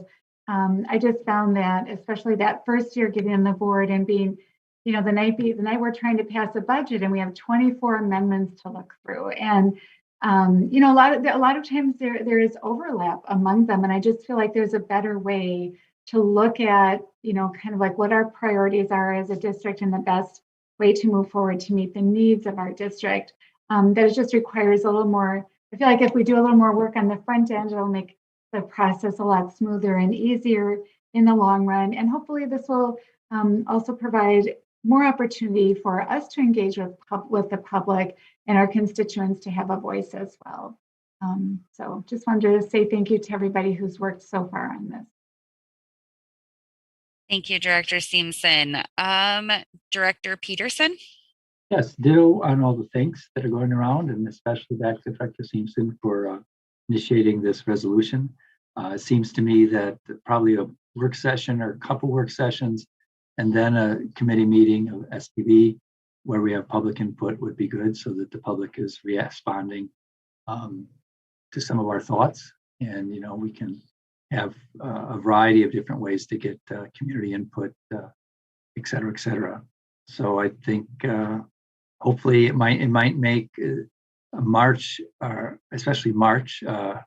I just found that, especially that first year getting on the board and being, the night we're trying to pass a budget and we have 24 amendments to look through. And a lot of times there is overlap among them. And I just feel like there's a better way to look at, kind of like what our priorities are as a district and the best way to move forward to meet the needs of our district. That it just requires a little more. I feel like if we do a little more work on the front end, it'll make the process a lot smoother and easier in the long run. And hopefully this will also provide more opportunity for us to engage with the public and our constituents to have a voice as well. So just wanted to say thank you to everybody who's worked so far on this. Thank you, Director Simpson. Director Peterson? Yes, ditto on all the things that are going around, and especially back to Director Simpson for initiating this resolution. It seems to me that probably a work session or a couple work sessions and then a committee meeting of SPB where we have public input would be good, so that the public is responding to some of our thoughts, and we can have a variety of different ways to get community input, et cetera, et cetera. So I think hopefully it might make March, or especially March, a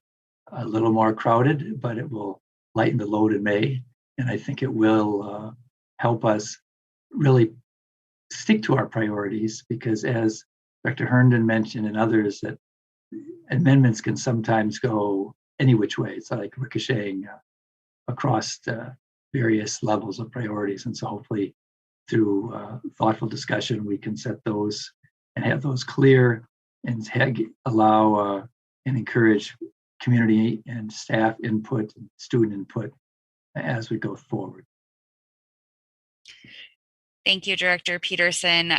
little more crowded, but it will lighten the load in May, and I think it will help us really stick to our priorities, because as Dr. Herndon mentioned and others, that amendments can sometimes go any which way. It's like ricocheting across the various levels of priorities. And so hopefully through thoughtful discussion, we can set those and have those clear and allow and encourage community and staff input, and student input as we go forward. Thank you, Director Peterson.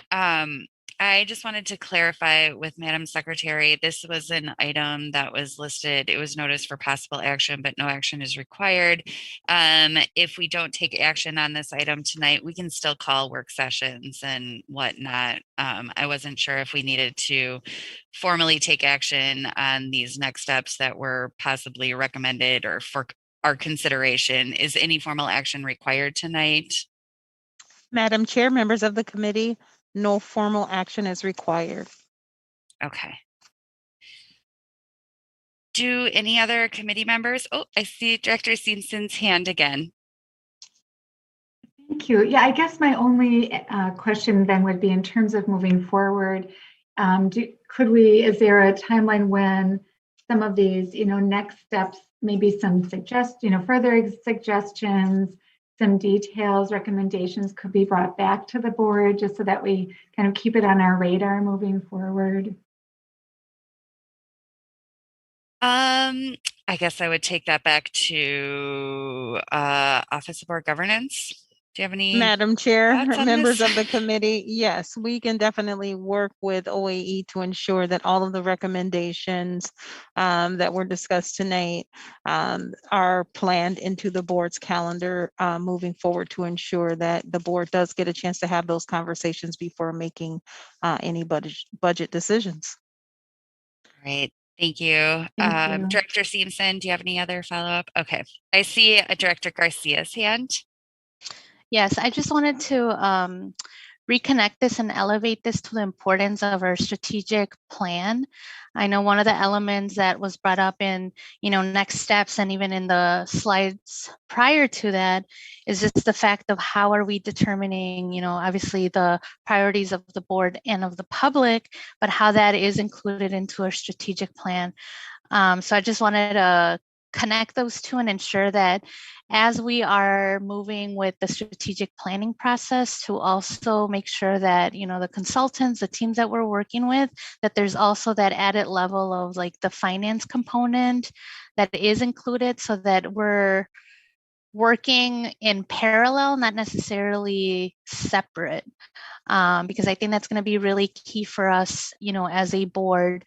I just wanted to clarify with Madam Secretary, this was an item that was listed. It was noticed for possible action, but no action is required. If we don't take action on this item tonight, we can still call work sessions and whatnot. I wasn't sure if we needed to formally take action on these next steps that were possibly recommended or for our consideration. Is any formal action required tonight? Madam Chair, members of the committee, no formal action is required. Okay. Do any other committee members? Oh, I see Director Simpson's hand again. Thank you. Yeah, I guess my only question then would be in terms of moving forward, is there a timeline when some of these, next steps, maybe some further suggestions, some details, recommendations could be brought back to the board just so that we kind of keep it on our radar moving forward? I guess I would take that back to Office of Board Governance. Do you have any Madam Chair, thoughts on members this? of the committee, yes, we can definitely work with OAE to ensure that all of the recommendations that were discussed tonight are planned into the board's calendar moving forward to ensure that the board does get a chance to have those conversations before making any budget decisions. Great. Thank you. Thank you. Director Simpson, do you have any other follow-up? Okay. I see a Director Garcia's hand. Yes, I just wanted to reconnect this and elevate this to the importance of our strategic plan. I know one of the elements that was brought up in, next steps and even in the slides prior to that is just the fact of how are we determining, obviously the priorities of the board and of the public, but how that is included into our strategic plan. So I just wanted to connect those two and ensure that as we are moving with the strategic planning process, to also make sure that, the consultants, the teams that we're working with, that there's also that added level of like the finance component that is included so that we're working in parallel, not necessarily separate. Because I think that's going to be really key for us, as a board.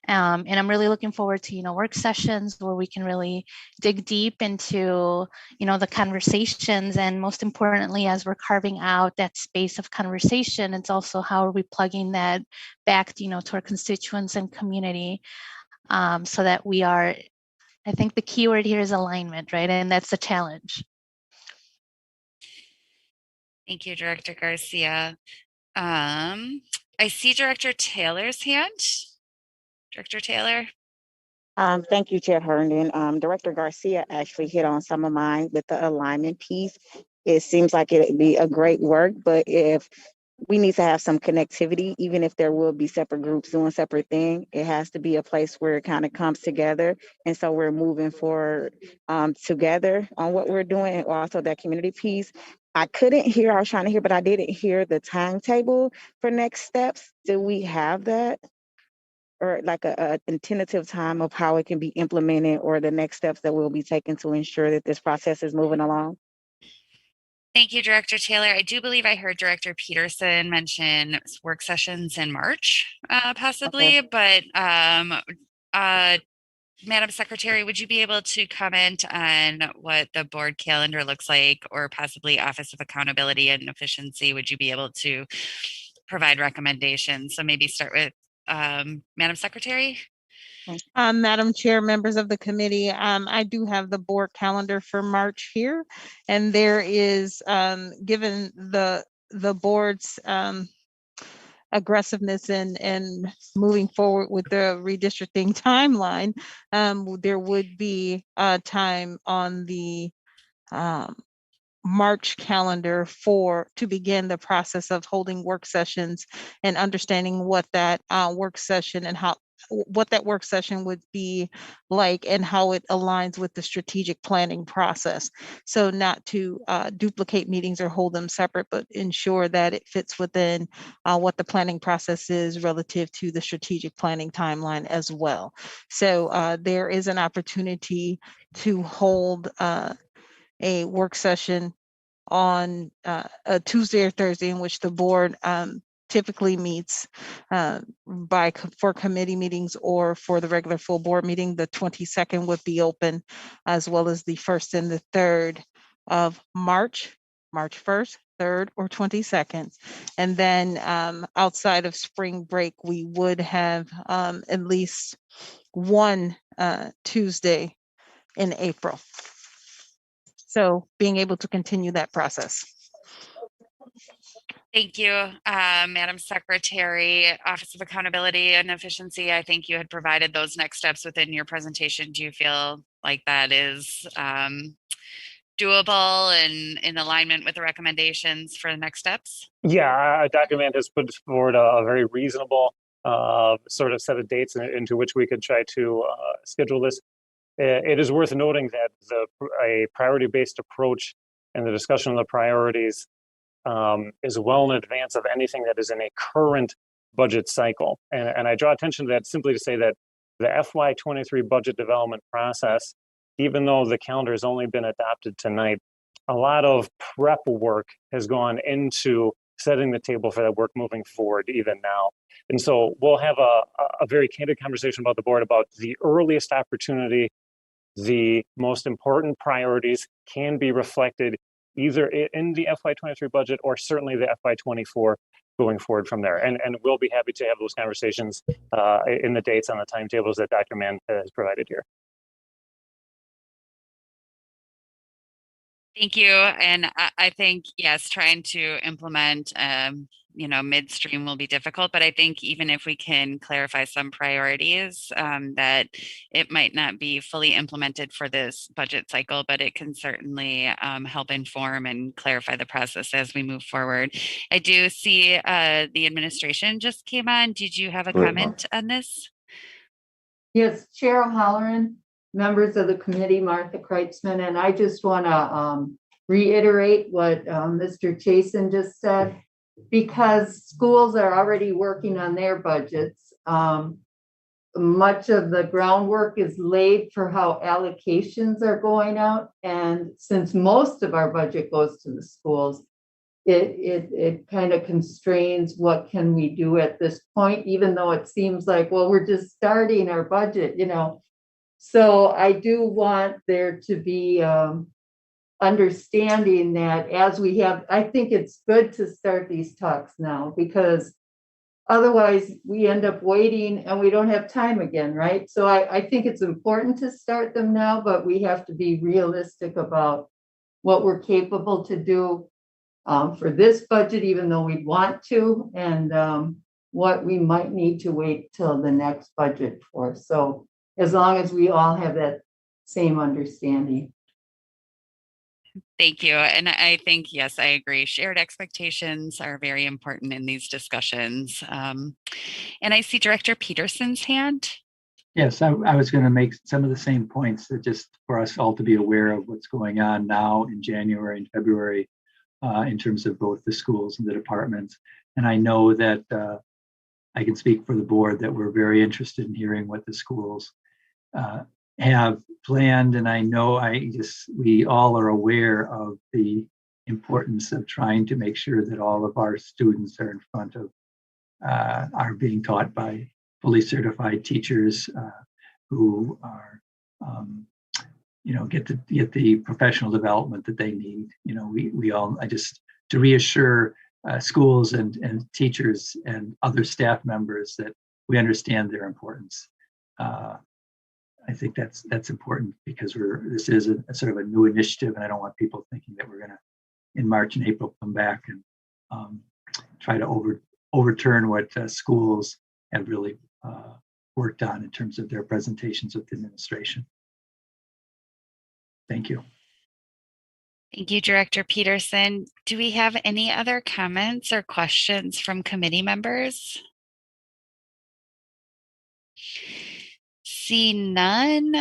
And I'm really looking forward to, work sessions where we can really dig deep into, the conversations. And most importantly, as we're carving out that space of conversation, it's also how are we plugging that back, to our constituents and community so that we are, I think the key word here is alignment, right? And that's the challenge. Thank you, Director Garcia. I see Director Taylor's hand. Director Taylor. Thank you, Chair Herndon. Director Garcia actually hit on some of mine with the alignment piece. It seems like it'd be a great work, but if we need to have some connectivity, even if there will be separate groups doing separate things, it has to be a place where it kind of comes together. And so we're moving forward together on what we're doing, and also that community piece. I couldn't hear, I was trying to hear, but I didn't hear the timetable for next steps. Do we have that? Or like a tentative time of how it can be implemented, or the next steps that will be taken to ensure that this process is moving along? Thank you, Director Taylor. I do believe I heard Director Peterson mention work sessions in March, possibly, Okay. but Madam Secretary, would you be able to comment on what the board calendar looks like, or possibly Office of Accountability and Efficiency? Would you be able to provide recommendations? So maybe start with Madam Secretary. Madam Chair, members of the committee, I do have the board calendar for March here, and there is, given the board's aggressiveness and moving forward with the redistricting timeline, there would be a time on the March calendar to begin the process of holding work sessions and understanding what that work session and what that work session would be like and how it aligns with the strategic planning process. So not to duplicate meetings or hold them separate, but ensure that it fits within what the planning process is relative to the strategic planning timeline as well. So there is an opportunity to hold a work session on a Tuesday or Thursday in which the board typically meets for committee meetings or for the regular full board meeting. The 22nd would be open, as well as the 1st and the 3rd of March, March 1st, 3rd, or 22nd. And then outside of spring break, we would have at least one Tuesday in April. So being able to continue that process. Thank you, Madam Secretary, Office of Accountability and Efficiency. I think you had provided those next steps within your presentation. Do you feel like that is doable and in alignment with the recommendations for the next steps? Yeah, Dr. Mann has put forward a very reasonable sort of set of dates into which we could try to schedule this. It is worth noting that a priority-based approach and the discussion of the priorities is well in advance of anything that is in a current budget cycle. And I draw attention to that simply to say that the FY23 budget development process, even though the calendar has only been adopted tonight, a lot of prep work has gone into setting the table for that work moving forward even now. And so we'll have a very candid conversation about the board about the earliest opportunity, the most important priorities can be reflected either in the FY23 budget or certainly the FY24 going forward from there. And we'll be happy to have those conversations in the dates on the timetables that Dr. Mann has provided here. Thank you. And I think, yes, trying to implement, midstream will be difficult, but I think even if we can clarify some priorities, that it might not be fully implemented for this budget cycle, but it can certainly help inform and clarify the process as we move forward. I do see the administration just came on. Did you have a comment on this? Yes, Chair O'Halloran, members of the committee, Martha Kreitzman, and I just want to reiterate what Mr. Chasen just said, because schools are already working on their budgets. Much of the groundwork is laid for how allocations are going out, and since most of our budget goes to the schools, it kind of constrains what can we do at this point, even though it seems like, well, we're just starting our budget, So I do want there to be understanding that as we have, I think it's good to start these talks now, because otherwise we end up waiting and we don't have time again, right? So I think it's important to start them now, but we have to be realistic about what we're capable to do for this budget, even though we'd want to, and what we might need to wait till the next budget for. So as long as we all have that same understanding. Thank you. And I think, yes, I agree. Shared expectations are very important in these discussions. And I see Director Peterson's hand. Yes, I was going to make some of the same points, that just for us all to be aware of what's going on now in January and February in terms of both the schools and the departments. And I know that I can speak for the board that we're very interested in hearing what the schools have planned. And I know we all are aware of the importance of trying to make sure that all of our students are in front of, are being taught by fully certified teachers who are, get the professional development that they need. We all, to reassure schools and teachers and other staff members that we understand their importance. I think that's important, because this is a sort of a new initiative, and I don't want people thinking that we're going to, in March and April, come back and try to overturn what schools have really worked on in terms of their presentations with the administration. Thank you. Thank you, Director Peterson. Do we have any other comments or questions from committee members? See none.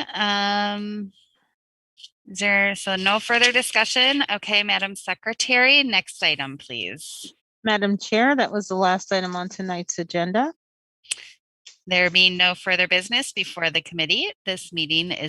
So no further discussion? Okay, Madam Secretary, next item, please. Madam Chair, that was the last item on tonight's agenda. There being no further business before the committee, this meeting is